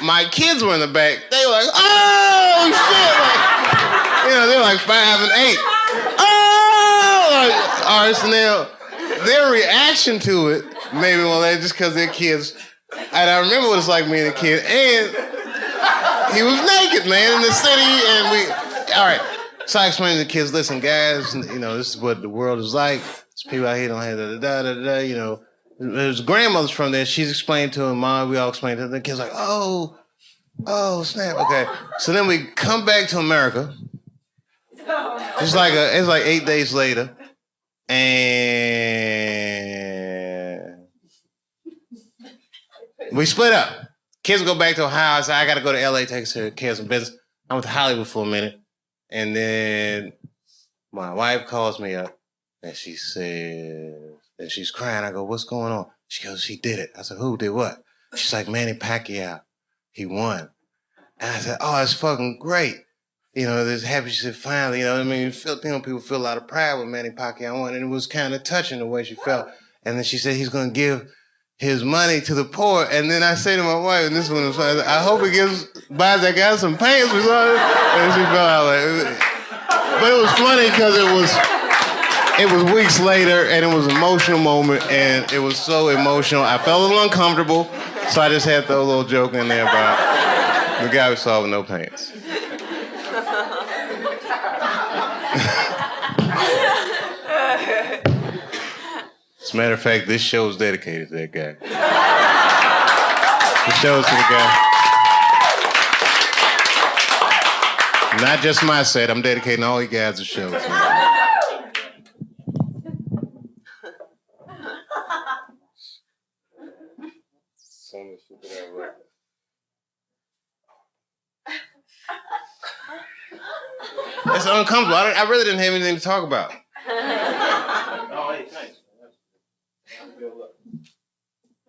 My kids were in the back. They were like, oh, shit. Like, you know, they're like 5 and 8. Oh! Like, all right, so now, their reaction to it, maybe, well, they just because they're kids. And I remember what it's like being a kid. And he was naked, man, in the city. And all right. So I explained to the kids, listen, guys, you know, this is what the world is like. There's people out here don't have da-da-da-da-da, you know. There's grandmothers from there. She's explained to her mom. We all explained to her. The kids like, oh, snap. Okay. So then we come back to America. It's like 8 days later, and we split up. Kids go back to Ohio. I said, I got to go to LA, take care of some business. I went to Hollywood for a minute, and then my wife calls me up, and she says, and she's crying. I go, what's going on? She goes, she did it. I said, who did what? She's like, Manny Pacquiao. He won. And I said, oh, that's fucking great. You know, there's happy. She said, finally, you know what I mean? Filipino people feel a lot of pride when Manny Pacquiao won, and it was kind of touching the way she felt. And then she said he's going to give his money to the poor. And then I say to my wife, and this one was funny, I hope he buys that guy some pants or something. And she fell out like, but it was funny because it was weeks later, and it was an emotional moment, and it was so emotional. I felt a little uncomfortable, so I just had to throw a little joke in there about the guy we saw with no pants. As a matter of fact, this show is dedicated to that guy. The show is to the guy. Not just my set. I'm dedicating all you guys to shows. It's uncomfortable. I really didn't have anything to talk about. Oh, hey, thanks.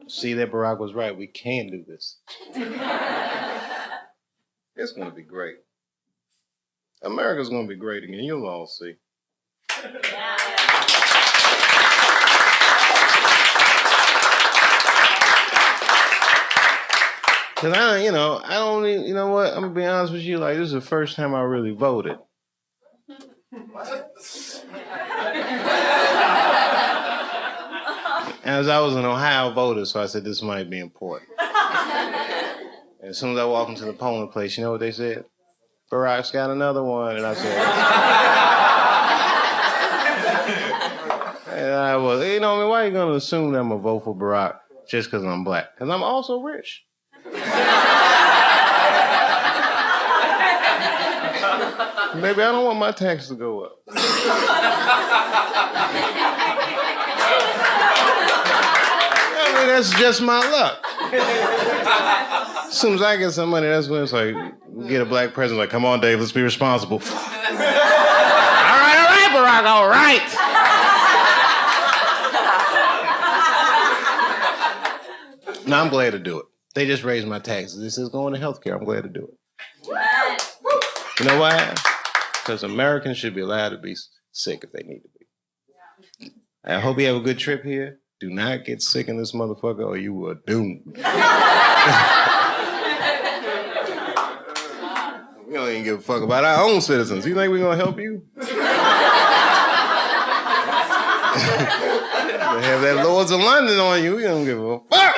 See that Barack was right. We can do this. It's going to be great. America's going to be great again. You'll all see. Because I don't even, you know what? I'm going to be honest with you. Like, this is the first time I really voted. As I was an Ohio voter, so I said this might be important. And as soon as I walked into the polling place, you know what they said? Barack's got another one. And I said, and I was, you know, I mean, why are you going to assume that I'm going to vote for Barack just because I'm black? Because I'm also rich. Maybe I don't want my taxes to go up. I mean, that's just my luck. As soon as I get some money, that's when it's like, we get a black president, like, come on, Dave, let's be responsible. all right, Barack, all right. No, I'm glad to do it. They just raised my taxes. This is going to healthcare. I'm glad to do it. You know why? Because Americans should be allowed to be sick if they need to be. I hope you have a good trip here. Do not get sick in this motherfucker or you are doomed. We don't even give a fuck about our own citizens. You think we're going to help you? Have that Lords of London on you. We don't give a fuck.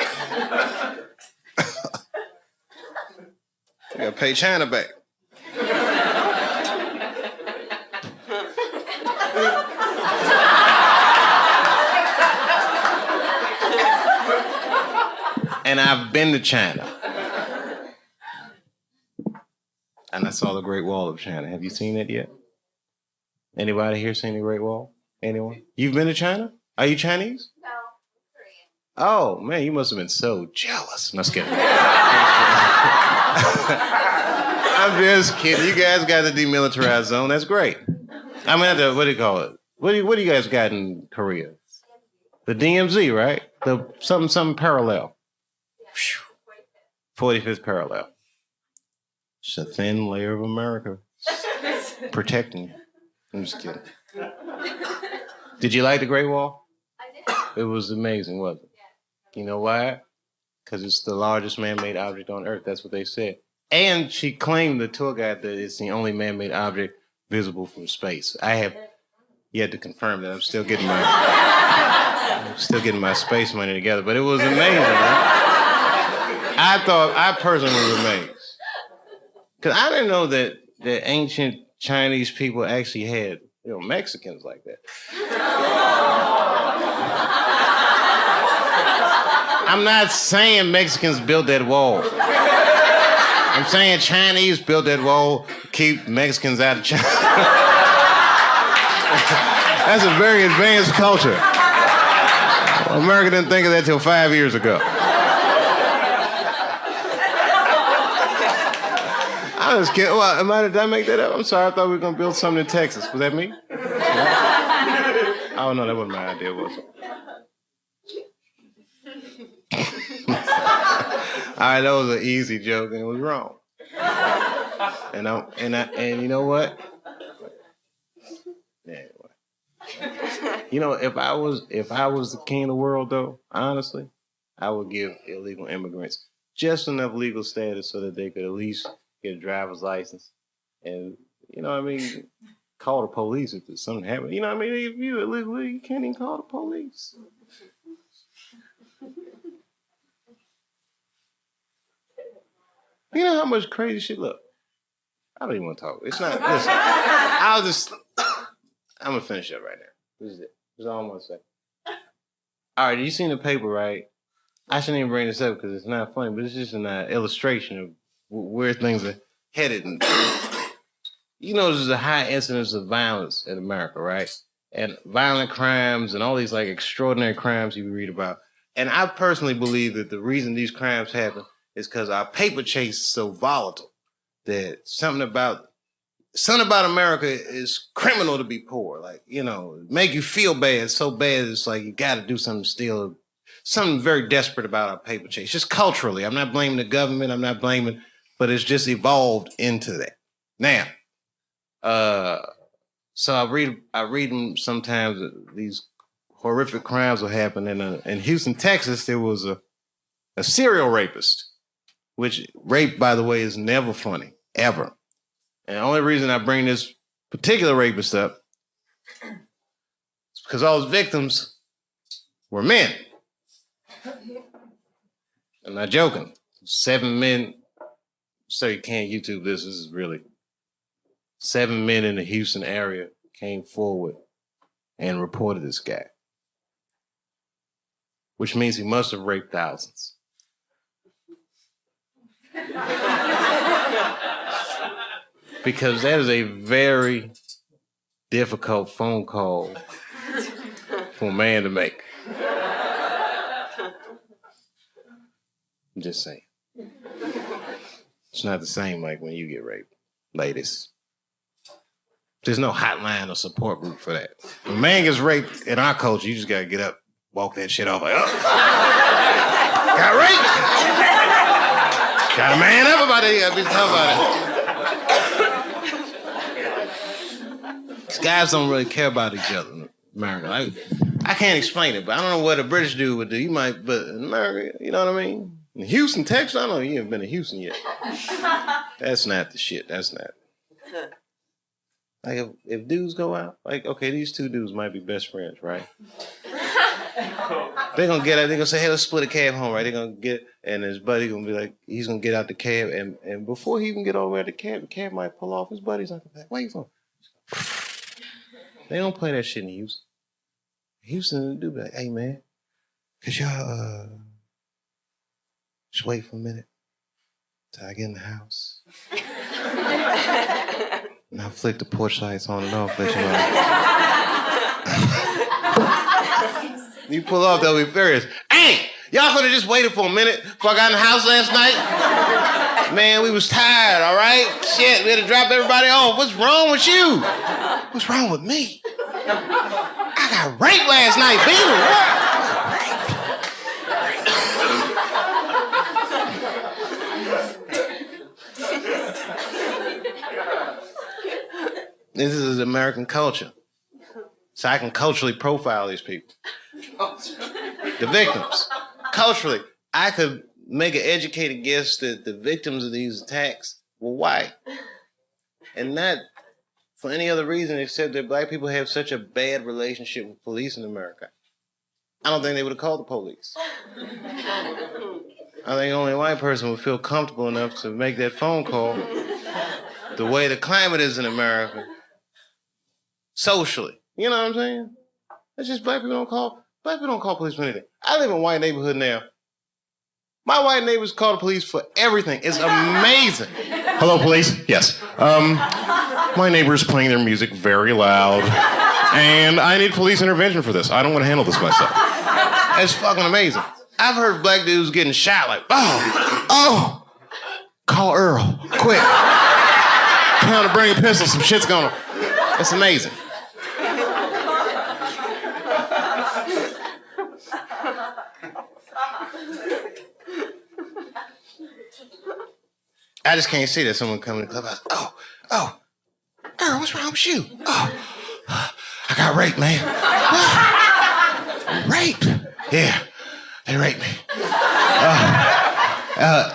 You got to pay China back. And I've been to China. And I saw the Great Wall of China. Have you seen it yet? Anybody here seen the Great Wall? Anyone? You've been to China? Are you Chinese? No, I'm Korean. Oh, man, you must have been so jealous. No, I'm just kidding. I'm just kidding. You guys got the demilitarized zone. That's great. I mean, what do you call it? What do you guys got in Korea? The DMZ, right? The something parallel. 45th parallel. It's a thin layer of America protecting you. I'm just kidding. Did you like the Great Wall? I did. It was amazing, wasn't it? Yeah. You know why? Because it's the largest man-made object on Earth. That's what they said. And she claimed, the tour guide, that it's the only man-made object visible from space. I have yet to confirm that. I'm still getting my space money together. But it was amazing, right? I personally was amazed. Because I didn't know that ancient Chinese people actually had, Mexicans like that. I'm not saying Mexicans built that wall. I'm saying Chinese built that wall to keep Mexicans out of China. That's a very advanced culture. America didn't think of that till 5 years ago. I was kidding. Well, did I make that up? I'm sorry. I thought we were going to build something in Texas. Was that me? Oh, no, that wasn't my idea, was it? All right, that was an easy joke, and it was wrong. And you know what? Anyway. You know, if I was the king of the world, though, honestly, I would give illegal immigrants just enough legal status so that they could at least get a driver's license, and call the police if there's something happening. You know what I mean? If you're illegal, you can't even call the police. You know how much crazy shit? Look, I don't even want to talk. It's not. Listen, I'm gonna finish up right now. This is it. This is all I'm gonna say. All right, you seen the paper, right? I shouldn't even bring this up because it's not funny, but it's just an illustration of where things are headed. And, there's a high incidence of violence in America, right? And violent crimes and all these extraordinary crimes you read about. And I personally believe that the reason these crimes happen is because our paper chase is so volatile that something about America is criminal to be poor. Make you feel bad, so bad it's like you got to do something to steal. Something very desperate about our paper chase, just culturally. I'm not blaming the government. But it's just evolved into that. Now, so I read them sometimes. These horrific crimes will happen in Houston, Texas. There was a serial rapist, which rape, by the way, is never funny, ever. And the only reason I bring this particular rapist up is because all his victims were men. I'm not joking. 7 men. So you can't YouTube this. This is really 7 men in the Houston area came forward and reported this guy, which means he must have raped thousands. Because that is a very difficult phone call for a man to make. I'm just saying. It's not the same like when you get raped, ladies. There's no hotline or support group for that. When a man gets raped in our culture, you just gotta get up, walk that shit off like, oh, got raped. Got a man up about it. Gotta be talking about it. These guys don't really care about each other in America. I can't explain it, but I don't know what a British dude would do. You might, but in America, you know what I mean? In Houston, Texas, I don't know you haven't been to Houston yet. That's not the shit. That's not. Like if dudes go out, like, okay, these two dudes might be best friends, right? They're gonna get out, they're gonna say, hey, let's split a cab home, right? They're gonna get, and his buddy gonna be like, he's gonna get out the cab, and before he even get all the way to the cab might pull off. His buddy's like, where you from? They don't play that shit in Houston. Houston, they do be like, hey man, could y'all just wait for a minute till I get in the house? And I'll flick the porch lights on and off, let you know. You pull off, they'll be furious. Hey, y'all could have just waited for a minute before I got in the house last night. Man, we was tired, all right? Shit, we had to drop everybody off. What's wrong with you? What's wrong with me? I got raped last night, baby. What? This is American culture. So I can culturally profile these people. The victims. Culturally, I could make an educated guess that the victims of these attacks were white. And not for any other reason except that black people have such a bad relationship with police in America. I don't think they would have called the police. I think only a white person would feel comfortable enough to make that phone call. The way the climate is in America, socially. You know what I'm saying? It's just black people don't call police for anything. I live in a white neighborhood now. My white neighbors call the police for everything. It's amazing. Hello, police. Yes. My neighbor's playing their music very loud, and I need police intervention for this. I don't want to handle this myself. It's fucking amazing. I've heard black dudes getting shot like, oh, call Earl, quick. Time to bring a pistol. Some shit's going on. It's amazing. I just can't see that someone coming to the clubhouse. Oh, girl, what's wrong with you? Oh, I got raped, man. Raped? Yeah, they raped me.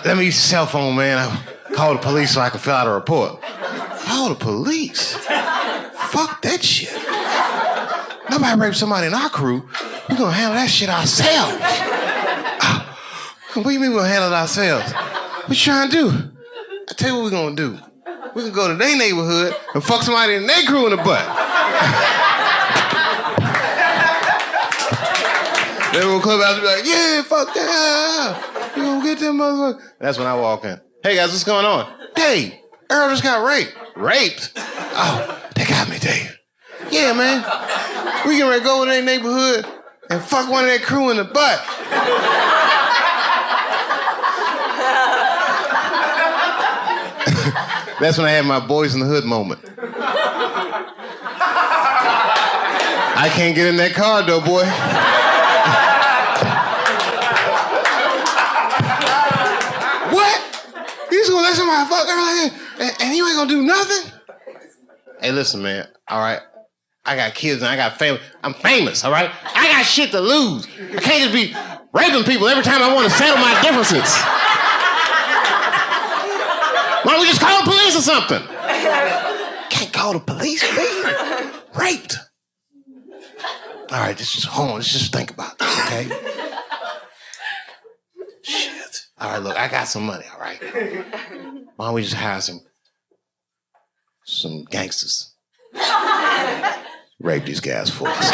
Let me use the cell phone, man. I'll call the police so I can fill out a report. Call the police? Fuck that shit. Nobody raped somebody in our crew. We're gonna handle that shit ourselves. What do you mean we're gonna handle it ourselves? What you trying to do? I tell you what we're gonna do. We can go to their neighborhood and fuck somebody in their crew in the butt. Then we'll come out and be like, yeah, fuck that. You gonna get them motherfuckers. That's when I walk in. Hey guys, what's going on? Dave, Earl just got raped. Raped? Oh, they got me, Dave. Yeah, man. We can go in their neighborhood and fuck one of their crew in the butt. That's when I had my boys in the hood moment. I can't get in that car though, boy. What? You just gonna let somebody fuck her and you ain't gonna do nothing? Hey, listen, man. All right. I got kids and I got family. I'm famous, all right? I got shit to lose. I can't just be raping people every time I want to settle my differences. Why don't we just call the police or something? Can't call the police, man. Raped. All right, hold on. Let's just think about this, okay? Shit. All right, look, I got some money, all right? Why don't we just hire some some gangsters rape these guys for us.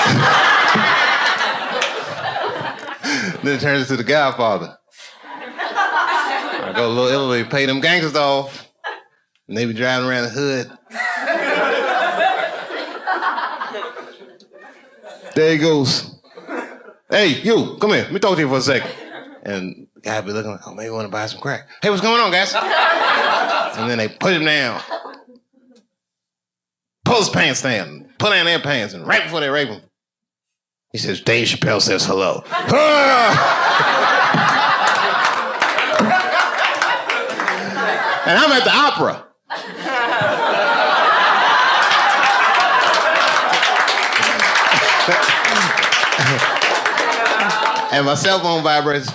Then it turns into The Godfather. I go to Little Italy, pay them gangsters off, and they be driving around the hood. There he goes. Hey, you, come here. Let me talk to you for a second. And the guy be looking like, oh, maybe you want to buy some crack. Hey, what's going on, guys? And then they put him down. Pull his pants down. Pull down their pants. And right before they rape him, he says, Dave Chappelle says hello. And I'm at the opera. And my cell phone vibrates.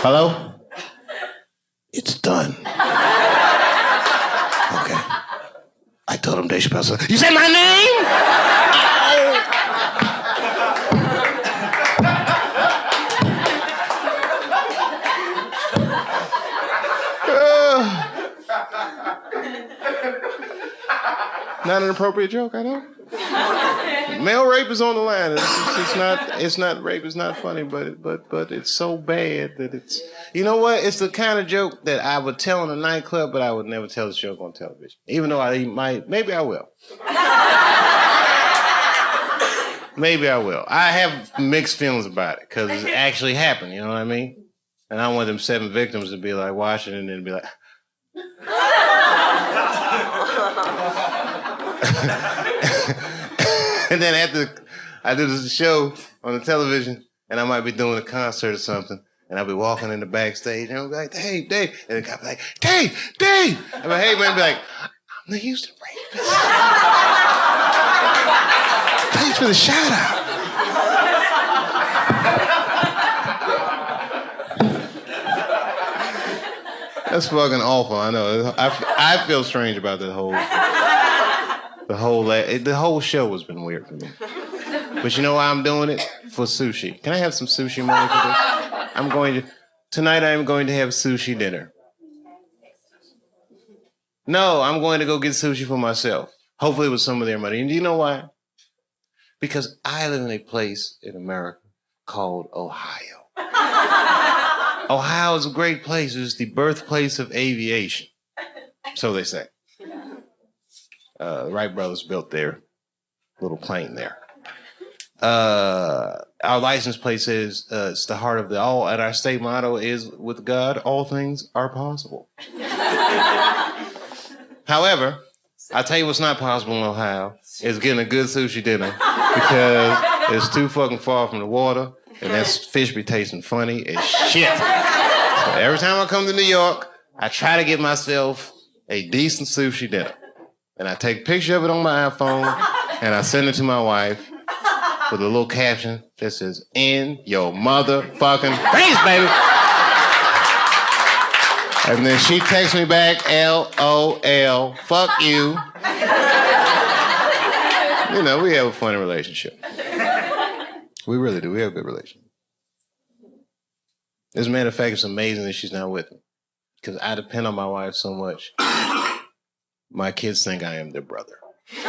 Hello? It's done. Okay. I told him Dave Chappelle said, you said my name? Not an appropriate joke, I know. Male rape is on the line. It's not rape. It's not funny, but it's so bad that it's. You know what? It's the kind of joke that I would tell in a nightclub, but I would never tell this joke on television. Even though I might, maybe I will. Maybe I will. I have mixed feelings about it because it actually happened. You know what I mean? And I want them 7 victims to be like watching it and be like. And then after I do this show on the television, and I might be doing a concert or something, and I'll be walking in the backstage, and I'll be like, hey, Dave. And the guy will be like, Dave. I'm like, hey, man, be like, I'm the Houston rapist. Thanks for the shout out. That's fucking awful, I know. I feel strange about that whole... The whole show has been weird for me. But you know why I'm doing it? For sushi. Can I have some sushi money for this? Tonight I am going to have sushi dinner. No, I'm going to go get sushi for myself. Hopefully with some of their money. And do you know why? Because I live in a place in America called Ohio. Ohio is a great place. It's the birthplace of aviation. So they say. The Wright brothers built their little plane there. Our license plate says it's the heart of the all, and our state motto is, with God, all things are possible. However, I'll tell you what's not possible in Ohio is getting a good sushi dinner because it's too fucking far from the water, and that fish be tasting funny as shit. So every time I come to New York, I try to get myself a decent sushi dinner. And I take a picture of it on my iPhone, and I send it to my wife with a little caption that says, in your motherfucking face, baby. And then she texts me back, LOL, fuck you. You know, we have a funny relationship. We really do. We have a good relationship. As a matter of fact, it's amazing that she's not with me. Because I depend on my wife so much. My kids think I am their brother. It's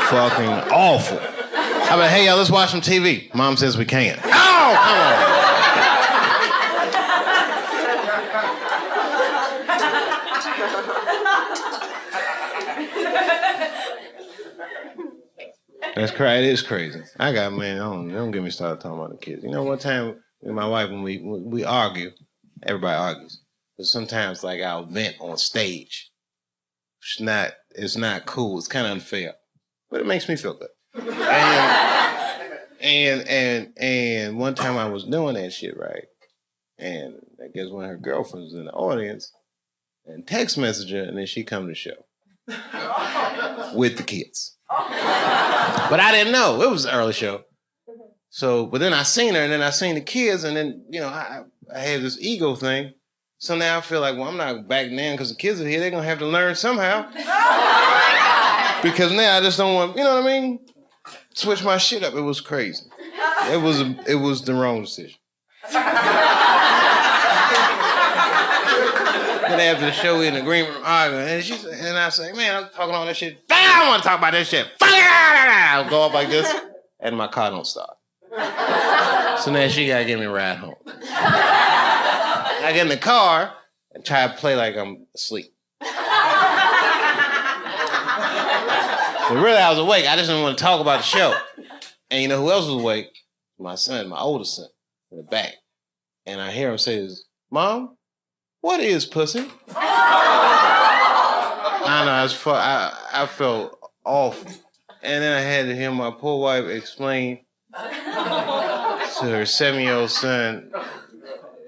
fucking awful. I'm like, hey, y'all, let's watch some TV. Mom says we can't. Oh, come on. That's crazy. It is crazy. Don't get me started talking about the kids. You know, one time with my wife, when we argue, everybody argues. But sometimes, like, I'll vent on stage. It's not cool. It's kind of unfair. But it makes me feel good. And one time I was doing that shit, right? And I guess one of her girlfriends was in the audience and text messaged her, and then she come to the show. With the kids. But I didn't know. It was an early show. So, but then I seen her, and then I seen the kids, and then, you know, I had this ego thing. So now I feel like, well, I'm not backing down because the kids are here. They're going to have to learn somehow. Because now I just don't want, you know what I mean? Switch my shit up. It was crazy. It was the wrong decision. Then after the show, we in the green room arguing, and I say, man, I'm talking all that shit. I don't want to talk about this shit. Fuck it! I'll go up like this, and my car don't start. So now she gotta give me a ride home. I get in the car and try to play like I'm asleep. But really, I was awake. I just didn't want to talk about the show. And you know who else was awake? My son, my oldest son, in the back. And I hear him say, Mom, what is pussy? I know, I felt awful. And then I had to hear my poor wife explain to her 7-year-old son.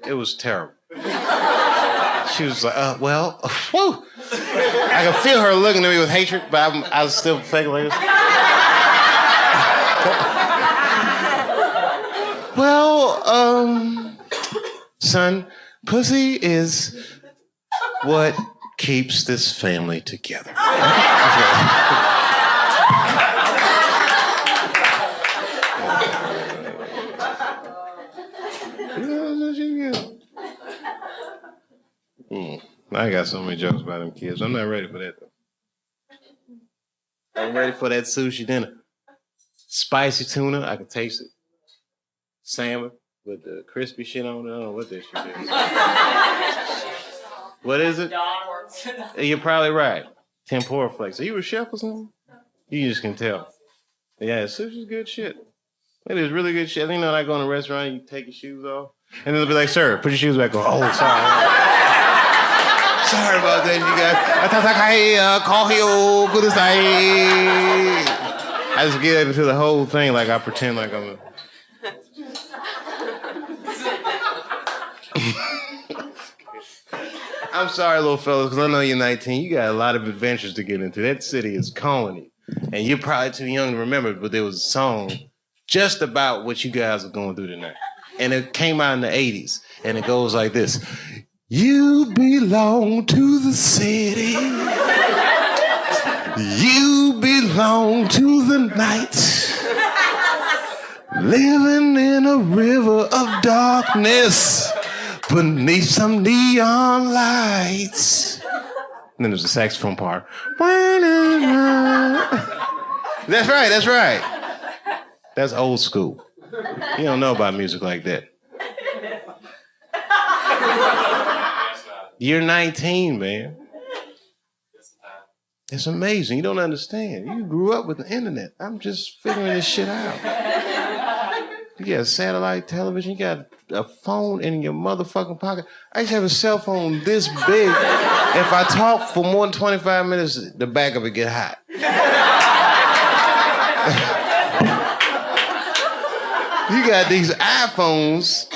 It was terrible. She was like, well, whew. I could feel her looking at me with hatred, but I was still faking like this. Well, son, pussy is what keeps this family together. I got so many jokes about them kids. I'm not ready for that, though. I'm ready for that sushi dinner. Spicy tuna, I can taste it. Salmon with the crispy shit on it. I don't know what that shit is. What is it? You're probably right. Tempura flakes. Are you a chef or something? You just can tell. Yeah, sushi's good shit. It is really good shit. You know, like go in a restaurant, you take your shoes off, and then they'll be like, sir, put your shoes back on. Oh, sorry. Sorry about that, you guys. I just get into the whole thing like I pretend like I'm a... I'm sorry, little fellas, because I know you're 19. You got a lot of adventures to get into. That city is calling you. And you're probably too young to remember, but there was a song just about what you guys are going through tonight. And it came out in the 80s. And it goes like this. You belong to the city. You belong to the night. Living in a river of darkness beneath some neon lights. And then there's the saxophone part. That's right, that's right. That's old school. You don't know about music like that. You're 19, man. It's amazing. You don't understand. You grew up with the internet. I'm just figuring this shit out. You got satellite television. You got a phone in your motherfucking pocket. I used to have a cell phone this big. If I talk for more than 25 minutes, the back of it get hot. You got these iPhones.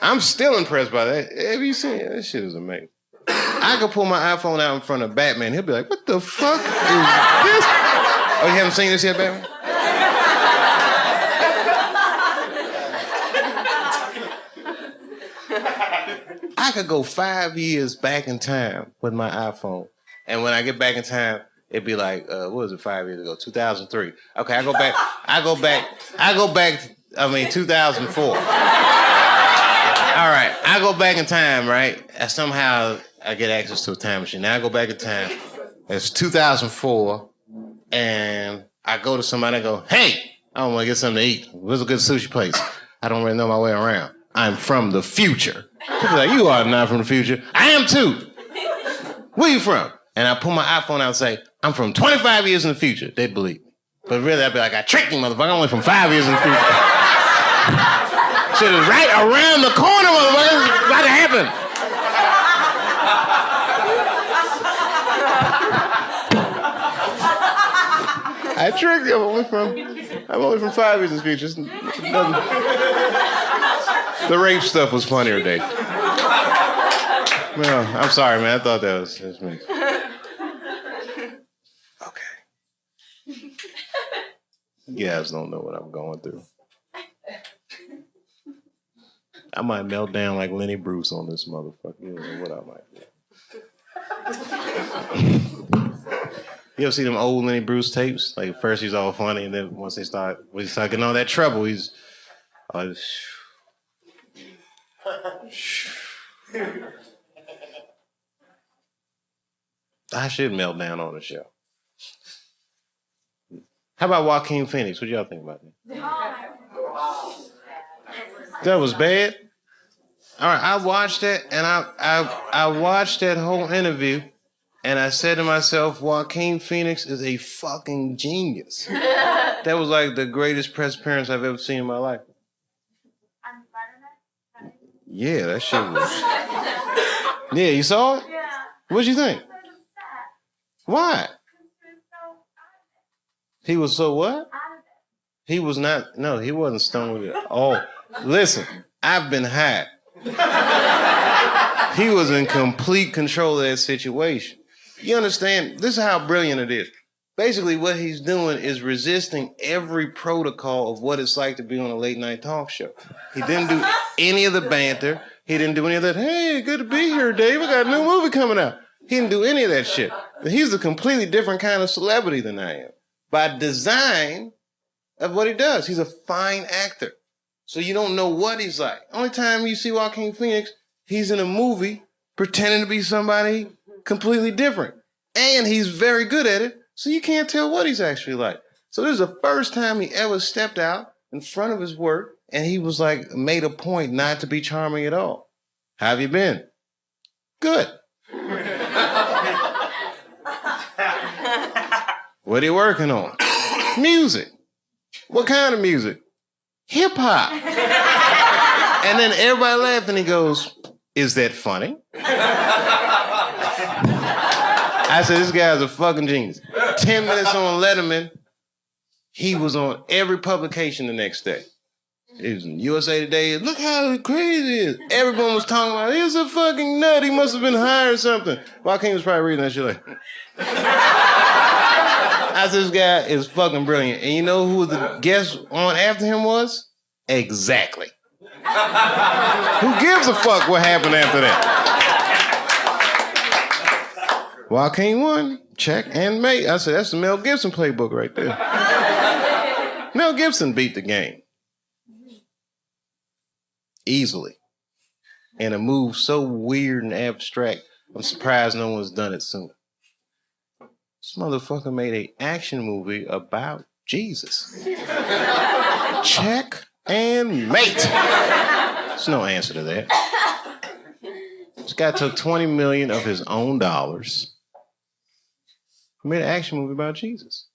I'm still impressed by that. Have you seen it? That shit is amazing. I could pull my iPhone out in front of Batman. He'll be like, what the fuck is this? Oh, you haven't seen this yet, Batman? I could go 5 years back in time with my iPhone. And when I get back in time, it'd be like, what was it 5 years ago? 2003. Okay, I go back, 2004. All right, I go back in time, right? And somehow I get access to a time machine. Now I go back in time. It's 2004, and I go to somebody and I go, hey, I want to get something to eat. Where's a good sushi place? I don't really know my way around. I'm from the future. People are like, you are not from the future. I am too. Where you from? And I pull my iPhone out and say, I'm from 25 years in the future. They'd believe me. But really, I'd be like, I tricked you, motherfucker. I'm only from 5 years in the future. Shit is right around the corner, motherfucker. It's about to happen. I tricked you. I'm only from 5 years in the future. The rape stuff was funnier, Dave. No, I'm sorry, man. I thought that was me. Okay. You guys don't know what I'm going through. I might melt down like Lenny Bruce on this motherfucker. You don't know what I might do. You ever see them old Lenny Bruce tapes? Like, at first he's all funny, and then once he start getting all that trouble, he's... I should melt down on the show. How about Joaquin Phoenix? What y'all think about that? That was bad? All right, I watched that, and I watched that whole interview, and I said to myself, Joaquin Phoenix is a fucking genius. That was like the greatest press appearance I've ever seen in my life. Yeah, that shit was... Yeah, you saw it? Yeah. What'd you think? Why? He was so what? He was not, no, he wasn't stoned with it. Oh, listen, I've been high. He was in complete control of that situation. You understand? This is how brilliant it is. Basically, what he's doing is resisting every protocol of what it's like to be on a late night talk show. He didn't do any of the banter. He didn't do any of that, hey, good to be here, Dave. I got a new movie coming out. He didn't do any of that shit. He's a completely different kind of celebrity than I am. By design of what he does. He's a fine actor. So you don't know what he's like. Only time you see Joaquin Phoenix, he's in a movie pretending to be somebody completely different. And he's very good at it, so you can't tell what he's actually like. So this is the first time he ever stepped out in front of his work, and he was like, made a point not to be charming at all. How have you been? Good. What are you working on? Music. What kind of music? Hip hop. And then everybody laughed and he goes, is that funny? I said, this guy's a fucking genius. 10 minutes on Letterman, he was on every publication the next day. It was in USA Today. Look how crazy it is. Everyone was talking about, he's a fucking nut. He must have been high or something. Joaquin was probably reading that shit like... I said, this guy is fucking brilliant. And you know who the guest on after him was? Exactly. Who gives a fuck what happened after that? Joaquin won. Check and mate. I said, that's the Mel Gibson playbook right there. Mel Gibson beat the game. Easily. And a move so weird and abstract, I'm surprised no one's done it sooner. This motherfucker made an action movie about Jesus. Check and mate. There's no answer to that. This guy took $20 million of his own dollars. He made an action movie about Jesus.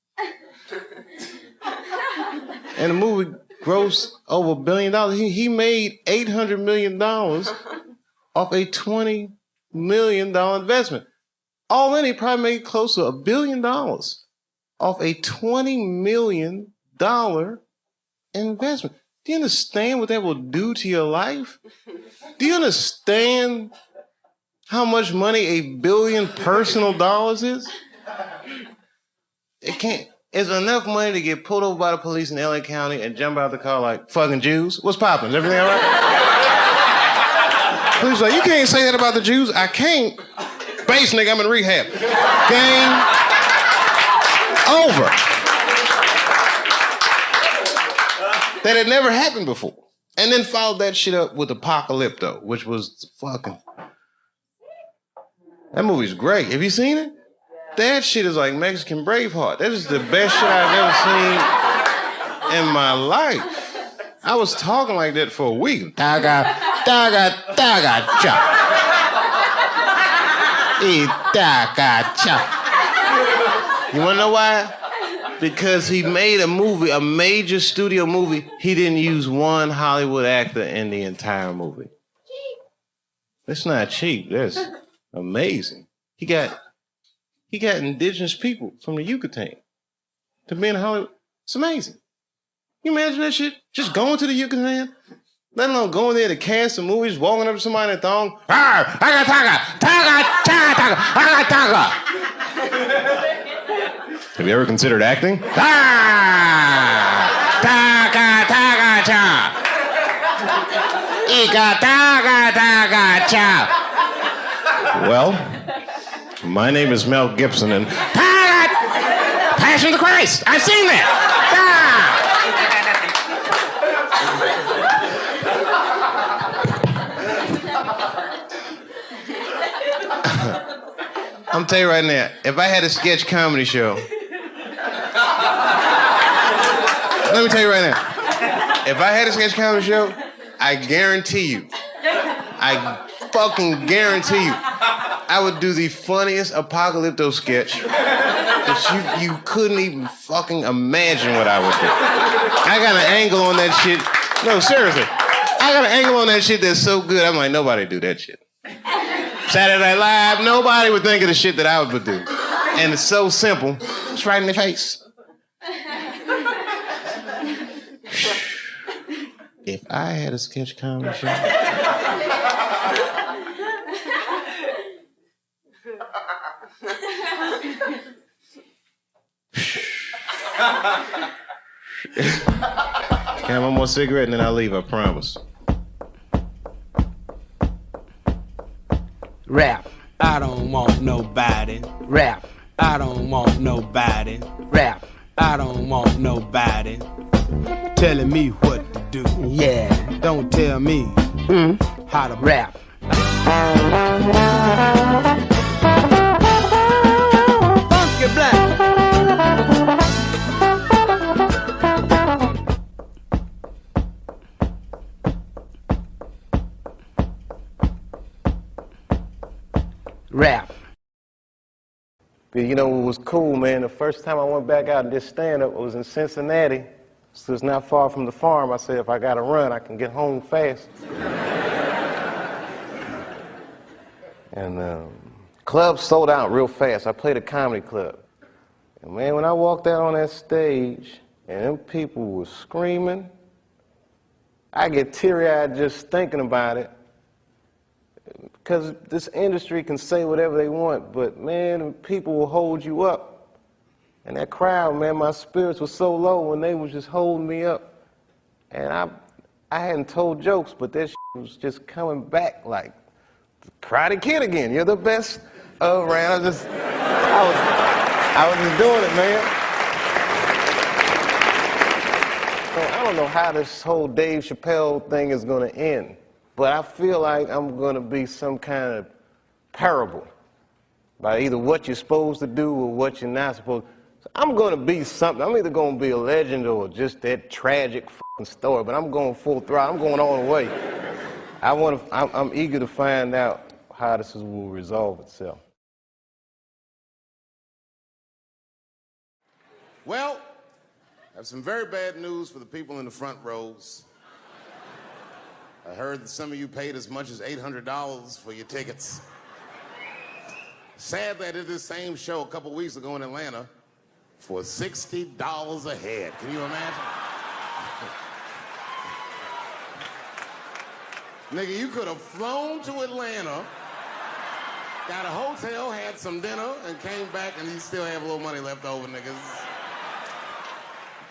And the movie grossed over $1 billion. He made $800 million off a $20 million investment. All in, he probably made close to $1 billion off a $20 million investment. Do you understand what that will do to your life? Do you understand how much money $1 billion personal dollars is? It can't. It's enough money to get pulled over by the police in LA County and jump out of the car like, fucking Jews? What's poppin'? Is everything all right? Police like, you can't say that about the Jews. I can't. Base nigga, I'm in rehab. Game over. That had never happened before. And then followed that shit up with Apocalypto, which was fucking... That movie's great. Have you seen it? That shit is like Mexican Braveheart. That is the best shit I've ever seen in my life. I was talking like that for a week. Taga, taga, taga, cha. Taga, cha. You wanna know why? Because he made a movie, a major studio movie. He didn't use one Hollywood actor in the entire movie. That's not cheap. That's amazing. He got indigenous people from the Yucatan to be in Hollywood. It's amazing. You imagine that shit? Just going to the Yucatan? Let alone going there to cast a movie, just walking up to somebody in a thong. I got taga. Have you ever considered acting? Well, my name is Mel Gibson, and Passion of the Christ. I've seen that. I'm tell you right now, if I had a sketch comedy show, let me tell you right now, if I had a sketch comedy show, I guarantee you, I fucking guarantee you, I would do the funniest apocalypto sketch that you couldn't even fucking imagine what I would do. I got an angle on that shit. No, seriously. I got an angle on that shit that's so good, I'm like, nobody do that shit. Saturday Night Live, nobody would think of the shit that I would do. And it's so simple, it's right in their face. If I had a sketch comedy show, can I have one more cigarette and then I'll leave, I promise. Rap, I don't want nobody. Rap, I don't want nobody. Rap, I don't want nobody telling me what to do. Yeah, don't tell me how to rap. Funky Black. Rap. But you know what was cool, man? The first time I went back out and did stand-up was in Cincinnati. So it's not far from the farm. I said, if I got to run, I can get home fast. And clubs sold out real fast. I played a comedy club. And man, when I walked out on that stage and them people were screaming, I get teary-eyed just thinking about it. Because this industry can say whatever they want, but man, people will hold you up. And that crowd, man, my spirits were so low when they was just holding me up. And I hadn't told jokes, but that shit was just coming back like Karate Kid again. You're the best around. I was just doing it, man. So I don't know how this whole Dave Chappelle thing is going to end. But I feel like I'm going to be some kind of parable by either what you're supposed to do or what you're not supposed to. So I'm going to be something. I'm either going to be a legend or just that tragic fucking story, but I'm going full throttle. I'm going all the way. I'm eager to find out how this will resolve itself. Well, I have some very bad news for the people in the front rows. I heard that some of you paid as much as $800 for your tickets. Sadly, I did this same show a couple weeks ago in Atlanta for $60 a head. Can you imagine? Nigga, you could have flown to Atlanta, got a hotel, had some dinner, and came back and you still have a little money left over, niggas.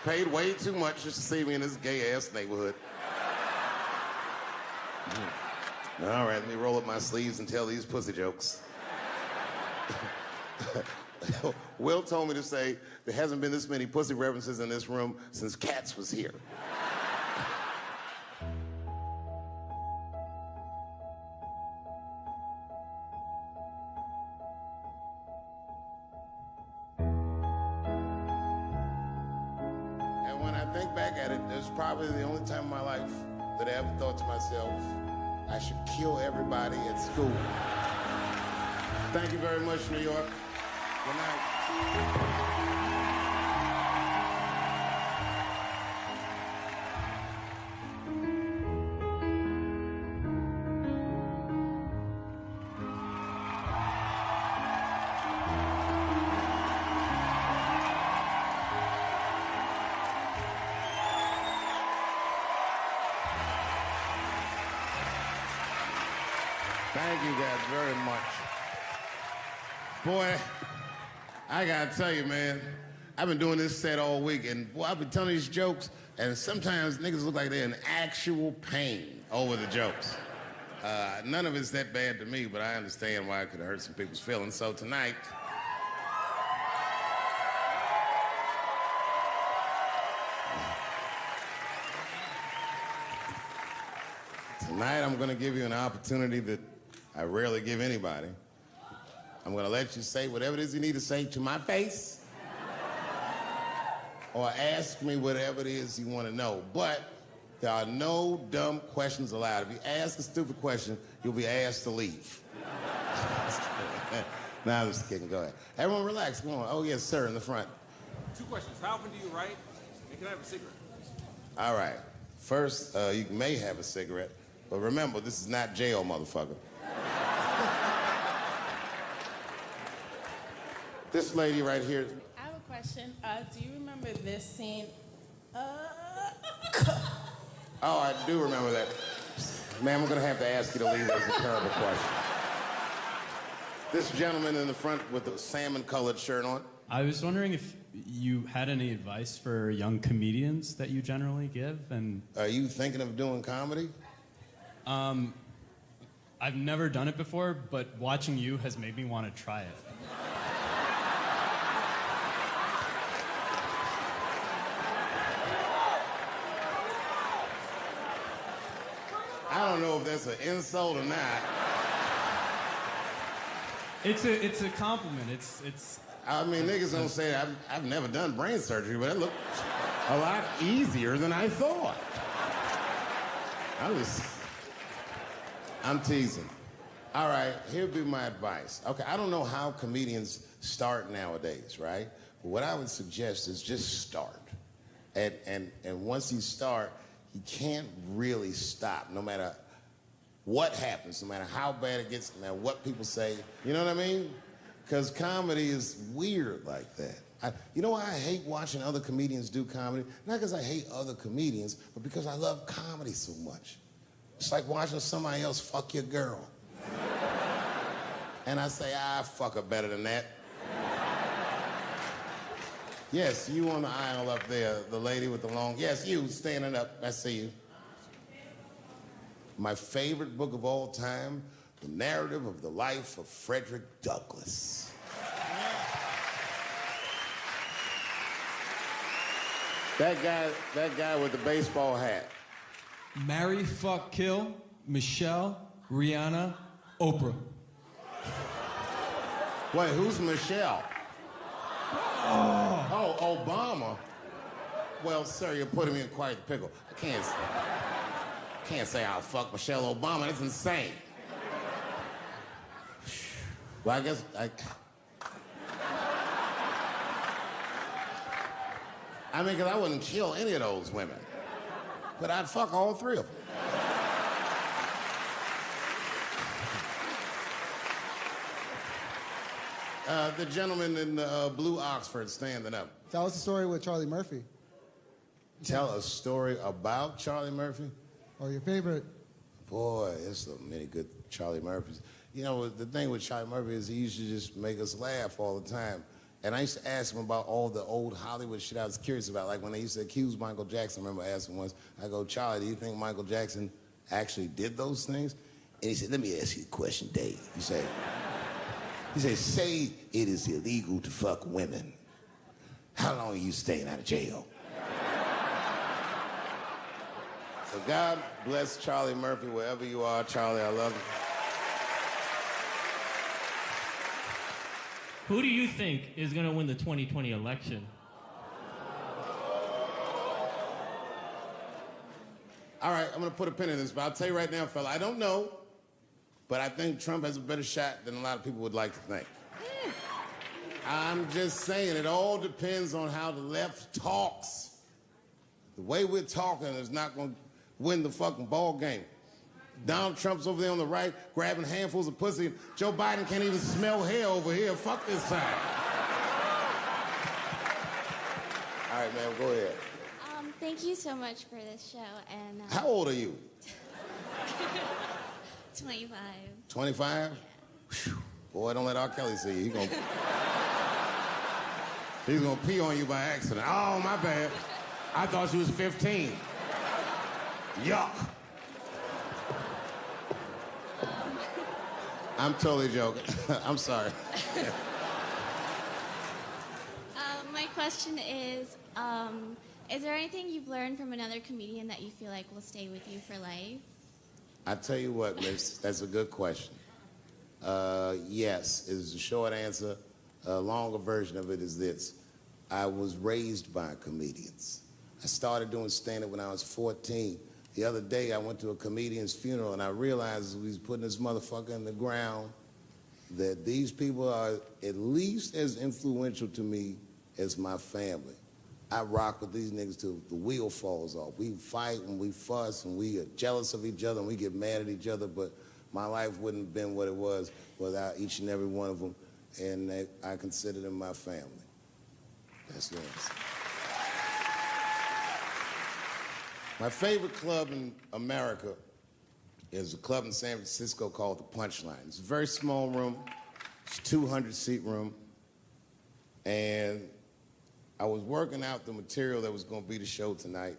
Paid way too much just to see me in this gay-ass neighborhood. All right, let me roll up my sleeves and tell these pussy jokes. Will told me to say there hasn't been this many pussy references in this room since Cats was here. And when I think back at it, there's probably the only time in my life that I ever thought to myself, I should kill everybody at school. Thank you very much, New York. Good night. Thank you guys very much. Boy, I gotta tell you, man, I've been doing this set all week, and boy, I've been telling these jokes, and sometimes niggas look like they're in actual pain over the jokes. None of it's that bad to me, but I understand why it could hurt some people's feelings. So tonight, I'm gonna give you an opportunity that I rarely give anybody. I'm gonna let you say whatever it is you need to say to my face, or ask me whatever it is you want to know. But there are no dumb questions allowed. If you ask a stupid question, you'll be asked to leave. No, I'm just kidding. Go ahead. Everyone relax. Come on. Oh, yes, sir, in the front. 2 questions. How often do you write? And can I have a cigarette? All right. First, you may have a cigarette, but remember, this is not jail, motherfucker. This lady right here. I have a question. Do you remember this scene? Oh, I do remember that. Ma'am, I'm going to have to ask you to leave. That's a terrible question. This gentleman in the front with the salmon-colored shirt on. I was wondering if you had any advice for young comedians that you generally give, and... Are you thinking of doing comedy? I've never done it before, but watching you has made me want to try it. I don't know if that's an insult or not. It's a compliment. It's. I mean, niggas don't say I've never done brain surgery, but it looked a lot easier than I thought. I'm teasing. All right, here'd be my advice. Okay, I don't know how comedians start nowadays, right? But what I would suggest is just start. And once you start, you can't really stop, no matter what happens, no matter how bad it gets, no matter what people say. You know what I mean? Because comedy is weird like that. You know why I hate watching other comedians do comedy? Not because I hate other comedians, but because I love comedy so much. It's like watching somebody else fuck your girl. And I say, fuck her better than that. Yes, you on the aisle up there, the lady with the long... Yes, you standing up. I see you. My favorite book of all time, The Narrative of the Life of Frederick Douglass. That guy with the baseball hat. Marry, fuck, kill, Michelle, Rihanna, Oprah. Wait, who's Michelle? Oh, Obama. Well, sir, you're putting me in quite the pickle. I can't say I'll fuck Michelle Obama. That's insane. Well, I guess I mean, because I wouldn't kill any of those women. But I'd fuck all three of them. The gentleman in the blue Oxford standing up. Tell us the story with Charlie Murphy. Tell a story about Charlie Murphy? Or your favorite. Boy, there's so many good Charlie Murphys. You know, the thing with Charlie Murphy is he used to just make us laugh all the time. And I used to ask him about all the old Hollywood shit I was curious about. Like when they used to accuse Michael Jackson, I remember asking once, I go, Charlie, do you think Michael Jackson actually did those things? And he said, let me ask you a question, Dave. He said, say it is illegal to fuck women. How long are you staying out of jail? So God bless Charlie Murphy wherever you are. Charlie, I love you. Who do you think is going to win the 2020 election? All right, I'm going to put a pin in this, but I'll tell you right now, fella, I don't know, but I think Trump has a better shot than a lot of people would like to think. I'm just saying, it all depends on how the left talks. The way we're talking is not going to win the fucking ball game. Donald Trump's over there on the right, grabbing handfuls of pussy. Joe Biden can't even smell hair over here. Fuck this side. All right, man, go ahead. Thank you so much for this show. And How old are you? 25. 25? Yeah. Boy, don't let R. Kelly see you. He's gonna pee on you by accident. Oh, my bad. I thought you was 15. Yuck. I'm totally joking. I'm sorry. My question is there anything you've learned from another comedian that you feel like will stay with you for life? I tell you what, miss, that's a good question. Yes, is the short answer. A longer version of it is this. I was raised by comedians. I started doing stand-up when I was 14. The other day, I went to a comedian's funeral, and I realized as we was putting this motherfucker in the ground that these people are at least as influential to me as my family. I rock with these niggas till the wheel falls off. We fight and we fuss and we are jealous of each other and we get mad at each other, but my life wouldn't have been what it was without each and every one of them, and I consider them my family. That's the answer. My favorite club in America is a club in San Francisco called the Punchline. It's a very small room. It's a 200-seat room. And I was working out the material that was going to be the show tonight.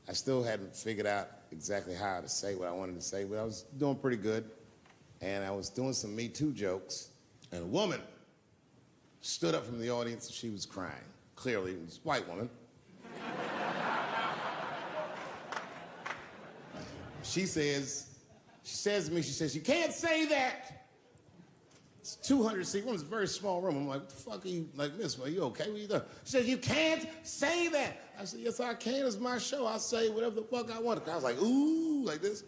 I still hadn't figured out exactly how to say what I wanted to say, but I was doing pretty good. And I was doing some Me Too jokes. And a woman stood up from the audience and she was crying. Clearly, it was a white woman. She says to me, you can't say that. It's a 200-seat room, it's a very small room. I'm like, what the fuck are you, like, miss, are you okay? What are you doing? She says, you can't say that. I said, yes, I can, it's my show. I'll say whatever the fuck I want. I was like, ooh, like this.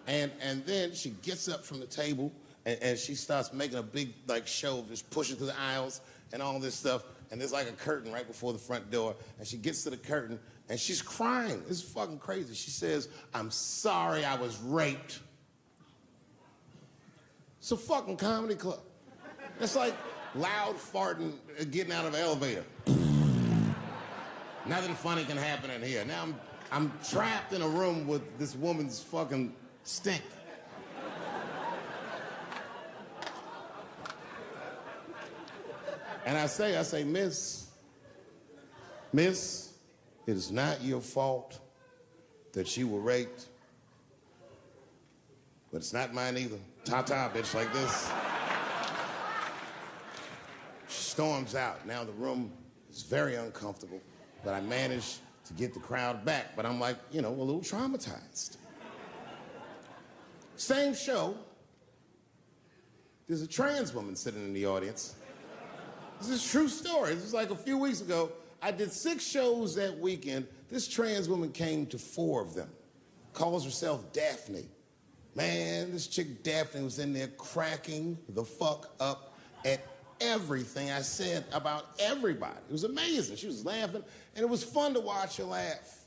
And then she gets up from the table and she starts making a big, like, show, just pushing through the aisles and all this stuff. And there's like a curtain right before the front door. And she gets to the curtain and she's crying. It's fucking crazy. She says, I'm sorry I was raped. It's a fucking comedy club. It's like loud farting getting out of an elevator. Nothing funny can happen in here. Now I'm trapped in a room with this woman's fucking stink. And I say, miss, it is not your fault that you were raped, but it's not mine either. Ta-ta, bitch, like this. She storms out. Now the room is very uncomfortable, but I managed to get the crowd back, but I'm like, you know, a little traumatized. Same show, there's a trans woman sitting in the audience. This is a true story. This was like a few weeks ago. I did 6 shows that weekend. This trans woman came to 4 of them. Calls herself Daphne. Man, this chick Daphne was in there cracking the fuck up at everything I said about everybody. It was amazing. She was laughing, and it was fun to watch her laugh.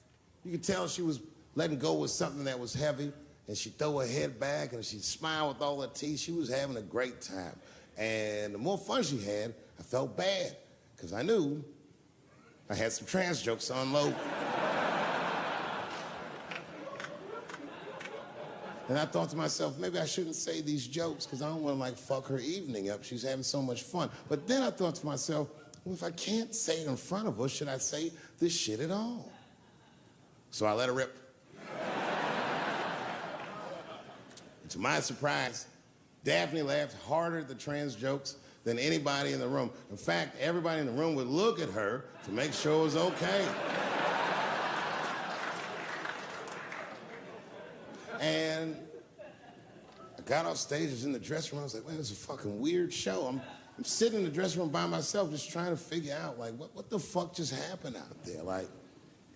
You could tell she was letting go with something that was heavy, and she'd throw her head back, and she'd smile with all her teeth. She was having a great time. And the more fun she had, I felt bad, because I knew I had some trans jokes to unload. And I thought to myself, maybe I shouldn't say these jokes because I don't want to, like, fuck her evening up. She's having so much fun. But then I thought to myself, well, if I can't say it in front of her, should I say this shit at all? So I let her rip. To my surprise, Daphne laughed harder at the trans jokes than anybody in the room. In fact, everybody in the room would look at her to make sure it was okay. And I got off stage, I was in the dressing room, I was like, man, this is a fucking weird show. I'm sitting in the dressing room by myself just trying to figure out, like, what the fuck just happened out there? Like,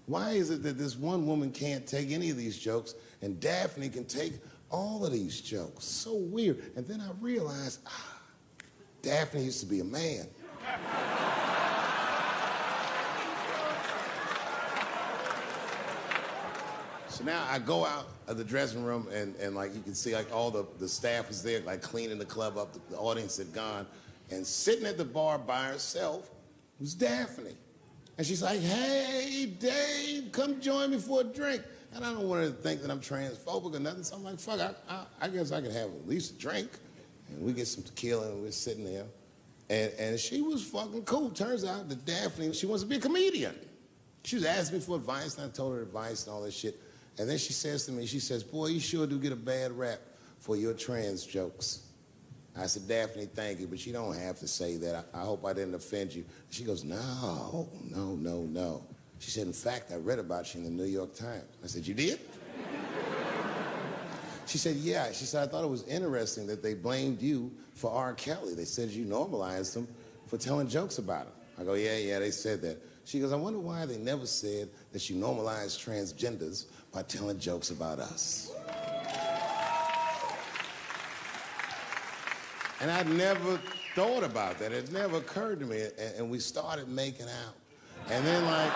why is it that this one woman can't take any of these jokes and Daphne can take all of these jokes? So weird. And then I realized, Daphne used to be a man. So now I go out of the dressing room and like you can see like all the staff was there like cleaning the club up, the audience had gone, and sitting at the bar by herself was Daphne. And she's like, hey, Dave, come join me for a drink. And I don't want her to think that I'm transphobic or nothing, so I'm like, fuck, I guess I could have at least a drink. And we get some tequila and we're sitting there. And she was fucking cool. Turns out that Daphne, she wants to be a comedian. She was asking me for advice, and I told her advice and all that shit. And then she says to me, she says, boy, you sure do get a bad rap for your trans jokes. I said, Daphne, thank you, but you don't have to say that. I hope I didn't offend you. She goes, no. She said, in fact, I read about you in the New York Times. I said, you did? She said, yeah. She said, I thought it was interesting that they blamed you for R. Kelly. They said you normalized him for telling jokes about him. I go, yeah, they said that. She goes, I wonder why they never said that you normalized transgenders by telling jokes about us. And I'd never thought about that. It never occurred to me. And we started making out. And then, like,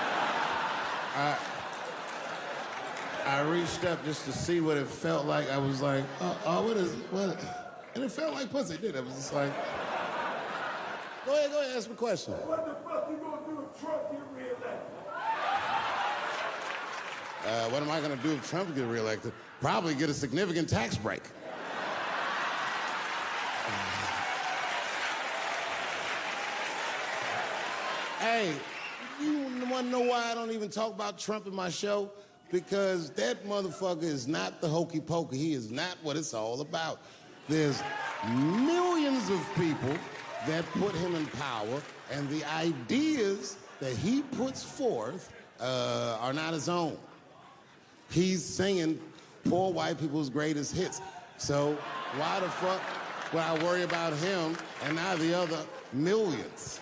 I reached up just to see what it felt like. I was like, what? And it felt like pussy, didn't it? It was just like, go ahead, ask me a question. What the fuck you gonna do if Trump get reelected? What am I gonna do if Trump gets reelected? Probably get a significant tax break. Hey, you wanna know why I don't even talk about Trump in my show? Because that motherfucker is not the hokey pokey. He is not what it's all about. There's millions of people that put him in power, and the ideas that he puts forth are not his own. He's singing poor white people's greatest hits. So why the fuck would I worry about him and not the other millions?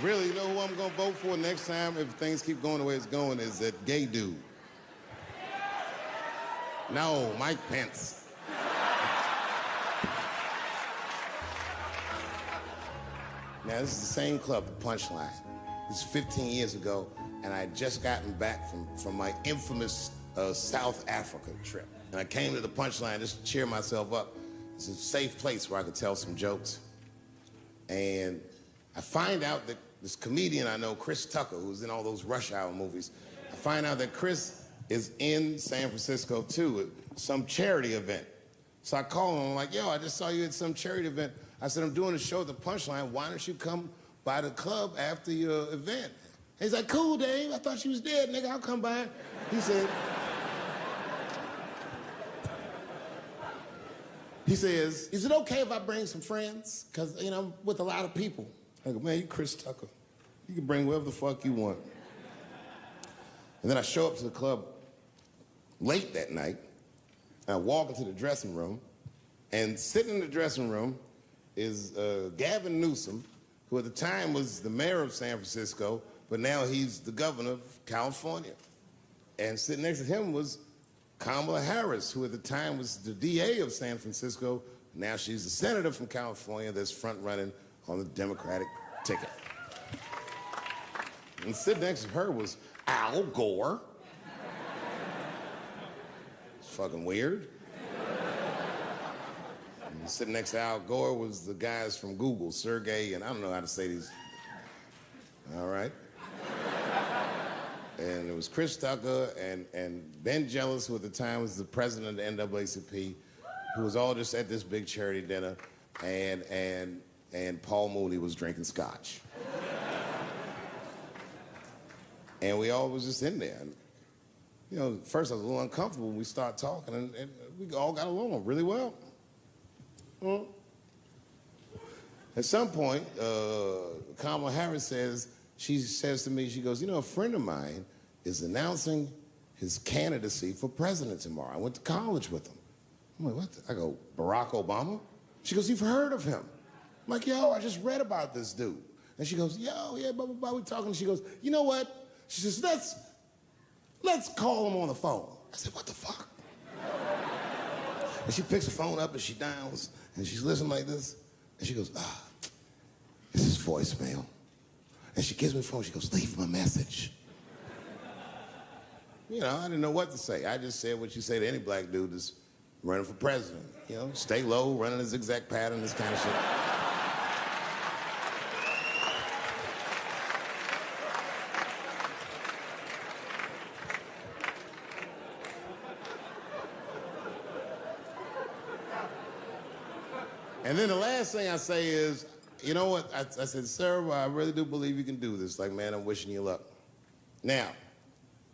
Really, you know who I'm gonna vote for next time if things keep going the way it's going is that gay dude. No, Mike Pence. Now, this is the same club, the Punchline. This is 15 years ago, and I had just gotten back from my infamous South Africa trip. And I came to the Punchline just to cheer myself up. It's a safe place where I could tell some jokes. And I find out that this comedian I know, Chris Tucker, who's in all those Rush Hour movies, I find out that Chris is in San Francisco too at some charity event. So I call him, I'm like, yo, I just saw you at some charity event. I said, I'm doing a show at the Punchline. Why don't you come by the club after your event? And he's like, cool, Dave. I thought she was dead, nigga. I'll come by. He says, is it okay if I bring some friends? Because, you know, I'm with a lot of people. I go, man, you Chris Tucker. You can bring whoever the fuck you want. And then I show up to the club late that night. And I walk into the dressing room. And sitting in the dressing room is Gavin Newsom, who at the time was the mayor of San Francisco, but now he's the governor of California. And sitting next to him was Kamala Harris, who at the time was the DA of San Francisco. Now she's the senator from California that's front-running on the Democratic ticket. And sitting next to her was Al Gore. It's fucking weird. And sitting next to Al Gore was the guys from Google, Sergey, and I don't know how to say these. All right. And it was Chris Tucker and Ben Jealous, who at the time was the president of the NAACP, who was all just at this big charity dinner, and Paul Mooney was drinking scotch. And we all was just in there. And, you know, at first I was a little uncomfortable when we started talking, and we all got along really well. At some point, Kamala Harris says to me, she goes, you know, a friend of mine is announcing his candidacy for president tomorrow. I went to college with him. I'm like, what? I go, Barack Obama? She goes, you've heard of him? I'm like, yo, I just read about this dude. And she goes, yo, yeah, blah, blah, blah, we talking. She goes, you know what? She says, let's call him on the phone. I said, what the fuck? And she picks the phone up and she dials, and she's listening like this. And she goes, this is voicemail. And she gives me the phone, she goes, leave him a message. You know, I didn't know what to say. I just said what you say to any black dude that's running for president. You know, stay low, running a zigzag pattern, this kind of shit. And then the last thing I say is, you know what? I said, sir, I really do believe you can do this. Like, man, I'm wishing you luck. Now,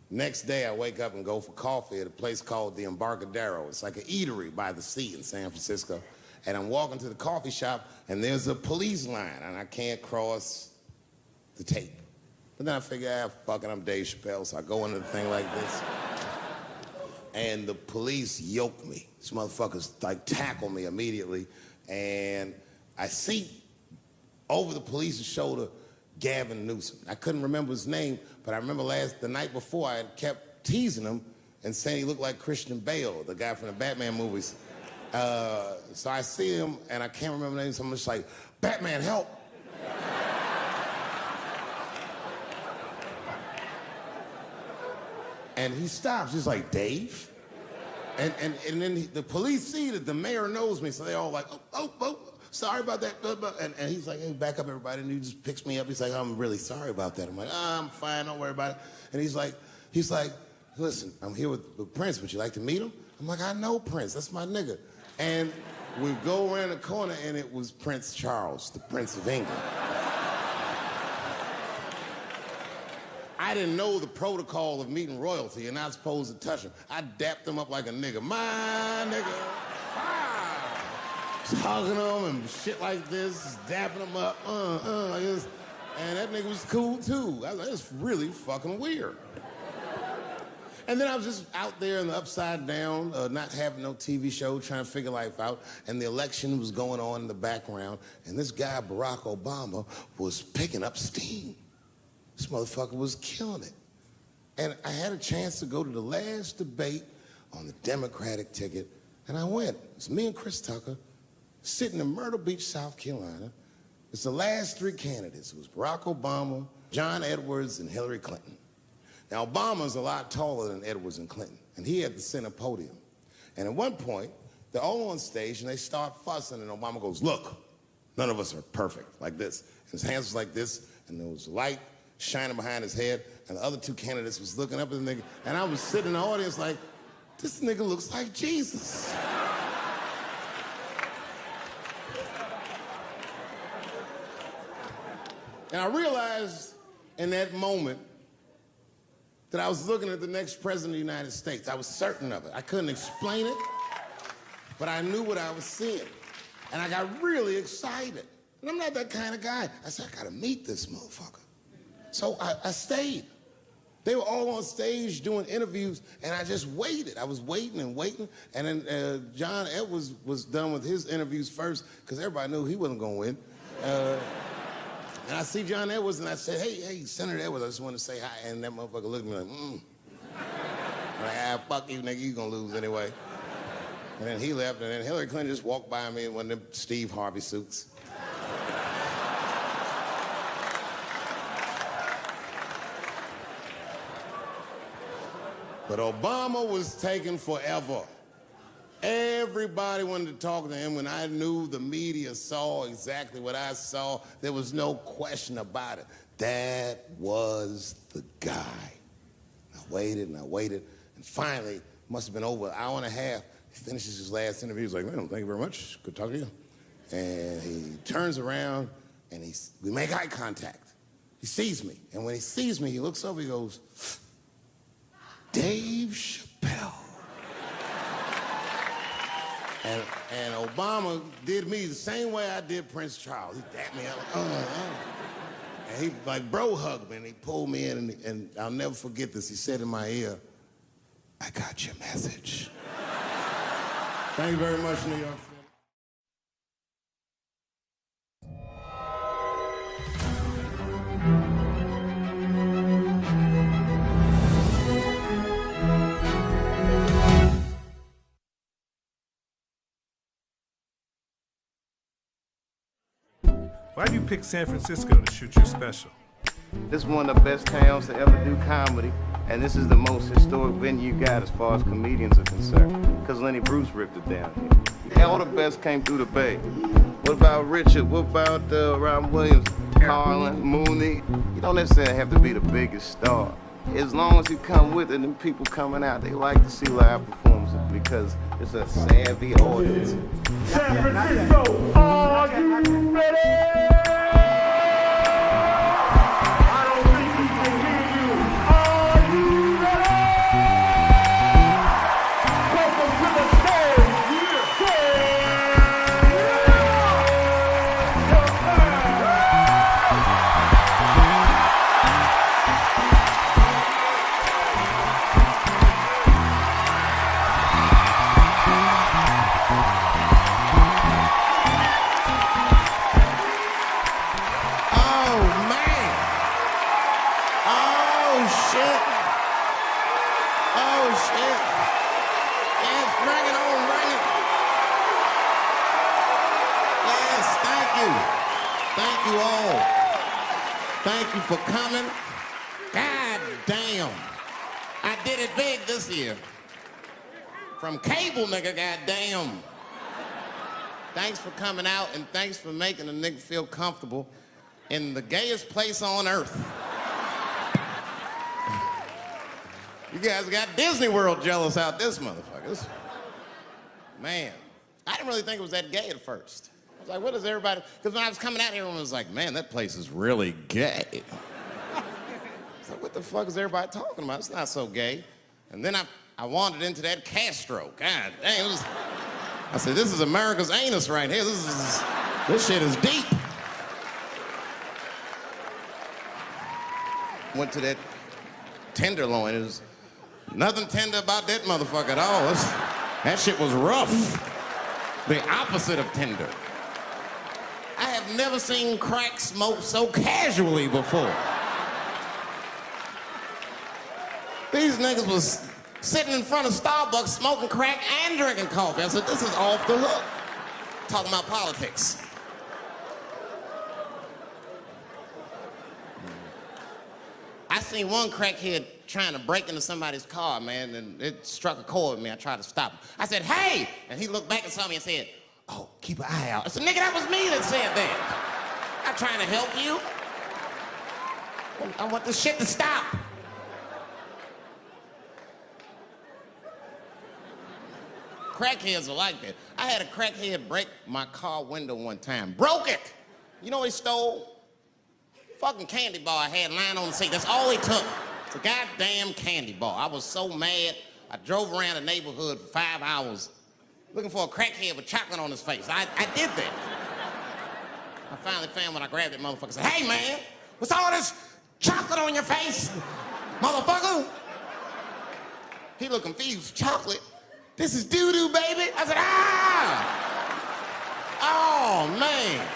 next day I wake up and go for coffee at a place called the Embarcadero. It's like an eatery by the sea in San Francisco. And I'm walking to the coffee shop, and there's a police line, and I can't cross the tape. But then I figure, fuck it, I'm Dave Chappelle, so I go into the thing like this. and the police yoke me. These motherfuckers like tackle me immediately, and I see over the police's shoulder Gavin Newsom. I couldn't remember his name, but I remember the night before I had kept teasing him and saying he looked like Christian Bale, the guy from the Batman movies. So I see him, and I can't remember the name, so I'm just like, Batman, help! And he stops, he's like, Dave? And then the police see that the mayor knows me, so they're all like, oh, sorry about that. And he's like, hey, back up, everybody. And he just picks me up. He's like, I'm really sorry about that. I'm like, I'm fine, don't worry about it. And he's like, listen, I'm here with Prince. Would you like to meet him? I'm like, I know Prince. That's my nigga. And we go around the corner, and it was Prince Charles, the Prince of England. I didn't know the protocol of meeting royalty. You're not supposed to touch him. I dapped him up like a nigga. My nigga. Hugging him and shit like this, dapping him up, like this. And that nigga was cool too. I was like, it's really fucking weird. And then I was just out there in the upside down, not having no TV show, trying to figure life out, and the election was going on in the background, and this guy, Barack Obama, was picking up steam. This motherfucker was killing it. And I had a chance to go to the last debate on the Democratic ticket, and I went. It's me and Chris Tucker, sitting in Myrtle Beach, South Carolina. It's the last three candidates. It was Barack Obama, John Edwards, and Hillary Clinton. Now, Obama's a lot taller than Edwards and Clinton, and he had the center podium. And at one point, they're all on stage, and they start fussing, and Obama goes, look, none of us are perfect, like this. And his hands was like this, and there was light shining behind his head, and the other two candidates was looking up at the nigga, and I was sitting in the audience like, this nigga looks like Jesus. And I realized in that moment that I was looking at the next president of the United States. I was certain of it. I couldn't explain it, but I knew what I was seeing. And I got really excited. And I'm not that kind of guy. I said, I gotta meet this motherfucker. So I stayed. They were all on stage doing interviews, and I just waited. I was waiting and waiting, and then John Edwards was done with his interviews first, because everybody knew he wasn't gonna win. And I see John Edwards, and I said, hey, Senator Edwards, I just want to say hi. And that motherfucker looked at me like, I'm like, fuck you, nigga, you gonna lose anyway. And then he left, and then Hillary Clinton just walked by me in one of them Steve Harvey suits. But Obama was taking forever. Everybody wanted to talk to him. When I knew the media saw exactly what I saw, there was no question about it. That was the guy. I waited and I waited, and finally, it must have been over an hour and a half, he finishes his last interview. He's like, man, thank you very much. Good talking to you. And he turns around, and we make eye contact. He sees me, and when he sees me, he looks over, he goes, Dave Chappelle. And Obama did me the same way I did Prince Charles. He dapped me up. And he like bro hugged me, and he pulled me in, and I'll never forget this. He said in my ear, I got your message. Thank you very much, New York City. Why do you pick San Francisco to shoot your special? This is one of the best towns to ever do comedy, and this is the most historic venue you got as far as comedians are concerned, because Lenny Bruce ripped it down here. All the best came through the Bay. What about Richard? What about Robin Williams, Carlin, Mooney? You don't necessarily have to be the biggest star. As long as you come with it, and people coming out, they like to see live performances because it's a savvy audience. San Francisco, are you ready? I don't think we can hear you. Are you ready? Welcome to the stage. shit. Oh, shit. Yes, bring it on, bring it. Yes, thank you. Thank you all. Thank you for coming. God damn. I did it big this year. From cable, nigga, goddamn. Thanks for coming out, and thanks for making a nigga feel comfortable in the gayest place on earth. You guys got Disney World jealous out this motherfuckers. Man, I didn't really think it was that gay at first. I was like, what is everybody? Because when I was coming out here, everyone was like, man, that place is really gay. So what the fuck is everybody talking about? It's not so gay. And then I wandered into that Castro. God damn, I said, this is America's anus right here. This shit is deep. Went to that Tenderloin. It was nothing tender about that motherfucker at all. That shit was rough. The opposite of tender. I have never seen crack smoked so casually before. These niggas was sitting in front of Starbucks smoking crack and drinking coffee. I said, this is off the hook. Talking about politics. I seen one crackhead trying to break into somebody's car, man, and it struck a chord with me. I tried to stop him. I said, hey! And he looked back and saw me and said, oh, keep an eye out. I said, nigga, that was me that said that. I'm not trying to help you. I want this shit to stop. Crackheads are like that. I had a crackhead break my car window one time. Broke it! You know what he stole? Fucking candy bar I had lying on the seat. That's all he took. It's a goddamn candy bar. I was so mad. I drove around the neighborhood for 5 hours looking for a crackhead with chocolate on his face. I did that. I finally found when I grabbed that motherfucker and said, hey man, what's all this chocolate on your face, motherfucker? He looked confused. Chocolate? This is doo-doo, baby. I said, ah! Oh, man.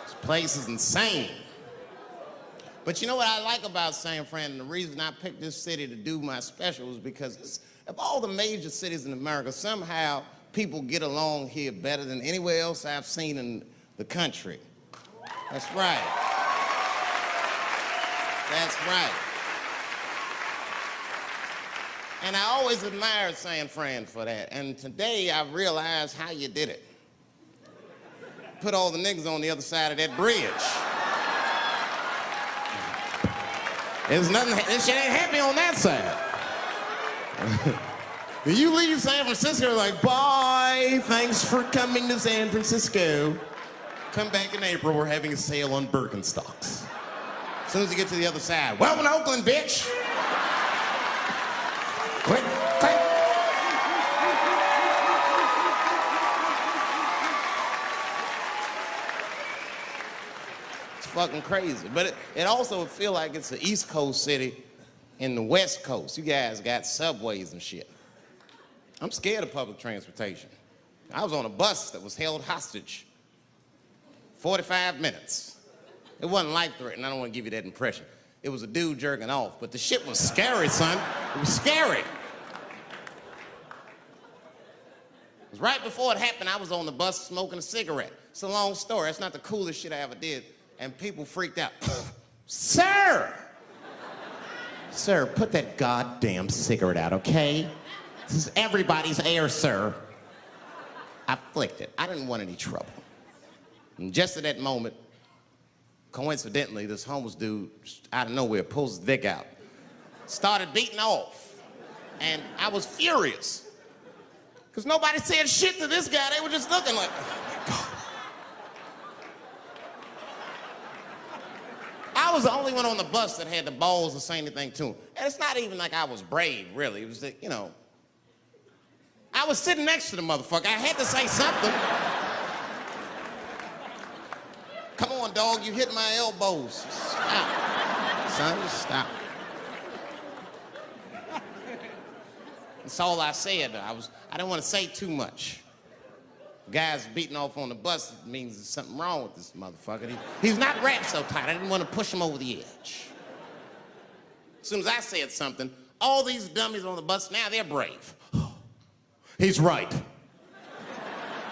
This place is insane. But you know what I like about San Fran, and the reason I picked this city to do my special is because of all the major cities in America, somehow people get along here better than anywhere else I've seen in the country. That's right. That's right. And I always admired San Fran for that. And today I realized how you did it. Put all the niggas on the other side of that bridge. There's nothing, this shit ain't happy on that side. You leave San Francisco like, bye, thanks for coming to San Francisco. Come back in April, we're having a sale on Birkenstocks. As soon as you get to the other side, welcome to Oakland, bitch. Quick, quick. It's fucking crazy. But it also feel like it's an East Coast city in the West Coast. You guys got subways and shit. I'm scared of public transportation. I was on a bus that was held hostage 45 minutes. It wasn't life-threatening. I don't want to give you that impression. It was a dude jerking off, but the shit was scary, son. It was scary. It was right before it happened, I was on the bus smoking a cigarette. It's a long story. It's not the coolest shit I ever did. And people freaked out. Sir! Sir, put that goddamn cigarette out, okay? This is everybody's air, sir. I flicked it. I didn't want any trouble. And just at that moment, coincidentally, this homeless dude, out of nowhere, pulls his dick out, started beating off. And I was furious. Because nobody said shit to this guy. They were just looking like, oh my God. I was the only one on the bus that had the balls to say anything to him. And it's not even like I was brave, really. It was that, you know, I was sitting next to the motherfucker. I had to say something. Come on, dog, you hit my elbows. Stop. Son, just stop. That's all I said. I didn't want to say too much. Guy's beating off on the bus, it means there's something wrong with this motherfucker. He's not wrapped so tight. I didn't want to push him over the edge. As soon as I said something, all these dummies on the bus, now they're brave. He's right.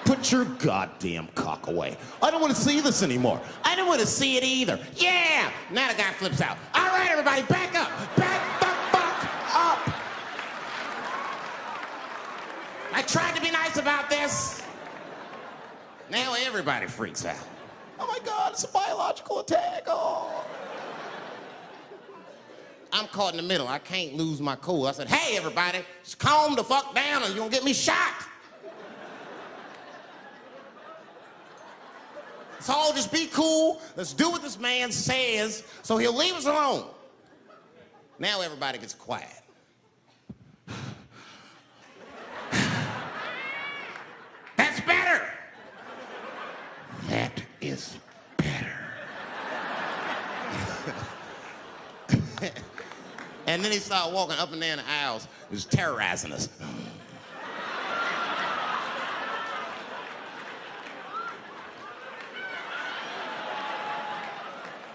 Put your goddamn cock away. I don't want to see this anymore. I don't want to see it either. Yeah! Now the guy flips out. All right, everybody, back up. Back the fuck up. I tried to be nice about this. Now everybody freaks out. Oh my God, it's a biological attack. Oh. I'm caught in the middle. I can't lose my cool. I said, hey, everybody, just calm the fuck down or you're gonna get me shot. Let's all just be cool. Let's do what this man says so he'll leave us alone. Now everybody gets quiet. That's better. That is better. And then he started walking up and down the aisles, just terrorizing us.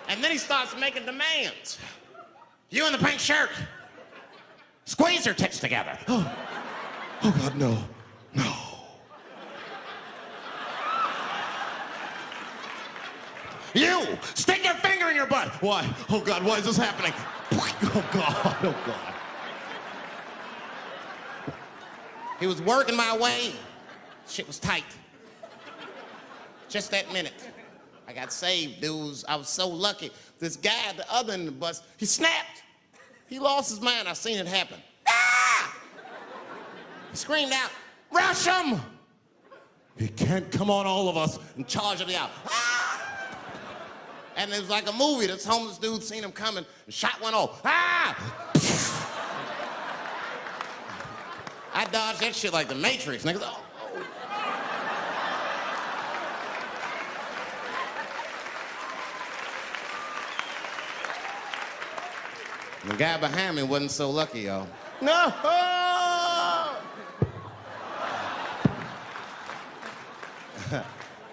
And then he starts making demands. You in the pink shirt, squeeze your tits together. Oh God, no, no. You, stick your finger in your butt. Why? Oh God, why is this happening? Oh God, oh God. He was working my way. Shit was tight. Just that minute. I got saved, dudes. I was so lucky. This guy at the other end of the bus, he snapped. He lost his mind. I seen it happen. Ah! He screamed out, rush him! He can't come on all of us and charge him out. Ah! And it was like a movie. This homeless dude seen him coming and shot one off. Ah! I dodged that shit like the Matrix. Niggas, oh. The guy behind me wasn't so lucky, y'all. No!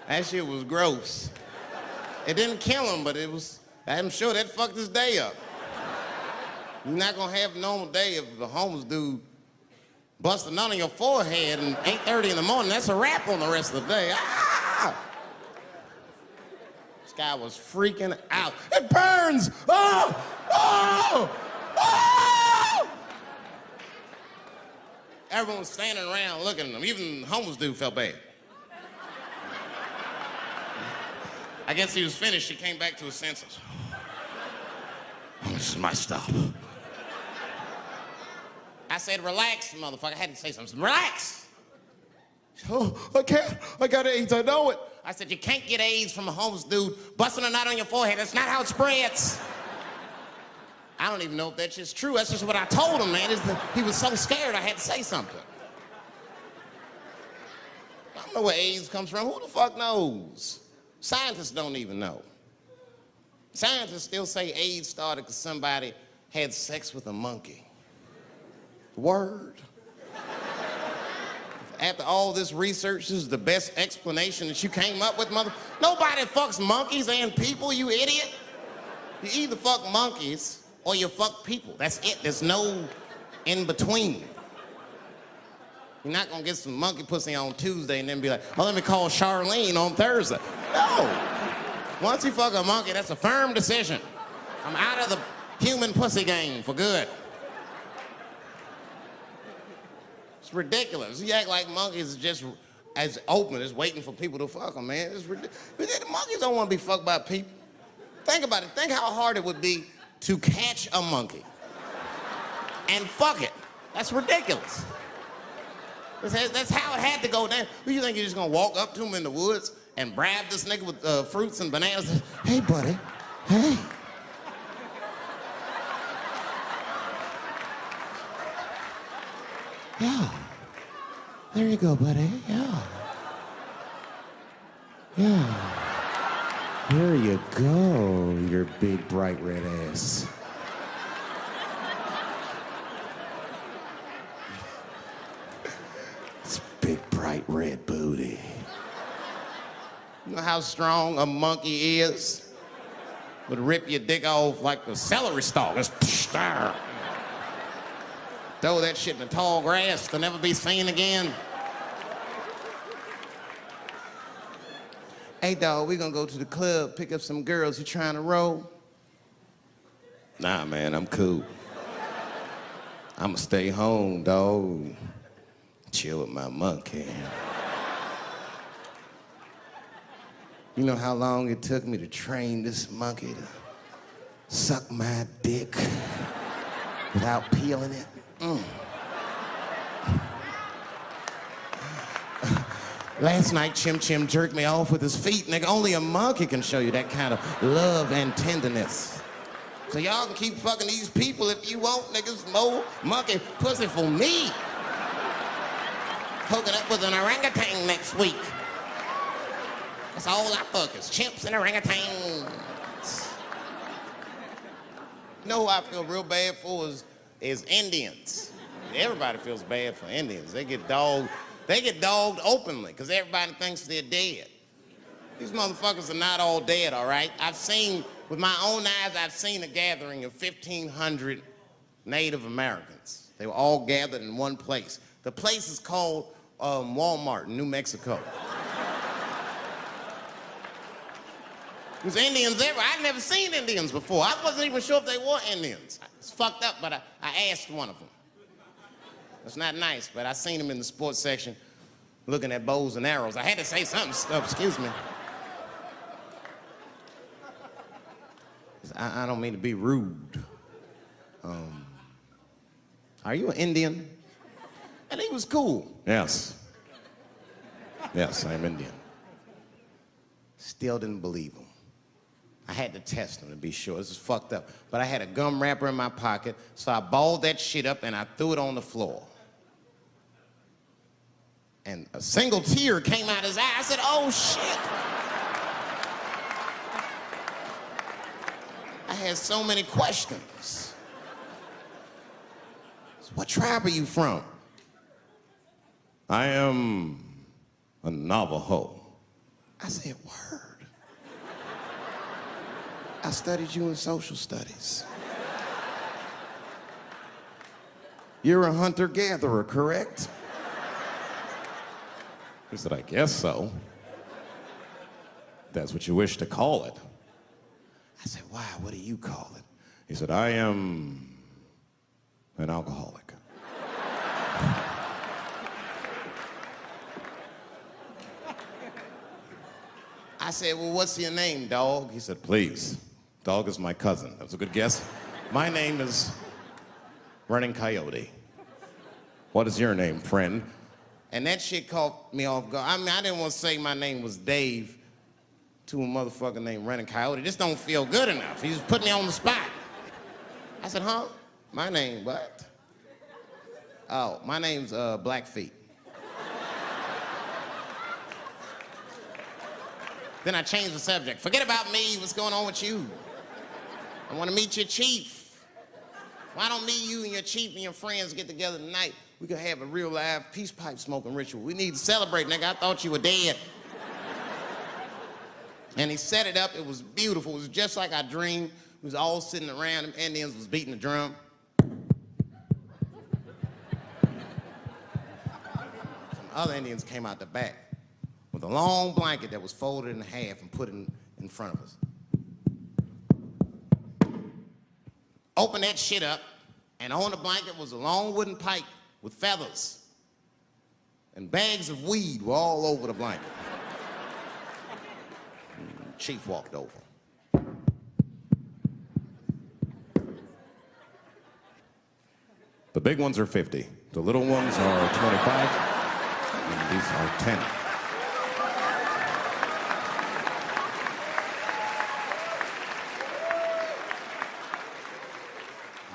That shit was gross. It didn't kill him, but I'm sure that fucked his day up. You're not gonna have a normal day if the homeless dude busts a nut on your forehead and 8:30 in the morning. That's a wrap on the rest of the day. Ah! This guy was freaking out. It burns! Oh! Oh! Oh! Everyone was standing around looking at him. Even the homeless dude felt bad. I guess he was finished. He came back to his senses. Oh, this is my stop. I said, relax, motherfucker. I had to say something. Relax. Oh, I can't. I got AIDS. I know it. I said, you can't get AIDS from a homeless dude busting a knot on your forehead. That's not how it spreads. I don't even know if that's just true. That's just what I told him, man. He was so scared I had to say something. I don't know where AIDS comes from. Who the fuck knows? Scientists don't even know. Scientists still say AIDS started because somebody had sex with a monkey. Word. After all this research, this is the best explanation that you came up with, mother. Nobody fucks monkeys and people, you idiot. You either fuck monkeys or you fuck people. That's it. There's no in between. You're not gonna get some monkey pussy on Tuesday and then be like, oh, let me call Charlene on Thursday. No. Once you fuck a monkey, that's a firm decision. I'm out of the human pussy game for good. It's ridiculous. You act like monkeys are just as open as waiting for people to fuck them, man. It's ridiculous. The monkeys don't want to be fucked by people. Think about it. Think how hard it would be to catch a monkey and fuck it. That's ridiculous. That's how it had to go down. Who you think you're just gonna walk up to him in the woods and bribe this nigga with fruits and bananas? Hey, buddy. Hey. Yeah. There you go, buddy. Yeah. Yeah. There you go, your big, bright red ass. It's big, bright red booty. You know how strong a monkey is? Would rip your dick off like the celery stalk. Just throw that shit in the tall grass to never be seen again. Hey, dog, we gonna go to the club, pick up some girls. You trying to roll? Nah, man, I'm cool. I'ma stay home, dog. Chill with my monkey. You know how long it took me to train this monkey to suck my dick without peeling it? Last night, Chim Chim jerked me off with his feet. Nigga, only a monkey can show you that kind of love and tenderness. So y'all can keep fucking these people if you want, niggas. More monkey pussy for me. Hooking up with an orangutan next week. That's all I fuck is chimps and orangutans. You know who I feel real bad for is Indians. Everybody feels bad for Indians. They get dogged openly because everybody thinks they're dead. These motherfuckers are not all dead, all right? With my own eyes, I've seen a gathering of 1,500 Native Americans. They were all gathered in one place. The place is called Walmart in New Mexico. There's Indians everywhere. I'd never seen Indians before. I wasn't even sure if they were Indians. It's fucked up, but I asked one of them. It's not nice, but I seen him in the sports section looking at bows and arrows. I had to say something. Excuse me. I don't mean to be rude. Are you an Indian? And he was cool. Yes. Yes, I'm Indian. Still didn't believe him. I had to test him to be sure. This is fucked up. But I had a gum wrapper in my pocket, so I balled that shit up and I threw it on the floor. And a single tear came out his eye. I said, oh, shit. I had so many questions. So what tribe are you from? I am a Navajo. I said, word. I studied you in social studies. You're a hunter-gatherer, correct? He said, I guess so. That's what you wish to call it. I said, why? What do you call it? He said, I am an alcoholic. I said, well, what's your name, dog? He said, please. Dog is my cousin. That was a good guess. My name is Running Coyote. What is your name, friend? And that shit caught me off guard. I mean, I didn't want to say my name was Dave to a motherfucker named Running Coyote. This don't feel good enough. He just put me on the spot. I said, huh? My name, what? Oh, my name's Blackfeet. Then I changed the subject. Forget about me. What's going on with you? I want to meet your chief. Why don't me, you, and your chief and your friends get together tonight? We could have a real live peace pipe smoking ritual. We need to celebrate, nigga. I thought you were dead. And he set it up. It was beautiful. It was just like I dreamed. We was all sitting around. Them Indians was beating the drum. Some other Indians came out the back with a long blanket that was folded in half and put in front of us. Open that shit up, and on the blanket was a long wooden pipe with feathers. And bags of weed were all over the blanket. Chief walked over. The big ones are 50. The little ones are 25. And these are 10.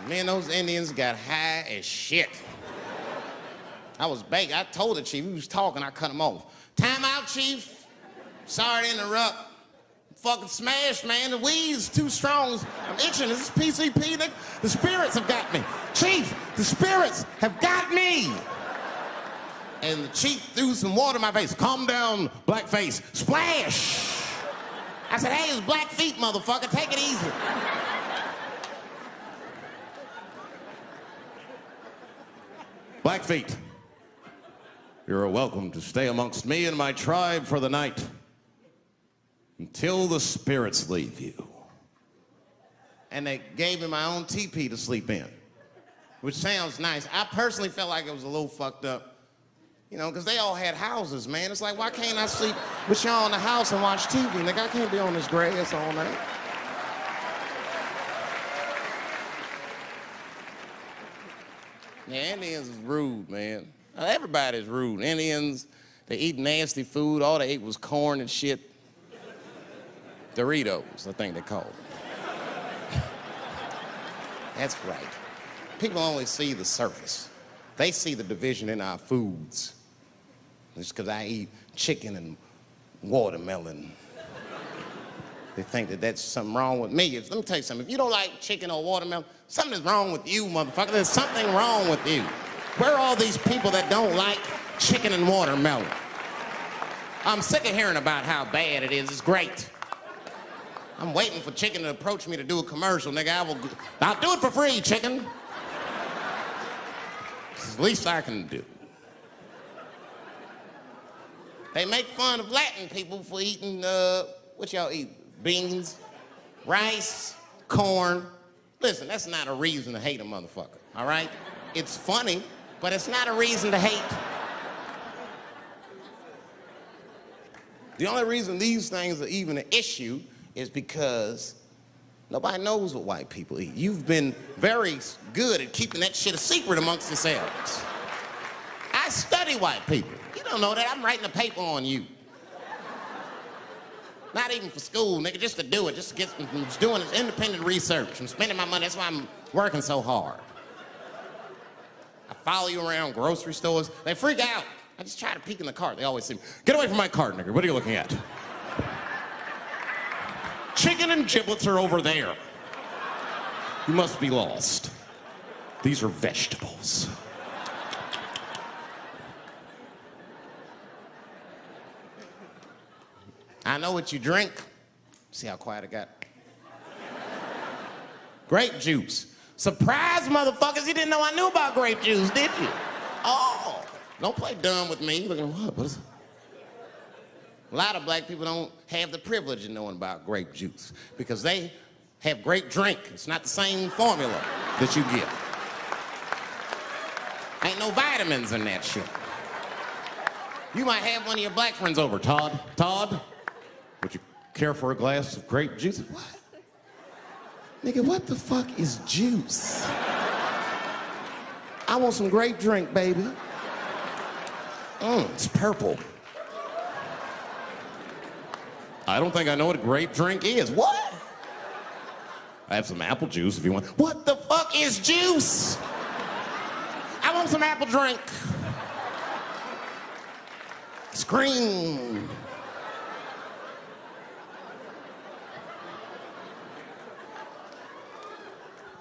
Me and those Indians got high as shit. I was baked. I told the chief, he was talking, I cut him off. Time out, chief. Sorry to interrupt. Fucking smashed, man. The weed's too strong. I'm itching. This is PCP, nigga. The spirits have got me. Chief, the spirits have got me. And the chief threw some water in my face. Calm down, blackface. Splash! I said, hey, it's black feet, motherfucker. Take it easy. Blackfeet, you're welcome to stay amongst me and my tribe for the night until the spirits leave you. And they gave me my own teepee to sleep in, which sounds nice. I personally felt like it was a little fucked up, you know, because they all had houses, man. It's like, why can't I sleep with y'all in the house and watch TV? Nigga, I can't be on this grass all night. Yeah, Indians is rude, man. Everybody's rude. Indians, they eat nasty food. All they ate was corn and shit. Doritos, I think they call them. That's right. People only see the surface. They see the division in our foods. Just because I eat chicken and watermelon. They think that that's something wrong with me. Let me tell you something. If you don't like chicken or watermelon, something's wrong with you, motherfucker. There's something wrong with you. Where are all these people that don't like chicken and watermelon? I'm sick of hearing about how bad it is. It's great. I'm waiting for chicken to approach me to do a commercial, nigga. I'll do it for free, chicken. It's the least I can do. They make fun of Latin people for eating, what y'all eat? Beans, rice, corn. Listen, that's not a reason to hate a motherfucker, all right? It's funny, but it's not a reason to hate. The only reason these things are even an issue is because nobody knows what white people eat. You've been very good at keeping that shit a secret amongst yourselves. I study white people. You don't know that. I'm writing a paper on you. Not even for school, nigga, just to do it, just to get, I'm just doing this independent research. I'm spending my money, that's why I'm working so hard. I follow you around grocery stores. They freak out. I just try to peek in the cart. They always say, get away from my cart, nigga. What are you looking at? Chicken and giblets are over there. You must be lost. These are vegetables. I know what you drink. See how quiet I got? Grape juice. Surprise, motherfuckers, you didn't know I knew about grape juice, did you? Oh, don't play dumb with me. Looking, what is it? A lot of black people don't have the privilege of knowing about grape juice because they have grape drink. It's not the same formula that you get. Ain't no vitamins in that shit. You might have one of your black friends over, Todd. Todd, would you care for a glass of grape juice? What? Nigga, what the fuck is juice? I want some grape drink, baby. It's purple. I don't think I know what a grape drink is. What? I have some apple juice if you want. What the fuck is juice? I want some apple drink. Scream.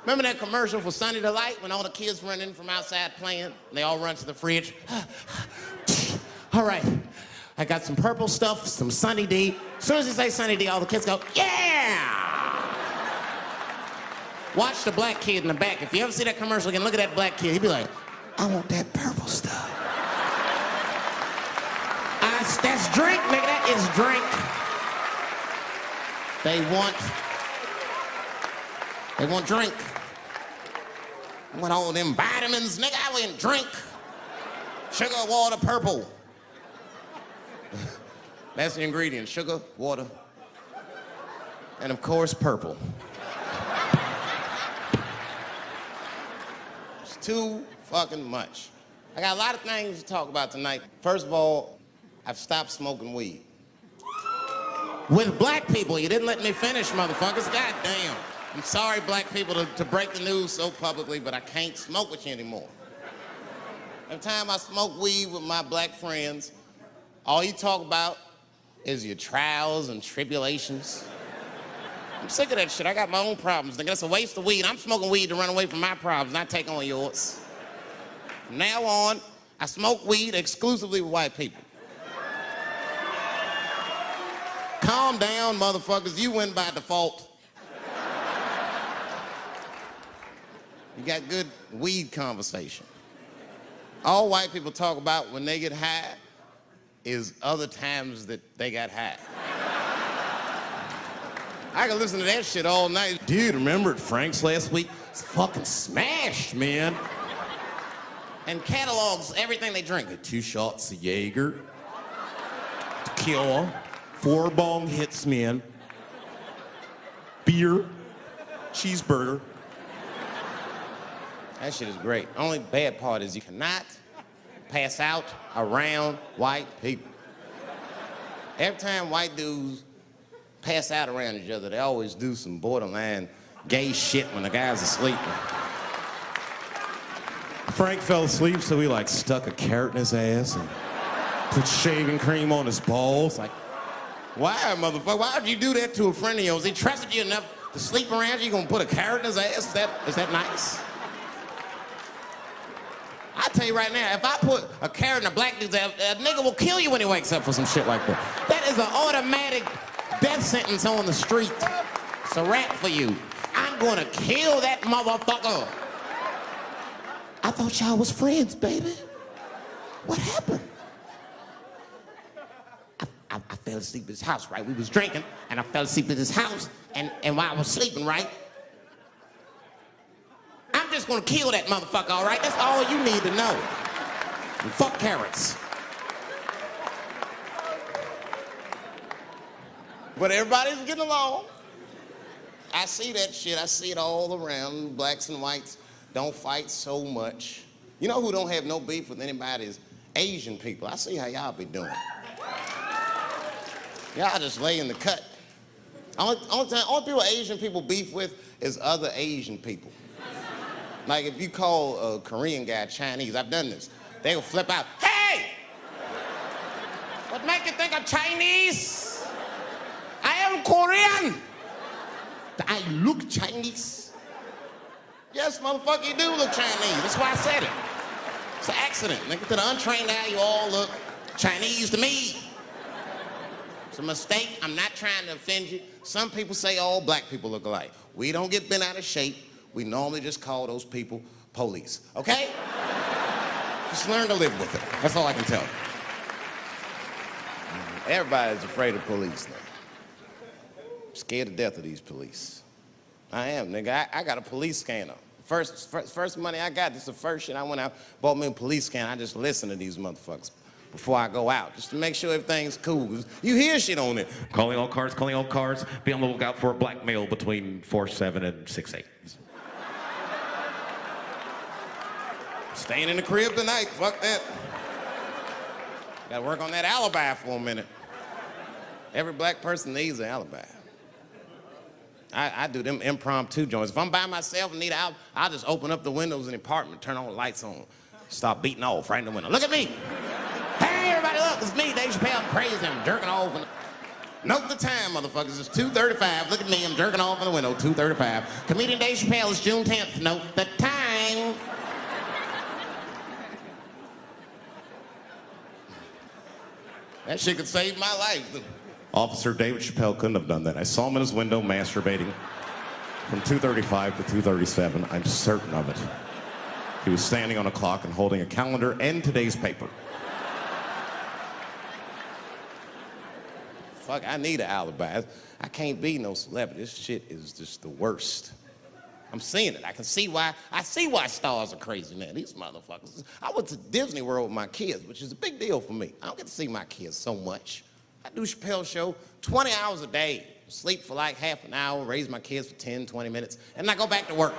Remember that commercial for Sunny Delight when all the kids run in from outside playing? And they all run to the fridge. All right, I got some purple stuff, some Sunny D. As soon as you say Sunny D, all the kids go, yeah! Watch the black kid in the back. If you ever see that commercial again, look at that black kid. He'd be like, I want that purple stuff. That's drink, nigga, that is drink. They want drink. I want all them vitamins, nigga, I want drink. Sugar, water, purple. That's the ingredient, sugar, water, and of course, purple. It's too fucking much. I got a lot of things to talk about tonight. First of all, I've stopped smoking weed. With black people, you didn't let me finish, motherfuckers. God damn. I'm sorry, black people, to break the news so publicly, but I can't smoke with you anymore. Every time I smoke weed with my black friends, all you talk about is your trials and tribulations. I'm sick of that shit. I got my own problems. Nigga, that's a waste of weed. I'm smoking weed to run away from my problems, not take on yours. From now on, I smoke weed exclusively with white people. Calm down, motherfuckers. You win by default. You got good weed conversation. All white people talk about when they get high is other times that they got high. I can listen to that shit all night. Dude, remember at Frank's last week? It's fucking smashed, man. And catalogs everything they drink. 2 shots of Jaeger, tequila, 4 bong hits, man, beer, cheeseburger. That shit is great. Only bad part is you cannot pass out around white people. Every time white dudes pass out around each other, they always do some borderline gay shit when the guy's asleep. Frank fell asleep, so he like stuck a carrot in his ass and put shaving cream on his balls. Like, why, motherfucker? Why would you do that to a friend of yours? He trusted you enough to sleep around you. You gonna put a carrot in his ass? Is that nice? I tell you right now, if I put a carrot in a black dude's ass, a nigga will kill you when he wakes up for some shit like that. That is an automatic death sentence on the street. It's a rap for you. I'm gonna kill that motherfucker. I thought y'all was friends, baby. What happened? I fell asleep at his house, right? We was drinking, and I fell asleep at his house, and while I was sleeping, right? I'm just gonna kill that motherfucker, all right? That's all you need to know. And fuck carrots. But everybody's getting along. I see that shit. I see it all around. Blacks and whites don't fight so much. You know who don't have no beef with anybody is Asian people. I see how y'all be doing. Y'all just lay in the cut. Only people Asian people beef with is other Asian people. Like if you call a Korean guy Chinese, I've done this. They will flip out, hey! What make you think I'm Chinese? I am Korean. I look Chinese. Yes, motherfucker, you do look Chinese. That's why I said it. It's an accident. Nigga, to the untrained eye, you all look Chinese to me. It's a mistake. I'm not trying to offend you. Some people say all black people look alike. We don't get bent out of shape. We normally just call those people police, okay? Just learn to live with it. That's all I can tell you. Everybody's afraid of police now. I'm scared to death of these police. I am, nigga. I got a police scanner. First money I got, this is the first shit I went out, bought me a police scanner. I just listen to these motherfuckers before I go out, just to make sure everything's cool. You hear shit on it. Calling all cars, be on the lookout for a black male between 4'7" and 6'8". Staying in the crib tonight, fuck that. Gotta work on that alibi for a minute. Every black person needs an alibi. I do them impromptu joints. If I'm by myself and need an alibi, I'll just open up the windows in the apartment, turn all the lights on, start beating off right in the window. Look at me. Hey, everybody, look, it's me, Dave Chappelle. I'm crazy, I'm jerking off. Note the time, motherfuckers. It's 2:35. Look at me, I'm jerking off in the window, 2:35. Comedian Dave Chappelle, it's June 10th. Note the time. That shit could save my life. Officer David Chappelle couldn't have done that. I saw him in his window masturbating from 2:35 to 2:37. I'm certain of it. He was standing on a clock and holding a calendar and today's paper. Fuck, I need an alibi. I can't be no celebrity. This shit is just the worst. I'm seeing it. I see why stars are crazy now. These motherfuckers. I went to Disney World with my kids, which is a big deal for me. I don't get to see my kids so much. I do Chappelle show 20 hours a day. Sleep for like half an hour, raise my kids for 10, 20 minutes, and I go back to work.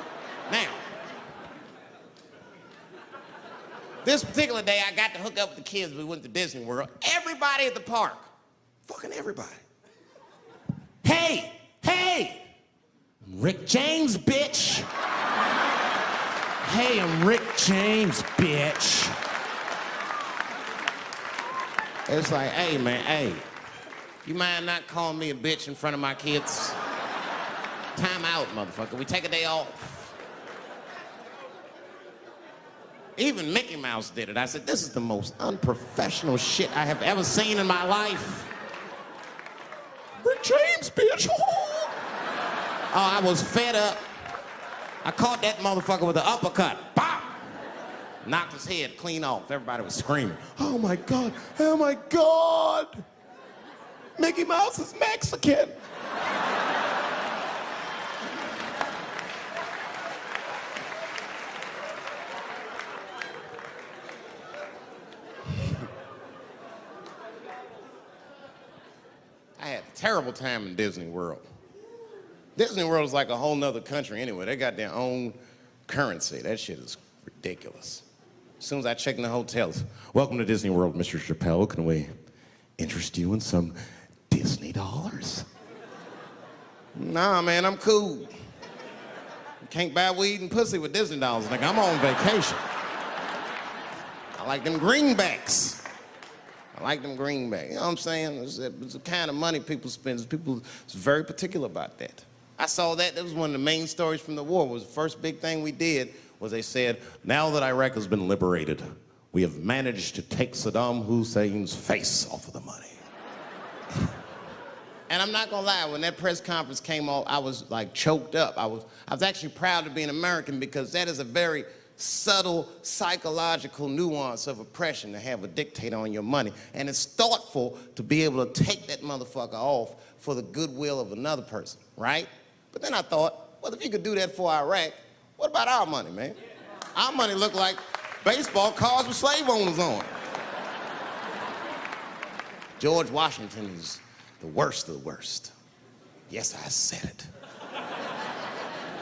Now, this particular day, I got to hook up with the kids. We went to Disney World. Everybody at the park, fucking everybody. Hey, Rick James, bitch. Hey, I'm Rick James, bitch. It's like, hey, man, hey. You mind not calling me a bitch in front of my kids? Time out, motherfucker. We take a day off. Even Mickey Mouse did it. I said, this is the most unprofessional shit I have ever seen in my life. Rick James, bitch. Oh, I was fed up. I caught that motherfucker with an uppercut. Bop! Knocked his head clean off. Everybody was screaming. Oh my God, oh my God. Mickey Mouse is Mexican. I had a terrible time in Disney World. Disney World is like a whole nother country anyway. They got their own currency. That shit is ridiculous. As soon as I check in the hotels, welcome to Disney World, Mr. Chappelle. Can we interest you in some Disney dollars? Nah, man, I'm cool. You can't buy weed and pussy with Disney dollars. Like, I'm on vacation. I like them greenbacks. I like them greenbacks. You know what I'm saying? It's the kind of money people spend. People is very particular about that. I saw that. That was one of the main stories from the war. Was the first big thing we did was they said, now that Iraq has been liberated, we have managed to take Saddam Hussein's face off of the money. And I'm not gonna lie, when that press conference came off, I was like choked up. I was actually proud to be an American because that is a very subtle psychological nuance of oppression to have a dictator on your money. And it's thoughtful to be able to take that motherfucker off for the goodwill of another person, right? But then I thought, well, if you could do that for Iraq, what about our money, man? Our money looked like baseball cards with slave owners on it. George Washington is the worst of the worst. Yes, I said it.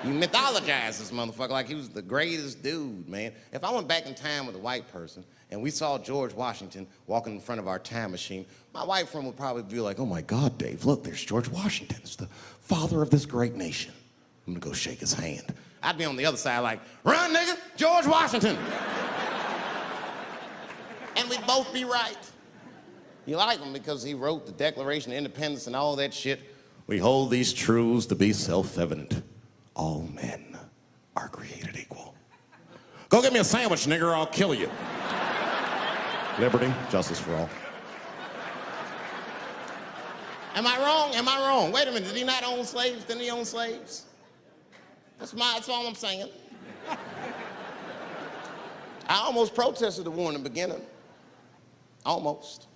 You mythologize this motherfucker like he was the greatest dude, man. If I went back in time with a white person and we saw George Washington walking in front of our time machine, my white friend would probably be like, oh my God, Dave, look, there's George Washington. It's the father of this great nation. I'm gonna go shake his hand. I'd be on the other side like, run, nigga, George Washington. And we'd both be right. You like him because he wrote the Declaration of Independence and all that shit. We hold these truths to be self-evident. All men are created equal. Go get me a sandwich, nigger, or I'll kill you. Liberty, justice for all. Am I wrong? Am I wrong? Wait a minute, did he not own slaves? Didn't he own slaves? That's all I'm saying. I almost protested the war in the beginning. Almost.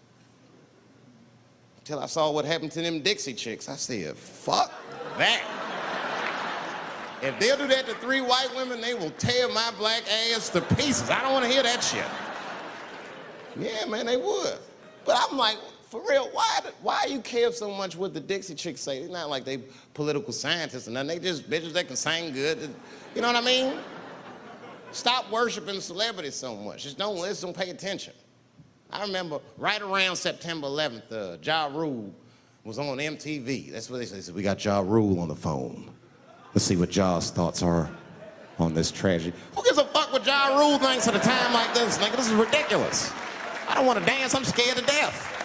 Until I saw what happened to them Dixie chicks. I said, fuck that. If they'll do that to 3 white women, they will tear my black ass to pieces. I don't want to hear that shit. Yeah, man, they would. But I'm like, for real, why you care so much what the Dixie chicks say? It's not like they political scientists or nothing. They just bitches that can sing good. You know what I mean? Stop worshiping celebrities so much. Just don't listen, don't pay attention. I remember right around September 11th, Ja Rule was on MTV. That's what they said. They said, we got Ja Rule on the phone. Let's see what Ja's thoughts are on this tragedy. Who gives a fuck what Ja Rule thinks at a time like this? Nigga, this is ridiculous. I don't want to dance, I'm scared to death.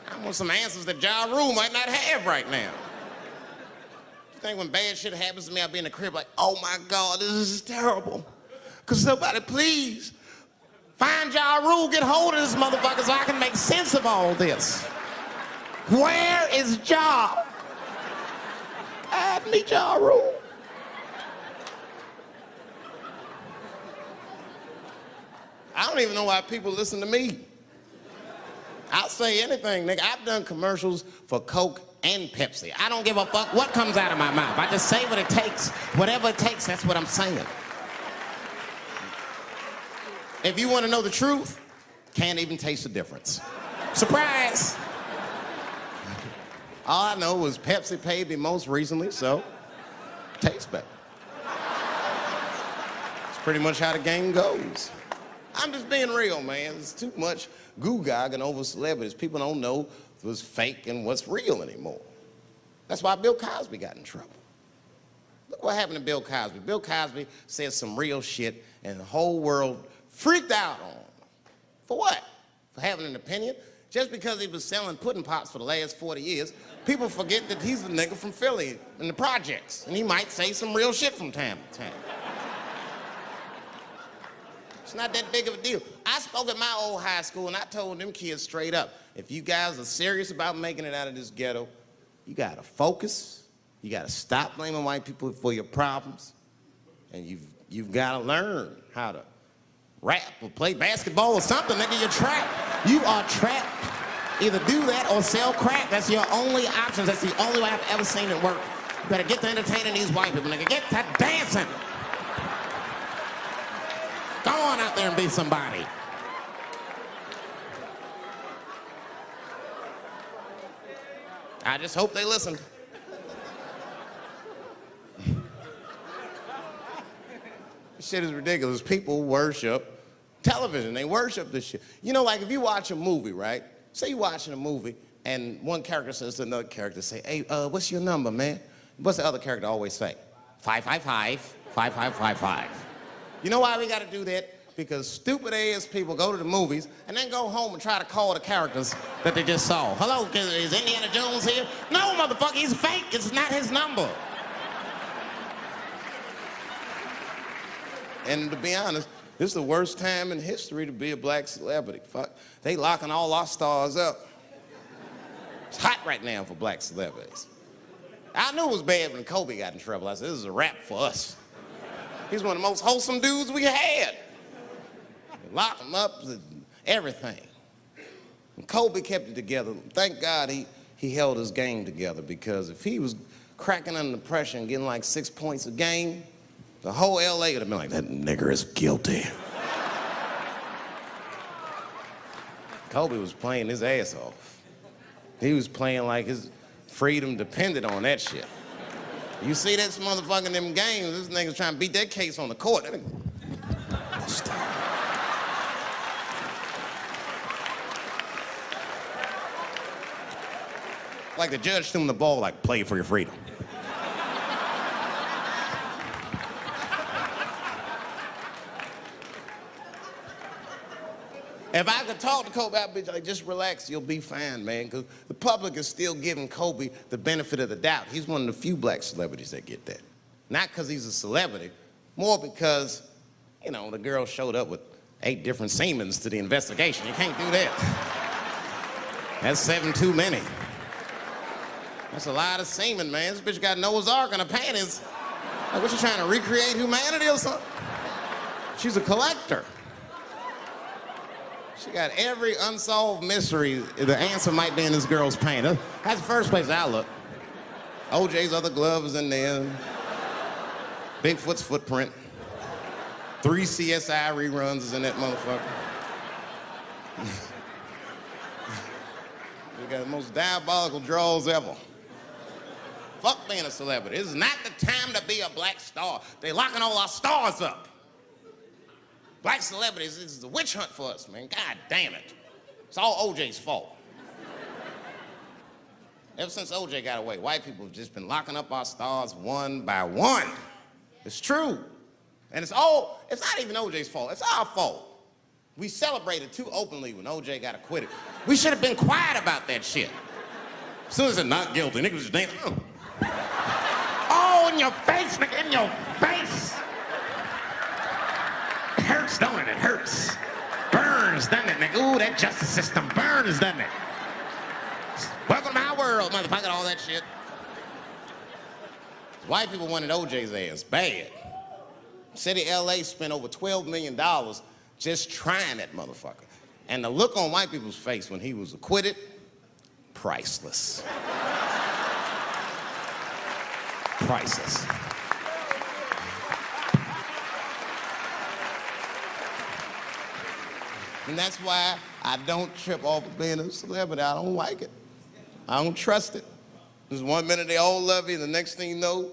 I want some answers that Ja Rule might not have right now. You think when bad shit happens to me, I'll be in the crib like, oh my God, this is terrible. Could somebody please find Ja Rule, get hold of this motherfucker so I can make sense of all this. Where is Ja? I need Ja Rule. I don't even know why people listen to me. I'll say anything, nigga. I've done commercials for Coke and Pepsi. I don't give a fuck what comes out of my mouth. I just say what it takes. Whatever it takes, that's what I'm saying. If you want to know the truth, can't even taste the difference. Surprise! All I know was Pepsi paid me most recently, so tastes better. It's pretty much how the game goes. I'm just being real, man. There's too much goo-gagging over celebrities. People don't know what's fake and what's real anymore. That's why Bill Cosby got in trouble. Look what happened to Bill Cosby. Bill Cosby said some real shit, and the whole world freaked out on him. For what? For having an opinion? Just because he was selling pudding pops for the last 40 years, people forget that he's a nigga from Philly in the projects, and he might say some real shit from time to time. It's not that big of a deal. I spoke at my old high school and I told them kids straight up, if you guys are serious about making it out of this ghetto, you gotta focus, you gotta stop blaming white people for your problems, and you've gotta learn how to rap or play basketball or something, nigga, you're trapped. You are trapped. Either do that or sell crack. That's your only options. That's the only way I've ever seen it work. You better get to entertaining these white people, nigga. Get to dancing. Go on out there and be somebody. I just hope they listen. This shit is ridiculous. People worship television. They worship this shit. You know, like if you watch a movie, right? Say you're watching a movie and one character says to another character, say, hey, what's your number, man? What's the other character always say? 555, 5555. You know why we gotta do that? Because stupid ass people go to the movies and then go home and try to call the characters that they just saw. Hello, is Indiana Jones here? No, motherfucker, he's fake. It's not his number. And to be honest, this is the worst time in history to be a black celebrity. Fuck, they locking all our stars up. It's hot right now for black celebrities. I knew it was bad when Kobe got in trouble. I said, this is a wrap for us. He's one of the most wholesome dudes we had. Locked him up, everything. And Kobe kept it together. Thank God he held his game together, because if he was cracking under pressure and getting like 6 points a game, the whole LA would have been like, that nigger is guilty. Kobe was playing his ass off. He was playing like his freedom depended on that shit. You see this motherfucker in them games, this nigga's trying to beat that case on the court. That nigga, stop. Like the judge threw him the ball, like, play for your freedom. If I could talk to Kobe, I'd be like, just relax, you'll be fine, man, because the public is still giving Kobe the benefit of the doubt. He's one of the few black celebrities that get that. Not because he's a celebrity, more because, you know, the girl showed up with 8 different semens to the investigation. You can't do that. That's 7 too many. That's a lot of semen, man. This bitch got Noah's Ark in her panties. Like, what, you trying to recreate humanity or something? She's a collector. She got every unsolved mystery. The answer might be in this girl's paint. That's the first place I look. OJ's other glove is in there. Bigfoot's footprint. 3 CSI reruns is in that motherfucker. We got the most diabolical draws ever. Fuck being a celebrity. This is not the time to be a black star. They locking all our stars up. Black celebrities, this is a witch hunt for us, man. God damn it. It's all OJ's fault. Ever since OJ got away, white people have just been locking up our stars one by one. It's true. And it's not even OJ's fault. It's our fault. We celebrated too openly when OJ got acquitted. We should have been quiet about that shit. As soon as they're not guilty, niggas just dancing. Oh, in your face, nigga, in your face. It hurts, don't it? It hurts. Burns, doesn't it, nigga? Ooh, that justice system burns, doesn't it? Welcome to my world, motherfucker, all that shit. White people wanted OJ's ass bad. City of LA spent over $12 million just trying that motherfucker. And the look on white people's face when he was acquitted, priceless. Priceless. And that's why I don't trip off of being a celebrity. I don't like it. I don't trust it. There's 1 minute they all love you, and the next thing you know,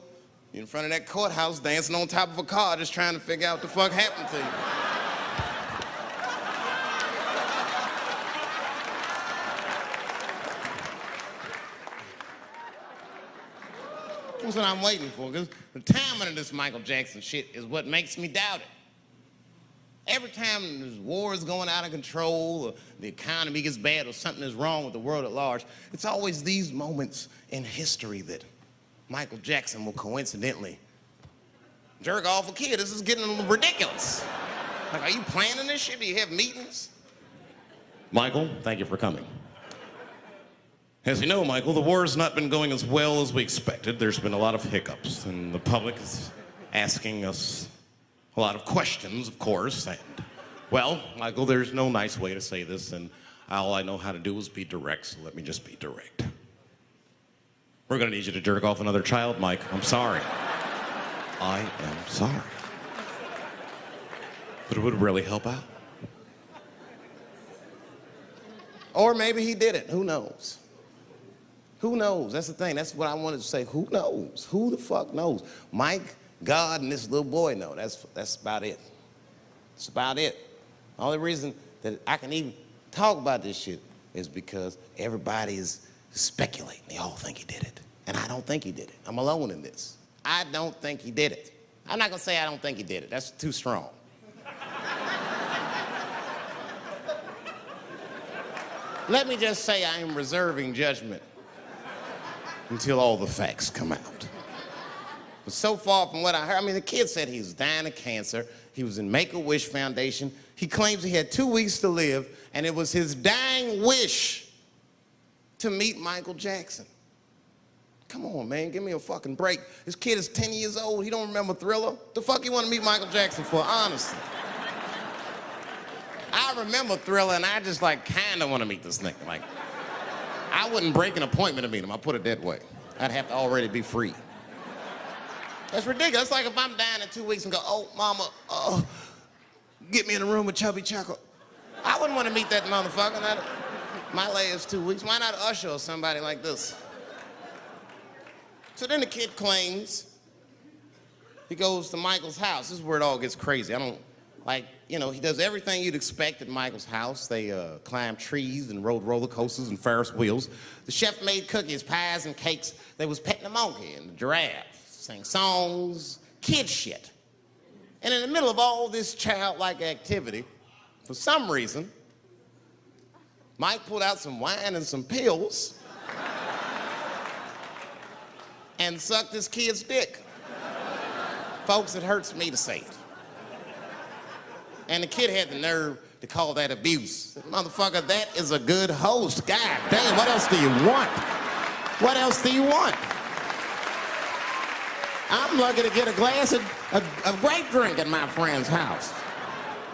you're in front of that courthouse dancing on top of a car just trying to figure out what the fuck happened to you. That's what I'm waiting for, because the timing of this Michael Jackson shit is what makes me doubt it. Every time there's wars going out of control, or the economy gets bad, or something is wrong with the world at large, it's always these moments in history that Michael Jackson will coincidentally jerk off a kid. This is getting ridiculous. Like, are you planning this shit? Do you have meetings? Michael, thank you for coming. As you know, Michael, the war has not been going as well as we expected. There's been a lot of hiccups, and the public is asking us a lot of questions, of course. And, well, Michael, there's no nice way to say this, and all I know how to do is be direct, so let me just be direct. We're gonna need you to jerk off another child, Mike. I'm sorry. I am sorry. But it would really help out. Or maybe he did it. Who knows? Who knows? That's the thing. That's what I wanted to say. Who knows? Who the fuck knows? Mike, God, and this little boy know. That's about it. That's about it. The only reason that I can even talk about this shit is because everybody is speculating. They all think he did it. And I don't think he did it. I'm alone in this. I don't think he did it. I'm not gonna say I don't think he did it. That's too strong. Let me just say I am reserving judgment until all the facts come out. But so far from what I heard, I mean, the kid said he was dying of cancer. He was in Make-A-Wish Foundation. He claims he had 2 weeks to live, and it was his dying wish to meet Michael Jackson. Come on, man, give me a fucking break. This kid is 10 years old. He don't remember Thriller. The fuck you want to meet Michael Jackson for, honestly? I remember Thriller, and I just, like, kind of want to meet this nigga. Like, I wouldn't break an appointment to meet him. I'll put it that way. I'd have to already be free. That's ridiculous. It's like if I'm dying in 2 weeks and go, oh, mama, get me in a room with Chubby Chuckle. I wouldn't want to meet that motherfucker. My last 2 weeks. Why not Usher or somebody like this? So then the kid claims he goes to Michael's house. This is where it all gets crazy. He does everything you'd expect at Michael's house. They climbed trees and rode roller coasters and Ferris wheels. The chef made cookies, pies, and cakes. They was petting the monkey and the giraffe, sang songs, kid shit. And in the middle of all this childlike activity, for some reason, Mike pulled out some wine and some pills and sucked this kid's dick. Folks, it hurts me to say it. And the kid had the nerve to call that abuse. Motherfucker, that is a good host. God damn, what else do you want? What else do you want? I'm lucky to get a glass of grape drink at my friend's house.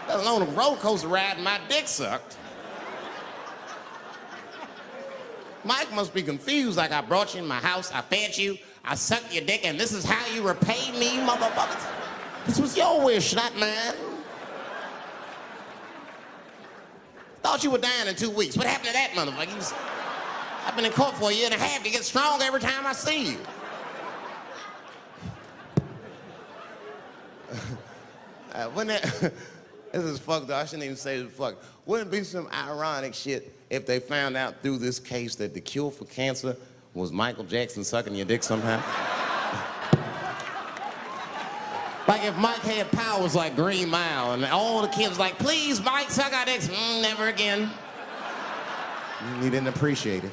Let alone a roller coaster ride and my dick sucked. Mike must be confused, like I brought you in my house, I fed you, I sucked your dick, and this is how you repay me, motherfuckers? This was your wish, not mine. Thought you were dying in 2 weeks. What happened to that motherfucker? I've been in court for 1.5 years. You get stronger every time I see you. This is fucked up. I shouldn't even say this fuck. Wouldn't it be some ironic shit if they found out through this case that the cure for cancer was Michael Jackson sucking your dick somehow? Like if Mike had powers like Green Mile and all the kids like, please, Mike, suck our dicks. Never again. He didn't appreciate it.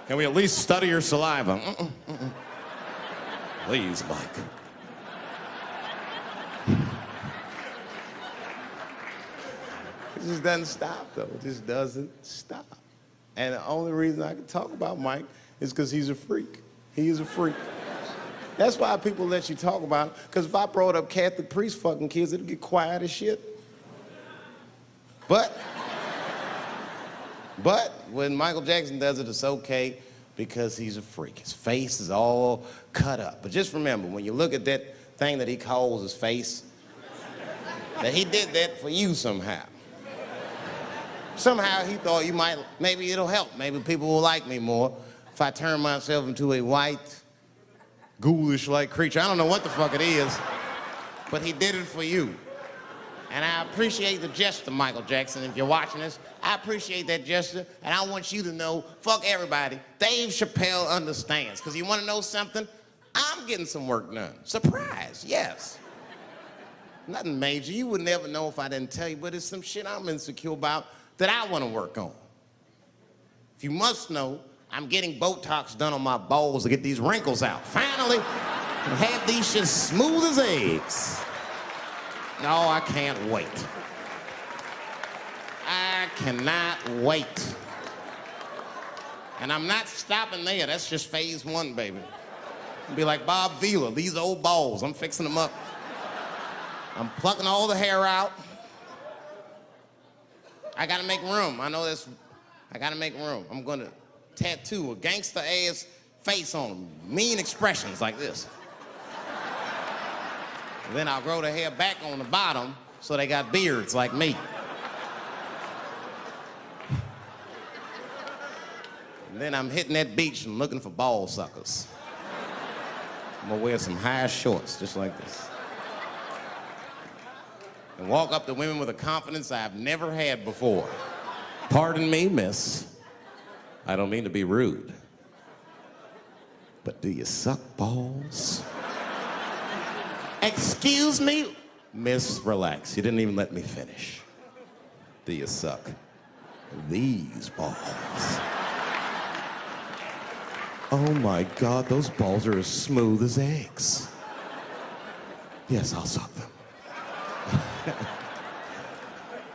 Can we at least study your saliva? Please, Mike. It just doesn't stop, though. It just doesn't stop. And the only reason I can talk about Mike is because he's a freak. He is a freak. That's why people let you talk about him. Because if I brought up Catholic priest fucking kids, it'd get quiet as shit. But when Michael Jackson does it, it's okay because he's a freak. His face is all cut up. But just remember, when you look at that thing that he calls his face, that he did that for you somehow. Somehow he thought maybe it'll help. Maybe people will like me more if I turn myself into a white, ghoulish-like creature. I don't know what the fuck it is, but he did it for you. And I appreciate the gesture, Michael Jackson. If you're watching this, I appreciate that gesture, and I want you to know, fuck everybody, Dave Chappelle understands. Because you want to know something? I'm getting some work done. Surprise, yes. Nothing major. You would never know if I didn't tell you, but it's some shit I'm insecure about that I want to work on. If you must know, I'm getting Botox done on my balls to get these wrinkles out. Finally, and have these shits smooth as eggs. No, I can't wait. I cannot wait. And I'm not stopping there. That's just phase one, baby. I'll be like Bob Vila, these old balls, I'm fixing them up. I'm plucking all the hair out. I gotta make room. I know this. I gotta make room. I'm gonna tattoo a gangster-ass face on them. Mean expressions like this. And then I'll grow the hair back on the bottom so they got beards like me. And then I'm hitting that beach and looking for ball suckers. I'm gonna wear some high shorts just like this. And walk up to women with a confidence I've never had before. Pardon me, miss. I don't mean to be rude. But do you suck balls? Excuse me? Miss, relax. You didn't even let me finish. Do you suck these balls? Oh my God, those balls are as smooth as eggs. Yes, I'll suck them.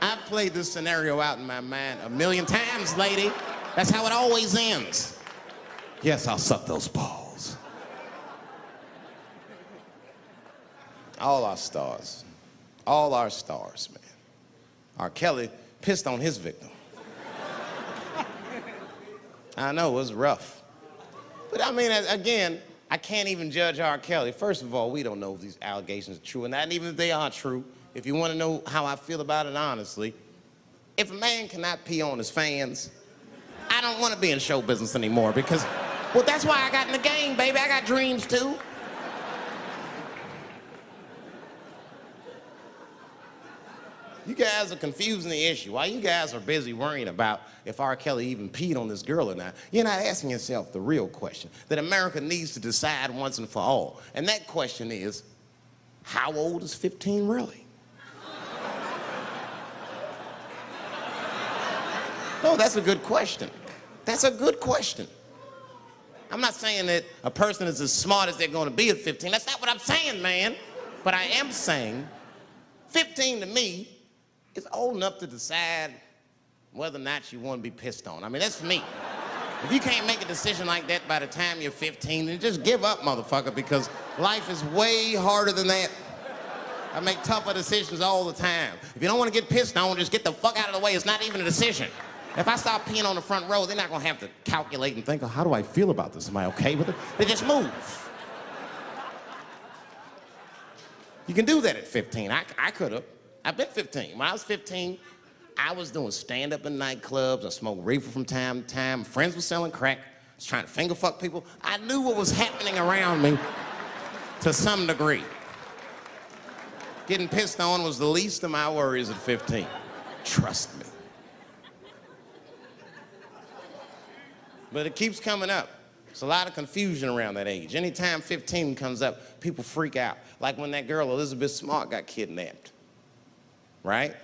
I've played this scenario out in my mind a million times, lady. That's how it always ends. Yes, I'll suck those balls. All our stars, man. R. Kelly pissed on his victim. I know, it was rough. But I mean, again, I can't even judge R. Kelly. First of all, we don't know if these allegations are true, and not even if they are true. If you want to know how I feel about it honestly, if a man cannot pee on his fans, I don't want to be in show business anymore because, well, that's why I got in the game, baby. I got dreams too. You guys are confusing the issue. While you guys are busy worrying about if R. Kelly even peed on this girl or not, you're not asking yourself the real question that America needs to decide once and for all. And that question is, how old is 15 really? No, that's a good question. That's a good question. I'm not saying that a person is as smart as they're going to be at 15. That's not what I'm saying, man. But I am saying 15 to me is old enough to decide whether or not you want to be pissed on. I mean, that's for me. If you can't make a decision like that by the time you're 15, then just give up, motherfucker, because life is way harder than that. I make tougher decisions all the time. If you don't want to get pissed on, just get the fuck out of the way. It's not even a decision. If I start peeing on the front row, they're not going to have to calculate and think, oh, how do I feel about this? Am I okay with it? They just move. You can do that at 15. I could have. I've been 15. When I was 15, I was doing stand-up in nightclubs. I smoked reefer from time to time. Friends were selling crack. I was trying to finger fuck people. I knew what was happening around me to some degree. Getting pissed on was the least of my worries at 15. Trust me. But it keeps coming up. There's a lot of confusion around that age. Anytime 15 comes up, people freak out. Like when that girl, Elizabeth Smart, got kidnapped. Right?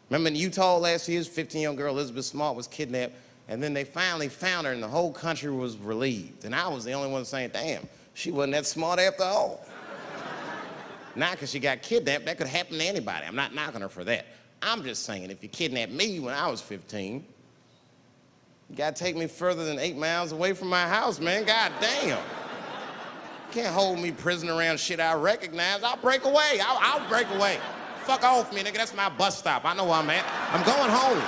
Remember in Utah last year, 15-year-old girl Elizabeth Smart was kidnapped, and then they finally found her, and the whole country was relieved. And I was the only one saying, damn, she wasn't that smart after all. Now, because she got kidnapped, that could happen to anybody. I'm not knocking her for that. I'm just saying, if you kidnapped me when I was 15, you gotta take me further than 8 miles away from my house, man. God damn. You can't hold me prisoner around shit I recognize. I'll break away. I'll break away. Fuck off me, nigga. That's my bus stop. I know where I'm at. I'm going home.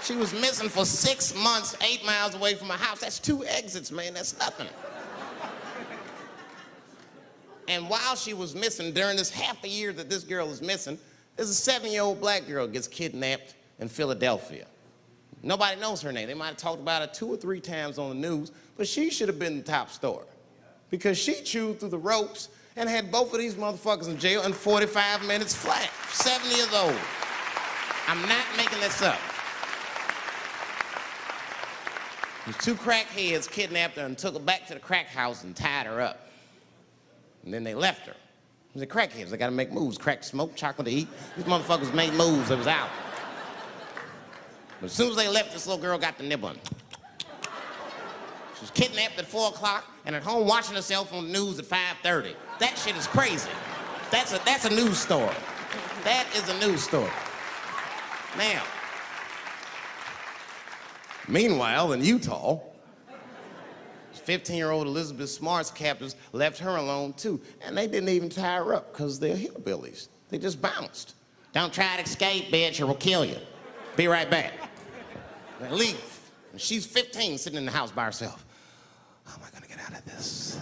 She was missing for 6 months, 8 miles away from my house. That's 2 exits, man. That's nothing. And while she was missing, during this half a year that this girl is missing, there's a 7-year-old black girl gets kidnapped in Philadelphia. Nobody knows her name. They might have talked about her 2 or 3 times on the news, but she should have been the top story because she chewed through the ropes and had both of these motherfuckers in jail in 45 minutes flat. 7 years old. I'm not making this up. These 2 crackheads kidnapped her and took her back to the crack house and tied her up. And then they left her. The crackheads, they gotta make moves. Crack to smoke, chocolate to eat. These motherfuckers made moves, it was out. But as soon as they left, this little girl got the nibbling. She was kidnapped at 4 o'clock and at home watching herself on the news at 5:30. That shit is crazy. That's a news story. That is a news story. Now, meanwhile, in Utah, 15-year-old Elizabeth Smart's captors left her alone, too. And they didn't even tie her up, because they're hillbillies. They just bounced. Don't try to escape, bitch, or we'll kill you. Be right back. They leave. And she's 15, sitting in the house by herself. How am I going to get out of this?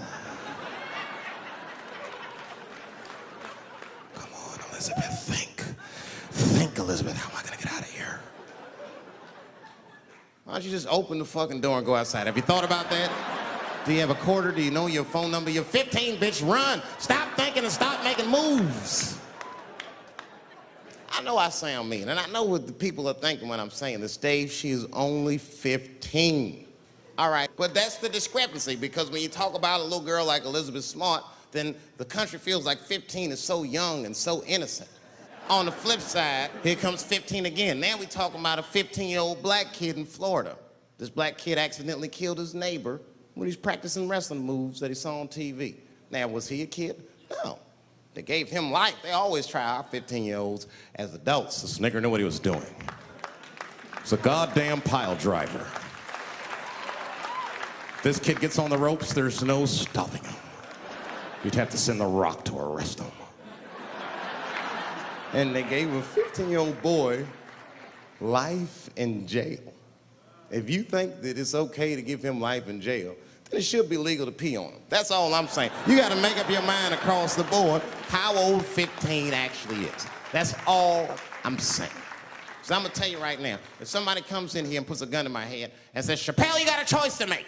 Come on, Elizabeth, think. Think, Elizabeth, how am I going to get out of here? Why don't you just open the fucking door and go outside? Have you thought about that? Do you have a quarter? Do you know your phone number? You're 15, bitch, run. Stop thinking and stop making moves. I know I sound mean, and I know what the people are thinking when I'm saying this. Dave, she is only 15. All right, but that's the discrepancy, because when you talk about a little girl like Elizabeth Smart, then the country feels like 15 is so young and so innocent. On the flip side, here comes 15 again. Now we're talking about a 15-year-old black kid in Florida. This black kid accidentally killed his neighbor when he's practicing wrestling moves that he saw on TV. Now, was he a kid? No. They gave him life. They always try our 15-year-olds as adults. The nigger knew what he was doing. It's a goddamn pile driver. If this kid gets on the ropes, there's no stopping him. You'd have to send the Rock to arrest him. And they gave a 15-year-old boy life in jail. If you think that it's okay to give him life in jail, then it should be legal to pee on him. That's all I'm saying. You got to make up your mind across the board how old 15 actually is. That's all I'm saying. So I'm going to tell you right now, if somebody comes in here and puts a gun in my head and says, Chappelle, you got a choice to make.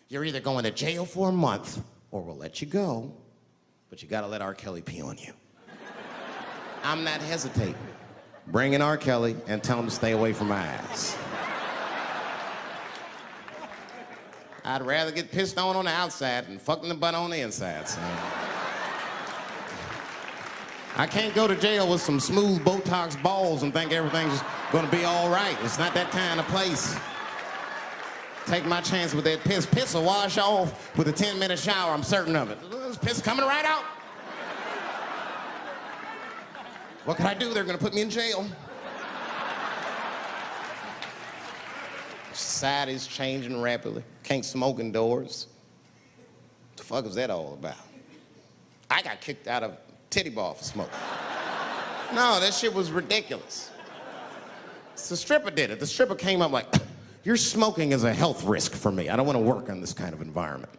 You're either going to jail for a month or we'll let you go, but you got to let R. Kelly pee on you. I'm not hesitating. Bring in R. Kelly and tell him to stay away from my ass. I'd rather get pissed on the outside than fucking the butt on the inside, son. I can't go to jail with some smooth Botox balls and think everything's gonna be all right. It's not that kind of place. Take my chance with that piss. Piss will wash off with a 10-minute shower, I'm certain of it. This piss coming right out. What can I do? They're gonna put me in jail. Society's changing rapidly. Can't smoke indoors. What the fuck is that all about? I got kicked out of titty bar for smoking. No, that shit was ridiculous. The stripper did it. The stripper came up like, your smoking is a health risk for me. I don't want to work in this kind of environment.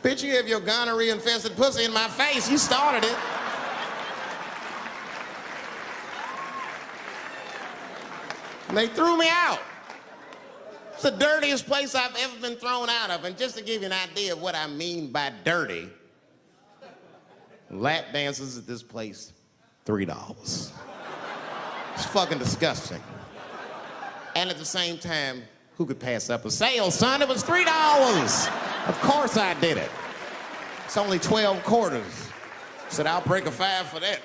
Bitch, you have your gonorrhea-infested pussy in my face. You started it. And they threw me out. It's the dirtiest place I've ever been thrown out of. And just to give you an idea of what I mean by dirty, lap dances at this place, $3. It's fucking disgusting. And at the same time, who could pass up a sale, son? It was $3. Of course I did it. It's only 12 quarters. Said, I'll break a 5 for that.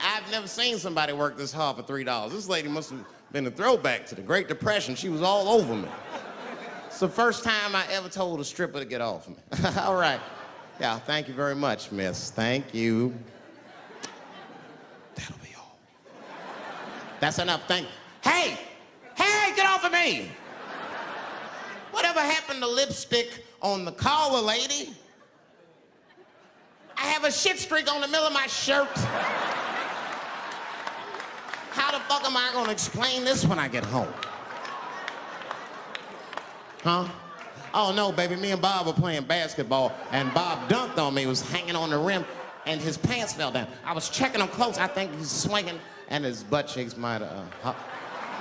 I've never seen somebody work this hard for $3. This lady must have been a throwback to the Great Depression. She was all over me. It's the first time I ever told a stripper to get off me. All right. Yeah, thank you very much, miss. Thank you. That'll be all. That's enough. Thank you. Hey! Hey, get off of me! Whatever happened to lipstick on the collar, lady? I have a shit streak on the middle of my shirt. How the fuck am I gonna explain this when I get home? Huh? Oh no, baby, me and Bob were playing basketball and Bob dunked on me, was hanging on the rim and his pants fell down. I was checking him close, I think he's swinging and his butt cheeks might have,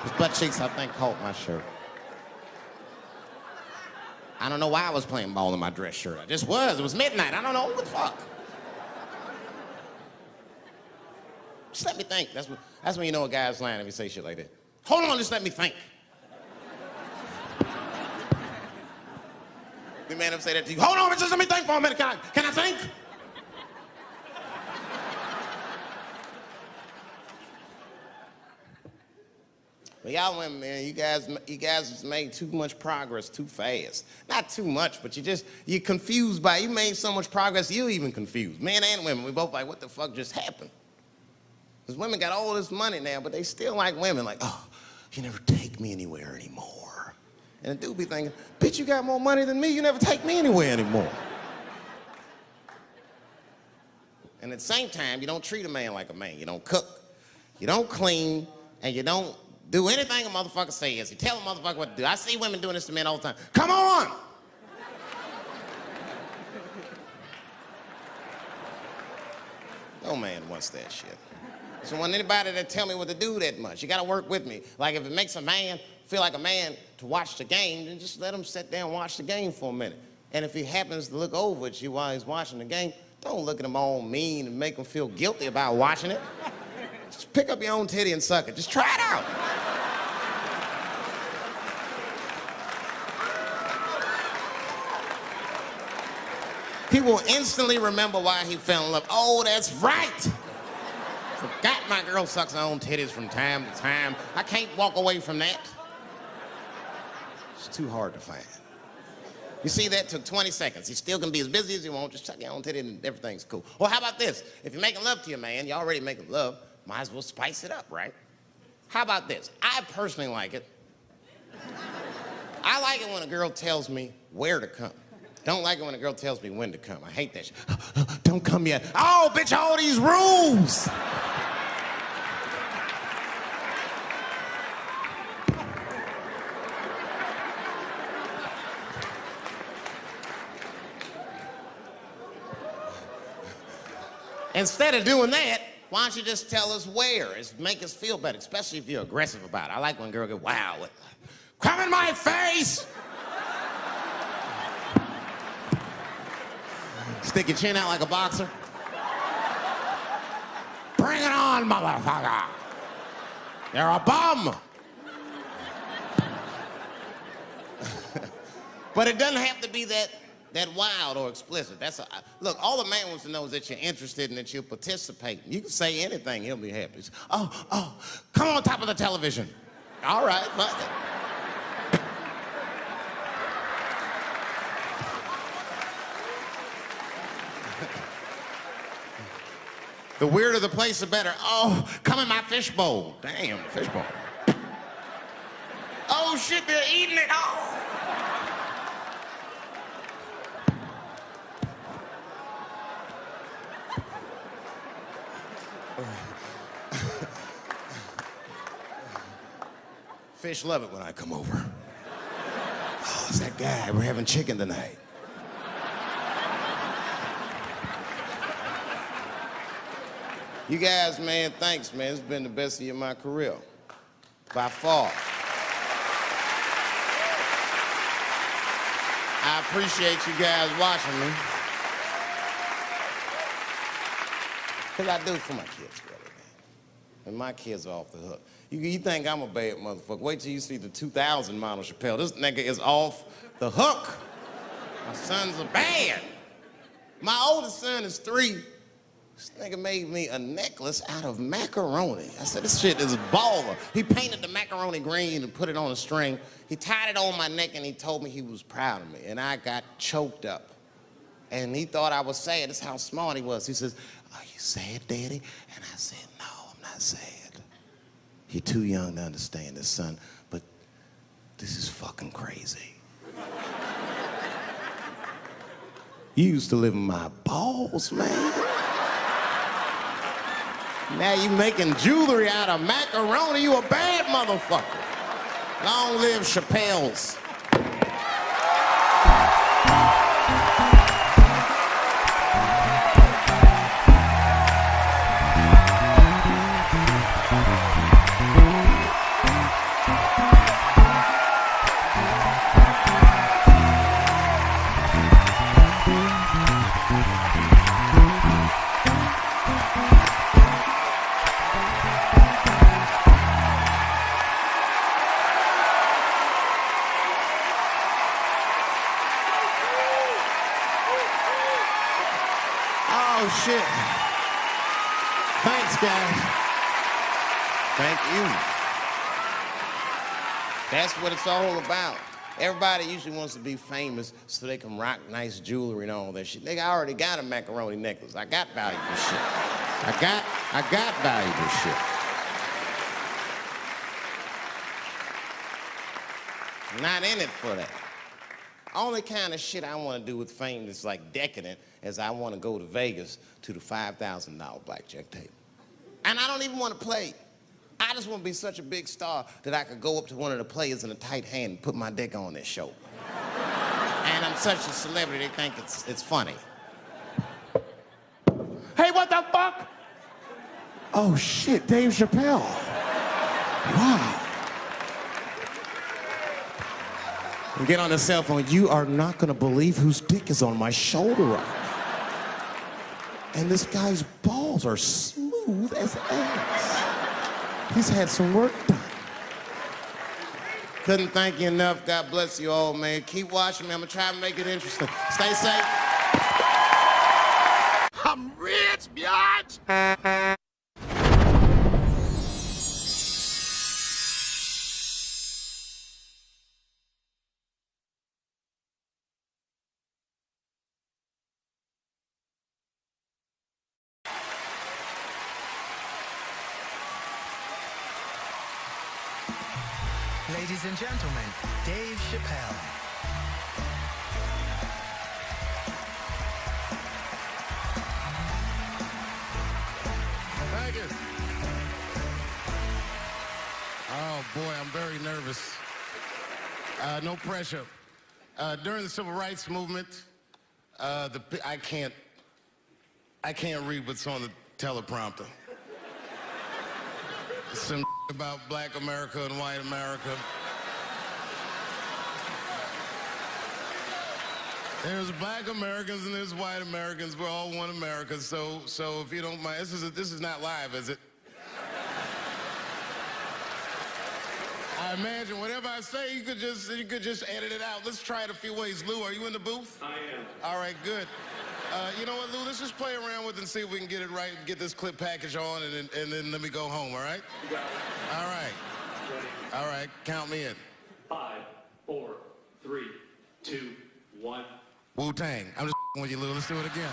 his butt cheeks I think caught my shirt. I don't know why I was playing ball in my dress shirt. I just was, it was midnight, I don't know, what the fuck? Just let me think. That's when you know a guy's lying if you say shit like that. Hold on, just let me think. The man ever say that to you? Hold on, just let me think for a minute. Can I think? y'all women, man, you guys just made too much progress too fast. Not too much, but you're confused by it. You made so much progress, you're even confused. Men and women, we both like, what the fuck just happened? Because women got all this money now, but they still like women, like, oh, you never take me anywhere anymore. And the dude be thinking, bitch, you got more money than me, you never take me anywhere anymore. And at the same time, you don't treat a man like a man. You don't cook, you don't clean, and you don't do anything a motherfucker says. You tell a motherfucker what to do. I see women doing this to men all the time. Come on! No man wants that shit. I don't want anybody to tell me what to do that much. You gotta work with me. Like if it makes a man feel like a man to watch the game, then just let him sit there and watch the game for a minute. And if he happens to look over at you while he's watching the game, don't look at him all mean and make him feel guilty about watching it. Just pick up your own titty and suck it. Just try it out. He will instantly remember why he fell in love. Oh, that's right. Forgot my girl sucks her own titties from time to time. I can't walk away from that. It's too hard to find. You see, that took 20 seconds. He still can be as busy as you want. Just suck your own titty and everything's cool. Well, how about this? If you're making love to your man, you're already making love, might as well spice it up, right? How about this? I personally like it. I like it when a girl tells me where to come. Don't like it when a girl tells me when to come. I hate that shit. Don't come yet. Oh, bitch, all these rules. Instead of doing that, why don't you just tell us where? It's make us feel better, especially if you're aggressive about it. I like when a girl goes, wow, come in my face! Stick your chin out like a boxer. Bring it on, motherfucker! You're a bum! But it doesn't have to be that wild or explicit. Look, all the man wants to know is that you're interested and that you're participating. You can say anything, he'll be happy. Oh, come on top of the television. All right, fuck it. The weirder the place, the better. Oh, come in my fishbowl. Damn, fishbowl. Oh shit, they're eating it. Oh. Fish love it when I come over. Oh, it's that guy. We're having chicken tonight. You guys, man, thanks, man. It's been the best year of my career. By far. I appreciate you guys watching me. Because I do it for my kids, really, man. And my kids are off the hook. You think I'm a bad motherfucker. Wait till you see the 2000 model Chappelle. This nigga is off the hook. My sons are bad. My oldest son is 3. This nigga made me a necklace out of macaroni. I said, this shit is baller. He painted the macaroni green and put it on a string. He tied it on my neck and he told me he was proud of me. And I got choked up. And he thought I was sad. That's how smart he was. He says, are you sad, Daddy? And I said, no, I'm not sad. You're too young to understand this, son, but this is fucking crazy. You used to live in my balls, man. Now you making jewelry out of macaroni. You a bad motherfucker. Long live Chappelle's. Oh, shit. Thanks, guys. Thank you. That's what it's all about. Everybody usually wants to be famous so they can rock nice jewelry and all that shit. Nigga, I already got a macaroni necklace. I got valuable shit. I got valuable shit. Not in it for that. Only kind of shit I want to do with fame that's like decadent is I want to go to Vegas to the $5,000 blackjack table. And I don't even want to play. I just want to be such a big star that I could go up to one of the players in a tight hand and put my dick on their show. And I'm such a celebrity, they think it's funny. Hey, what the fuck? Oh shit, Dave Chappelle. Wow. And get on the cell phone. You are not gonna believe whose dick is on my shoulder right now. And this guy's balls are smooth as ass. He's had some work done. Couldn't thank you enough. God bless you all, man. Keep watching me. I'm gonna try to make it interesting. Stay safe. I'm rich, biatch! Ladies and gentlemen, Dave Chappelle. Thank you. Oh boy, I'm very nervous. No pressure. During the Civil Rights Movement, I can't read what's on the teleprompter. Some about black America and white America. There's black Americans and there's white Americans. We're all one America. So if you don't mind, this is not live, is it? I imagine whatever I say, you could just edit it out. Let's try it a few ways. Lou, are you in the booth? I am. All right, good. You know what, Lou? Let's just play around with it and see if we can get it right, get this clip package on, and then let me go home, all right? You got it. All right. Ready. All right, count me in. 5, 4, 3, 2, 1. Wu-Tang. I'm just with you, Lou. Let's do it again.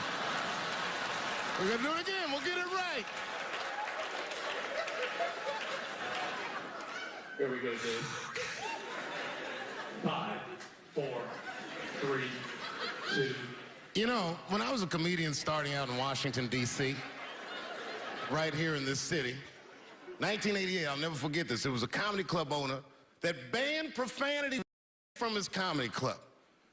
We're gonna do it again. We'll get it right. Here we go, Dave. 5, 4, 3, 2. You know, when I was a comedian starting out in Washington, D.C., right here in this city, 1988, I'll never forget this. It was a comedy club owner that banned profanity from his comedy club.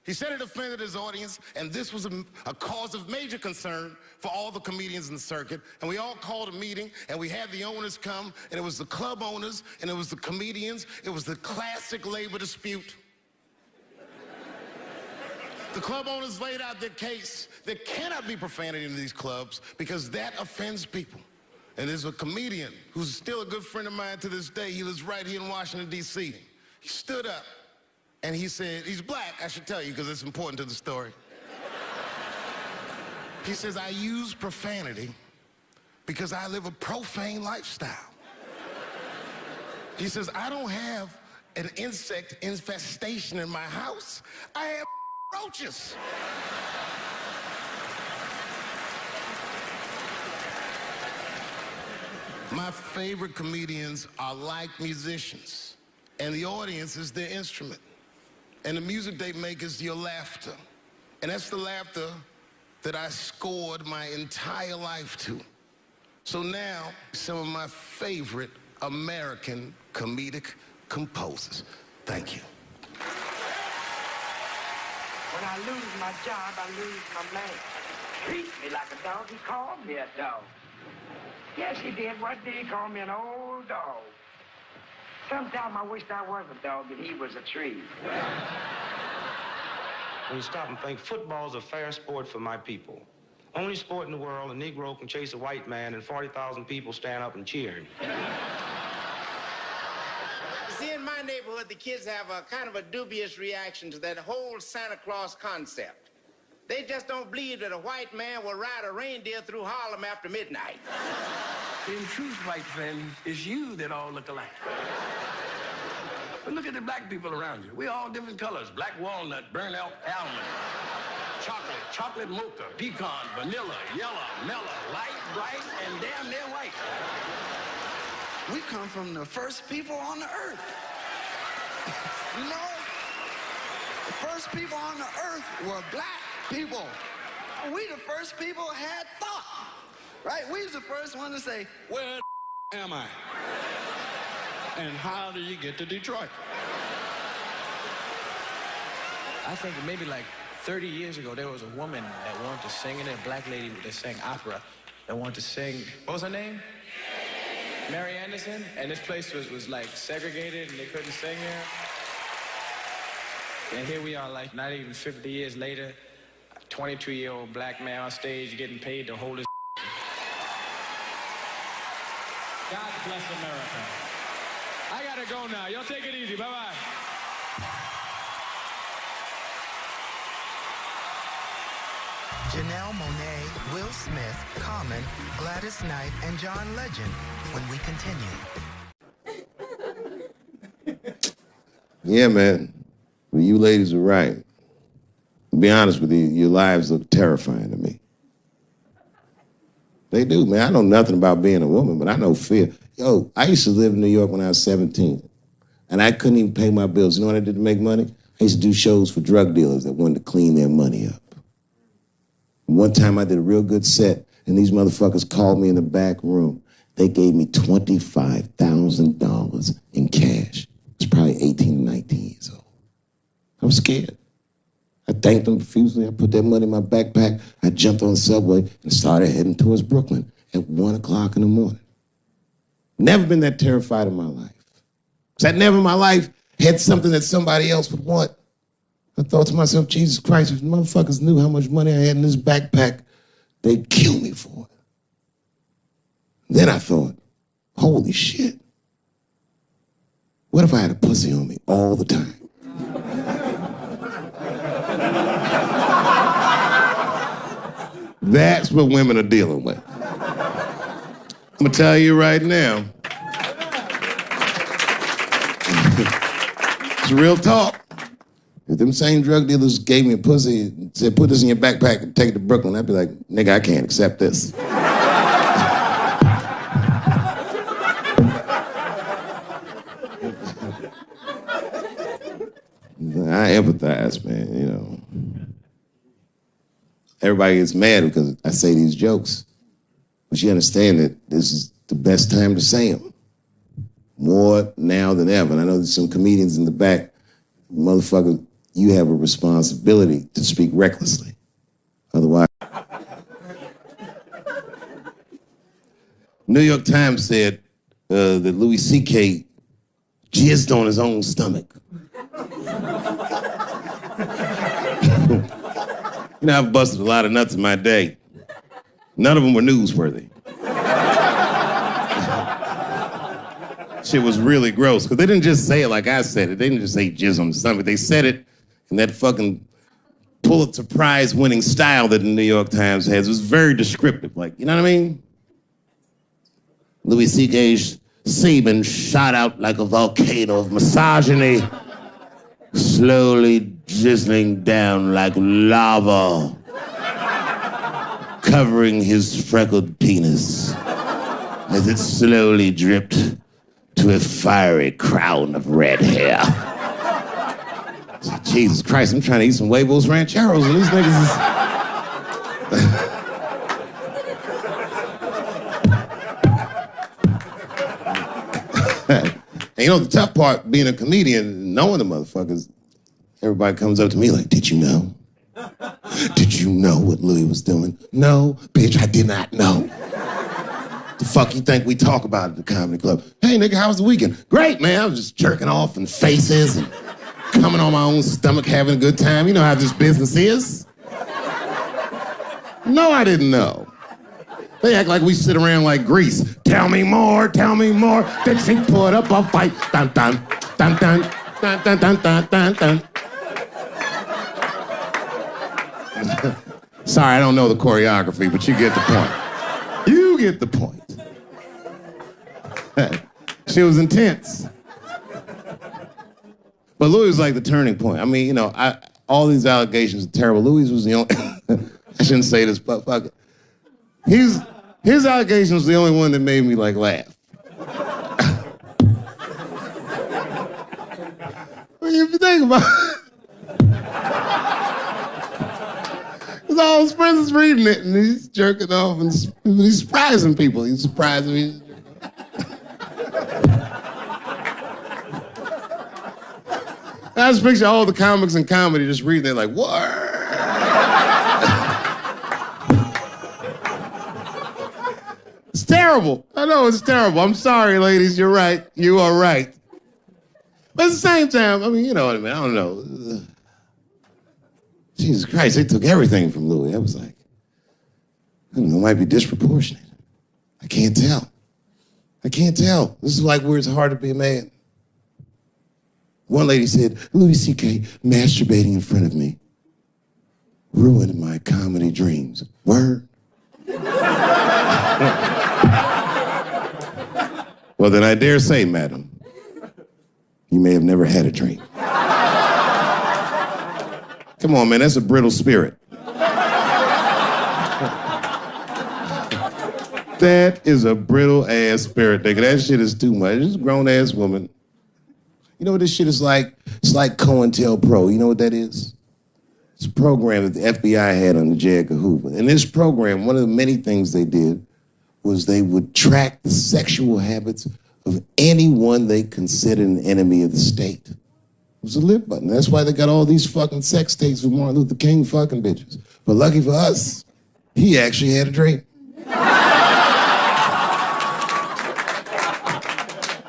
He said it offended his audience, and this was a cause of major concern for all the comedians in the circuit. And we all called a meeting, and we had the owners come, and it was the club owners, and it was the comedians. It was the classic labor dispute. The club owners laid out their case. There cannot be profanity in these clubs because that offends people. And there's a comedian who's still a good friend of mine to this day. He lives right here in Washington, D.C. He stood up and he said, he's black, I should tell you because it's important to the story. He says, I use profanity because I live a profane lifestyle. He says, I don't have an insect infestation in my house. I have roaches. My favorite comedians are like musicians, and the audience is their instrument. And the music they make is your laughter. And that's the laughter that I scored my entire life to. So now, some of my favorite American comedic composers. Thank you. When I lose my job, I lose my man. Treat me like a dog. He called me a dog. Yes, he did. What did he call me? An old dog. Sometimes I wished I was a dog and he was a tree. When you stop and think, football's a fair sport for my people. Only sport in the world a Negro can chase a white man and 40,000 people stand up and cheer him. See, in my neighborhood, the kids have a kind of a dubious reaction to that whole Santa Claus concept. They just don't believe that a white man will ride a reindeer through Harlem after midnight. In truth, white friend, it's you that all look alike. But look at the black people around you. We're all different colors. Black walnut, burnt almond, chocolate mocha, pecan, vanilla, yellow, mellow, light, bright, and damn near white. We come from the first people on the earth. You know? The first people on the earth were black people. We the first people had thought. Right? We was the first one to say, where the am I? And how do you get to Detroit? I think maybe like 30 years ago, there was a woman that wanted to sing, and a black lady that sang opera that wanted to sing. What was her name? Mary Anderson. And this place was like segregated, and they couldn't sing here. And here we are, like not even 50 years later, a 22-year-old black man on stage getting paid to hold his. God bless America. I gotta go now. Y'all take it easy. Bye-bye. Janelle Monáe, Will Smith, Common, Gladys Knight, and John Legend when we continue. Yeah, man. Well, you ladies are right. To be honest with you, your lives look terrifying to me. They do, man. I know nothing about being a woman, but I know fear. Yo, I used to live in New York when I was 17, and I couldn't even pay my bills. You know what I did to make money? I used to do shows for drug dealers that wanted to clean their money up. One time I did a real good set, and these motherfuckers called me in the back room. They gave me $25,000 in cash. I was probably 18, 19 years old. I was scared. I thanked them profusely. I put that money in my backpack. I jumped on the subway and started heading towards Brooklyn at 1 o'clock in the morning. Never been that terrified in my life. Because I never in my life had something that somebody else would want. I thought to myself, Jesus Christ, if motherfuckers knew how much money I had in this backpack, they'd kill me for it. Then I thought, holy shit. What if I had a pussy on me all the time? That's what women are dealing with. I'm gonna tell you right now. It's real talk. If them same drug dealers gave me a pussy and said, put this in your backpack and take it to Brooklyn, I'd be like, nigga, I can't accept this. I empathize, man, you know. Everybody gets mad because I say these jokes. But you understand that this is the best time to say them. More now than ever. And I know there's some comedians in the back. Motherfucker, you have a responsibility to speak recklessly. Otherwise... New York Times said that Louis C.K. jizzed on his own stomach. You know, I've busted a lot of nuts in my day. None of them were newsworthy. Shit was really gross, because they didn't just say it like I said it. They didn't just say jizz on the stomach. They said it in that fucking Pulitzer Prize winning style that the New York Times has. It was very descriptive, like, you know what I mean? Louis C.K.'s semen shot out like a volcano of misogyny, slowly drizzling down like lava, covering his freckled penis as it slowly dripped to a fiery crown of red hair. Jesus Christ, I'm trying to eat some huevos rancheros and these niggas is... And you know, the tough part, being a comedian, knowing the motherfuckers, everybody comes up to me like, did you know? Did you know what Louis was doing? No, bitch, I did not know. The fuck you think we talk about at the comedy club? Hey, nigga, how was the weekend? Great, man. I was just jerking off in faces and coming on my own stomach, having a good time. You know how this business is. No, I didn't know. They act like we sit around like Grease. Tell me more, tell me more. Then she put up a fight. Dun, dun, dun, dun, dun, dun, dun, dun, dun, dun. Sorry, I don't know the choreography, but you get the point. You get the point. She was intense. But Louis was like the turning point. I mean, you know, all these allegations are terrible. Louis was the only, I shouldn't say this, but fuck it. His allegation was the only one that made me like laugh. If you think about it, because all his friends is reading it and he's jerking off and he's surprising people. He's surprising me. I just picture all the comics in comedy just reading it like, what? It's terrible. I know it's terrible. I'm sorry, ladies. You're right. You are right. But at the same time, I mean, you know what I mean? I don't know. Jesus Christ, they took everything from Louis. I was like, I don't know, it might be disproportionate. I can't tell. I can't tell. This is like where it's hard to be a man. One lady said, Louis C.K. masturbating in front of me ruined my comedy dreams. Word? Well, then I dare say, madam, you may have never had a dream. Come on, man, that's a brittle spirit. That is a brittle-ass spirit, nigga. That shit is too much. This grown-ass woman. You know what this shit is like? It's like COINTELPRO. You know what that is? It's a program that the FBI had under J. Edgar Hoover. In this program, one of the many things they did was they would track the sexual habits of anyone they considered an enemy of the state. It was a lip button. That's why they got all these fucking sex tapes with Martin Luther King fucking bitches. But lucky for us, he actually had a dream.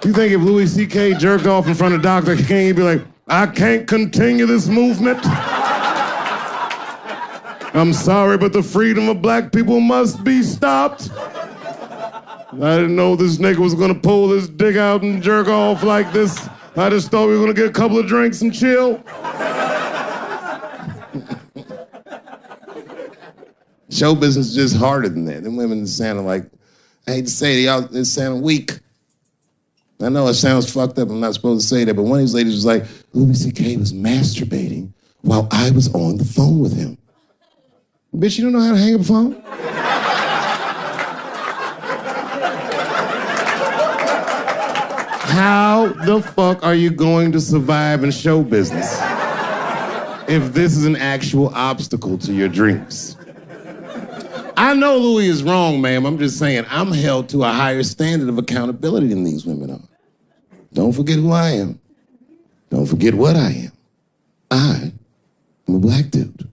You think if Louis C.K. jerked off in front of Dr. King, he'd be like, I can't continue this movement. I'm sorry, but the freedom of black people must be stopped. I didn't know this nigga was gonna pull his dick out and jerk off like this. I just thought we were gonna get a couple of drinks and chill. Show business is just harder than that. Them women sounding like, I hate to say it, y'all, they sound weak. I know it sounds fucked up, I'm not supposed to say that, but one of these ladies was like, Louis C.K. was masturbating while I was on the phone with him. Bitch, you don't know how to hang up a phone? How the fuck are you going to survive in show business if this is an actual obstacle to your dreams? I know Louis is wrong, ma'am. I'm just saying I'm held to a higher standard of accountability than these women are. Don't forget who I am. Don't forget what I am. I am a black dude.